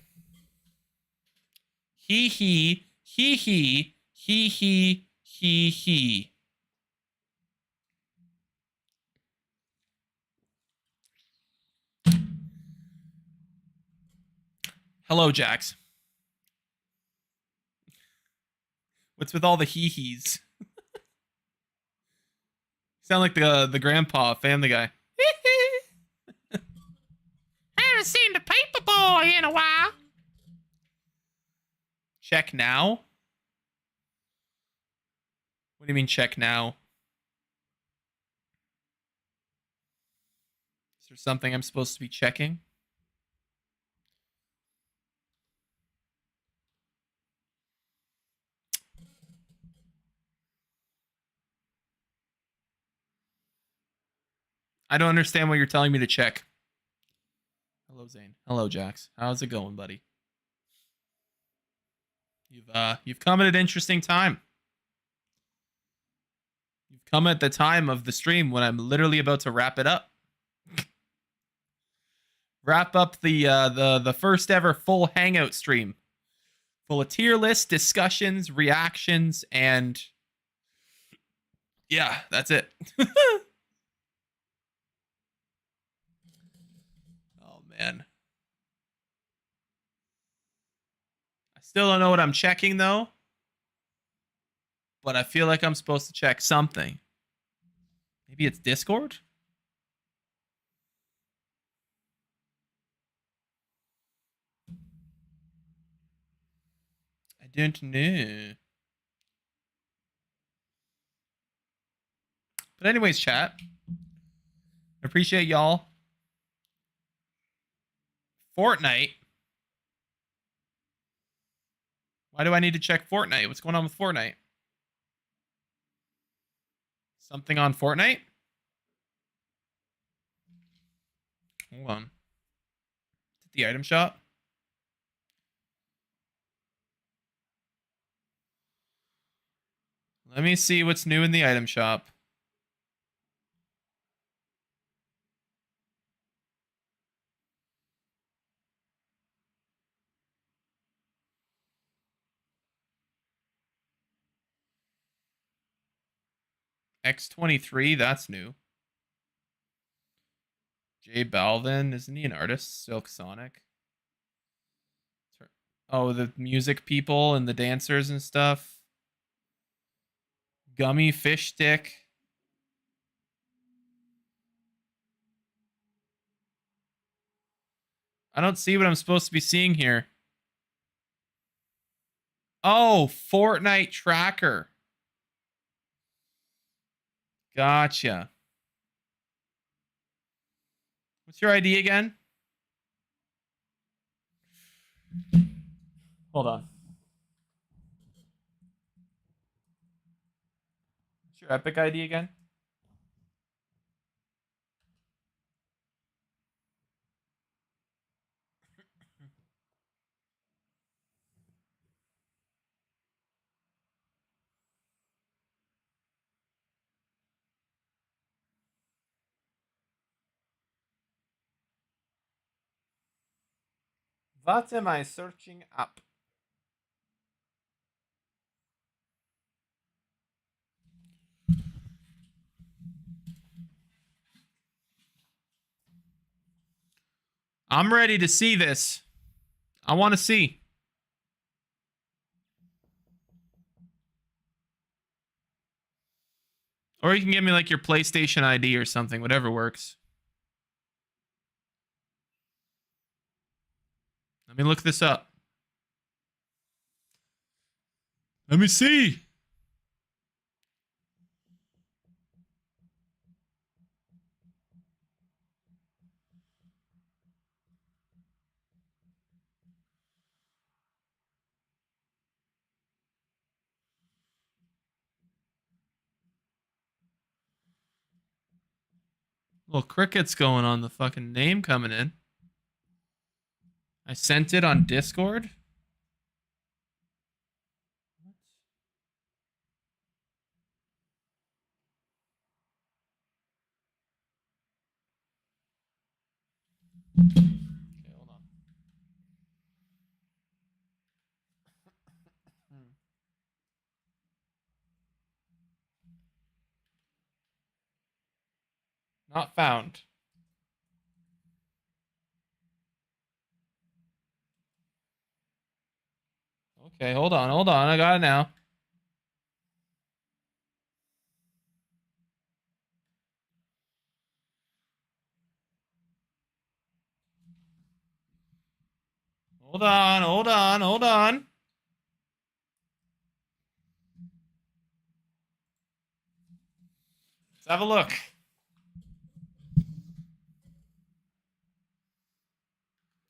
Hee hee, hee hee, hee hee, hee hee. Hello, Jax. What's with all the hee-hees? Sound like the grandpa, Family Guy. Haven't seen the paper boy in a while. Check now? What do you mean check now? Is there something I'm supposed to be checking? I don't understand what you're telling me to check. Hello, Zane. Hello, Jax. How's it going, buddy? You've come at an interesting time. You've come at the time of the stream when I'm literally about to wrap it up. Wrap up the first ever full Hangout stream. Full of tier lists, discussions, reactions, and yeah, that's it. Oh, man. I still don't know what I'm checking, though. But I feel like I'm supposed to check something. Maybe it's Discord? I don't know. But anyways, chat. I appreciate y'all. Fortnite. Why do I need to check Fortnite? What's going on with Fortnite? Something on Fortnite? Hold on. Is it the item shop? Let me see what's new in the item shop. X23, that's new. J Balvin, isn't he an artist? Silk Sonic. Oh, the music people and the dancers and stuff. Gummy fish stick. I don't see what I'm supposed to be seeing here. Oh, Fortnite tracker. Gotcha. What's your ID again? Hold on. What's your Epic ID again? What am I searching up? I'm ready to see this. I want to see. Or you can give me like your PlayStation ID or something, whatever works. Let me look this up. Let me see. Little crickets going on, the fucking name coming in. I sent it on Discord. Okay, hold on. Not found. Okay, hold on, hold on. I got it now. Hold on, hold on, hold on. Let's have a look.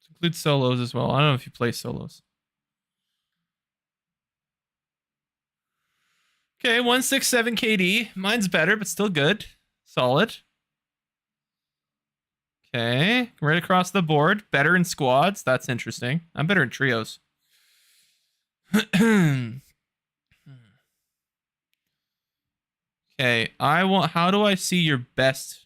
Include solos as well. I don't know if you play solos. Okay, 167 KD. Mine's better, but still good. Solid. Okay, right across the board. Better in squads. That's interesting. I'm better in trios. Okay, I want. How do I see your bests?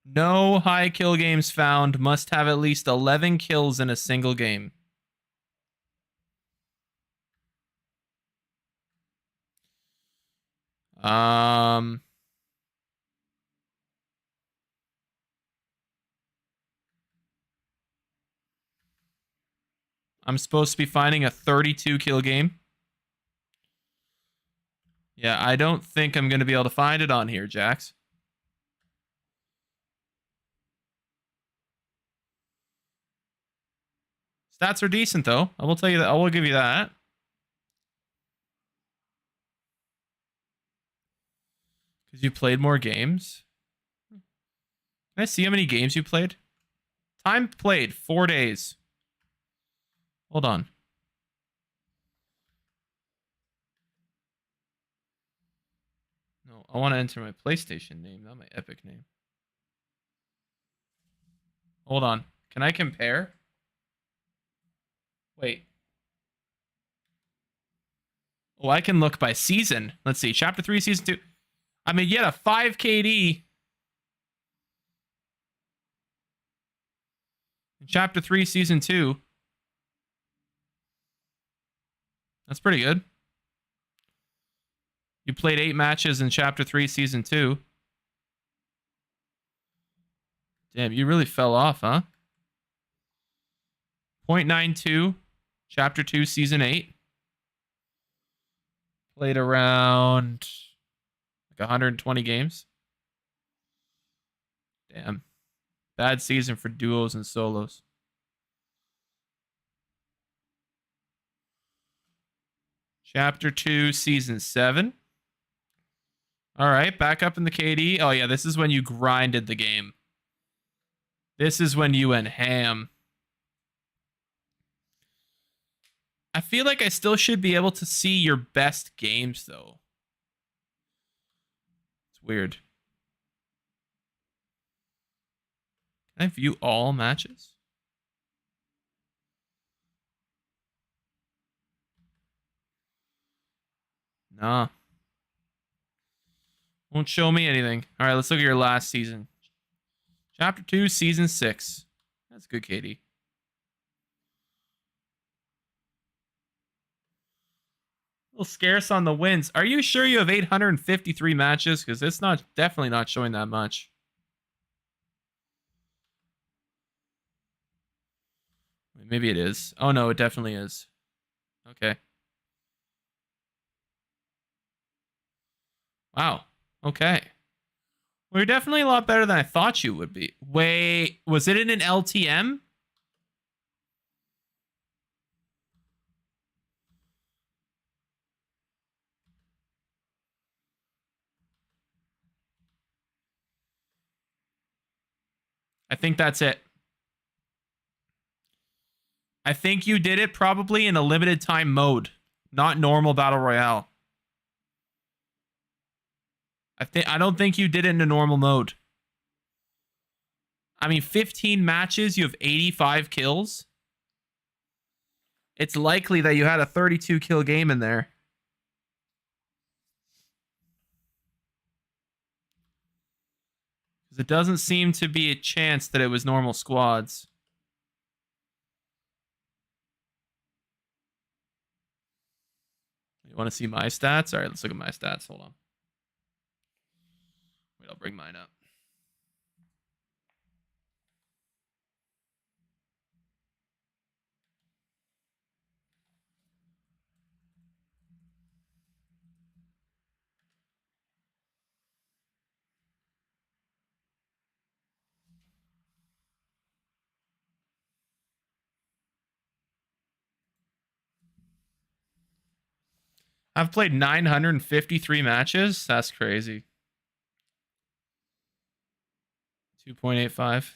No high kill games found. Must have at least 11 kills in a single game. I'm supposed to be finding a 32 kill game. Yeah, I don't think I'm going to be able to find it on here, Jax. Stats are decent, though. I will tell you that. I will give you that. Because you played more games. Can I see how many games you played? Time played, 4 days. Hold on. No, I want to enter my PlayStation name, not my Epic name. Hold on. Can I compare? Wait. Oh, I can look by season. Let's see. Chapter 3, Season 2. I mean, you had a 5 KD. In Chapter 3, Season 2. That's pretty good. You played 8 matches in Chapter 3, Season 2. Damn, you really fell off, huh? 0.92. Chapter 2, Season 8. Played around like 120 games. Damn. Bad season for duos and solos. Chapter 2, Season 7. All right, back up in the KD. Oh, yeah, this is when you grinded the game. This is when you went ham. I feel like I still should be able to see your best games, though. It's weird. Can I view all matches? Nah. Won't show me anything. All right, let's look at your last season. Chapter 2, Season 6. That's good, Katie. A little scarce on the wins. Are you sure you have 853 matches? Because it's not definitely not showing that much. Maybe it is. Oh, no, it definitely is. Okay. Wow. Okay. Well, you're definitely a lot better than I thought you would be. Wait, was it in an LTM? I think that's it. I think you did it probably in a limited time mode, not normal battle royale. I don't think you did it in a normal mode. I mean, 15 matches, you have 85 kills. It's likely that you had a 32 kill game in there. Because it doesn't seem to be a chance that it was normal squads. You want to see my stats? All right, let's look at my stats. Hold on. Wait, I'll bring mine up. I've played 953 matches. That's crazy. 2.85.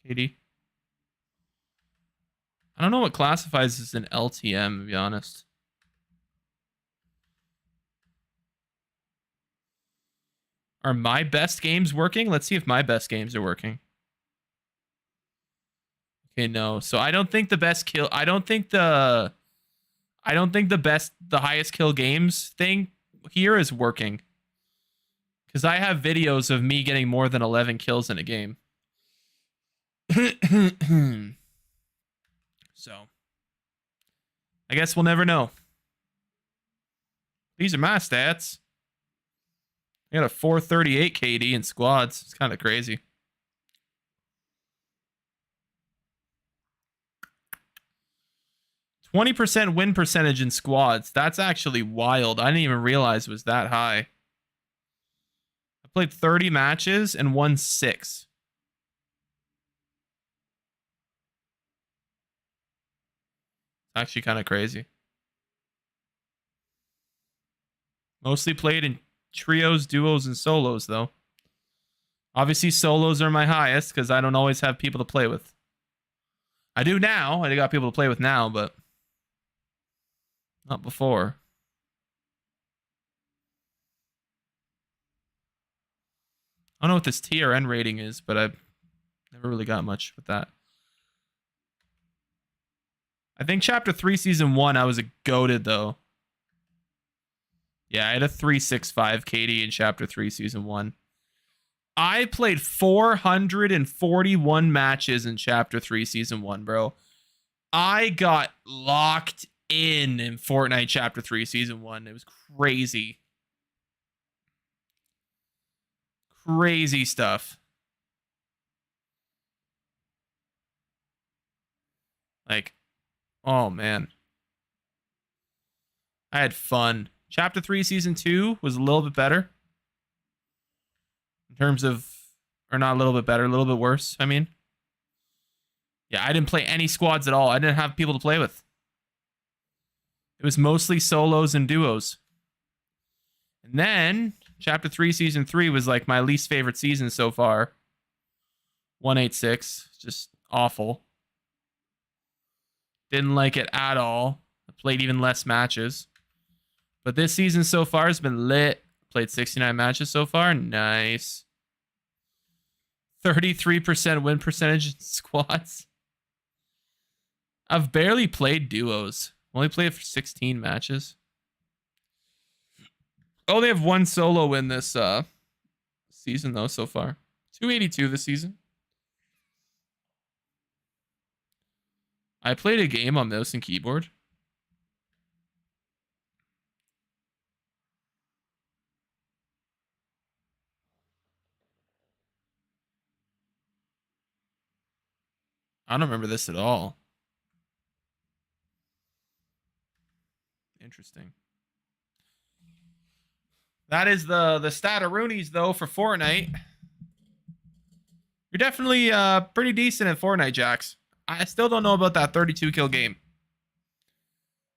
KD. I don't know what classifies as an LTM, to be honest. Are my best games working? Let's see if my best games are working. Okay, no. So I don't think the best kill... I don't think the highest kill games thing here is working. Because I have videos of me getting more than 11 kills in a game. So, I guess we'll never know. These are my stats. I got a 438 KD in squads. It's kind of crazy. %20 win percentage in squads. That's actually wild. I didn't even realize it was that high. I played 30 matches and won 6. Actually kind of crazy. Mostly played in trios, duos, and solos, though. Obviously, solos are my highest because I don't always have people to play with. I do now. I got people to play with now, but not before. I don't know what this TRN rating is, but I've never really got much with that. I think Chapter 3, Season 1, I was a goated, though. Yeah, I had a 365 KD in Chapter 3, Season 1. I played 441 matches in Chapter 3, Season 1, bro. I got locked in Fortnite Chapter 3, Season 1. It was crazy. Crazy stuff. Like, oh, man. I had fun. Chapter 3, Season 2 was a little bit better. In terms of... Or not a little bit better, a little bit worse, I mean. Yeah, I didn't play any squads at all. I didn't have people to play with. It was mostly solos and duos. And then, Chapter 3, Season 3 was like my least favorite season so far. 186. Just awful. Didn't like it at all. I played even less matches. But this season so far has been lit. Played 69 matches so far. Nice. 33% win percentage in squads. I've barely played duos. Only played for 16 matches. I only have one solo win this season, though, so far. 282 this season. I played a game on mouse and keyboard. I don't remember this at all. Interesting. That is the Stataroonies, though, for Fortnite. You're definitely pretty decent at Fortnite, Jax. I still don't know about that 32 kill game.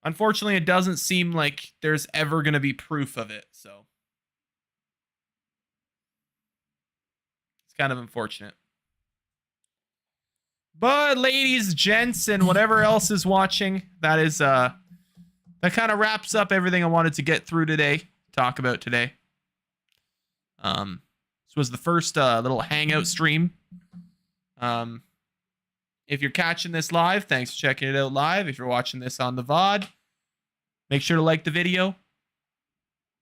Unfortunately, it doesn't seem like there's ever going to be proof of it, so. It's kind of unfortunate. But ladies, gents, and whatever else is watching, that is that kind of wraps up everything I wanted to get through today, talk about today. This was the first little hangout stream. If you're catching this live, thanks for checking it out live. If you're watching this on the VOD, make sure to like the video.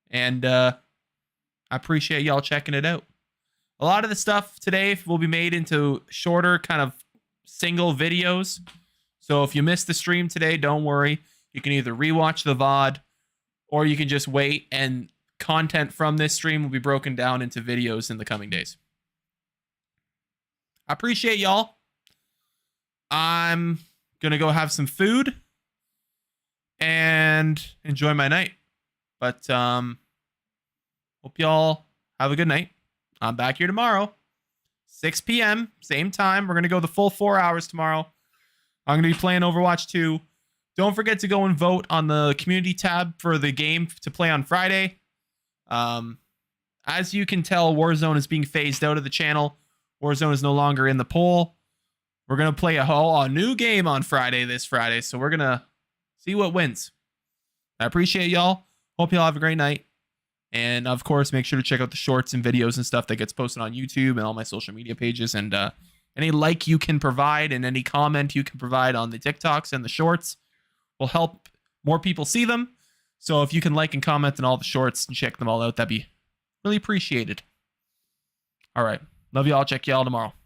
And I appreciate y'all checking it out. A lot of the stuff today will be made into shorter kind of single videos. So if you missed the stream today, don't worry. You can either rewatch the VOD or you can just wait, and content from this stream will be broken down into videos in the coming days. I appreciate y'all. I'm going to go have some food and enjoy my night. But hope y'all have a good night. I'm back here tomorrow. 6 p.m. Same time. We're going to go the full 4 hours tomorrow. I'm going to be playing Overwatch 2. Don't forget to go and vote on the community tab for the game to play on Friday. As you can tell, Warzone is being phased out of the channel. Warzone is no longer in the poll. We're going to play a new game on this Friday. So we're going to see what wins. I appreciate y'all. Hope y'all have a great night. And of course, make sure to check out the shorts and videos and stuff that gets posted on YouTube and all my social media pages. And any like you can provide and any comment you can provide on the TikToks and the shorts will help more people see them. So if you can like and comment on all the shorts and check them all out, that'd be really appreciated. All right. Love y'all. Check y'all tomorrow.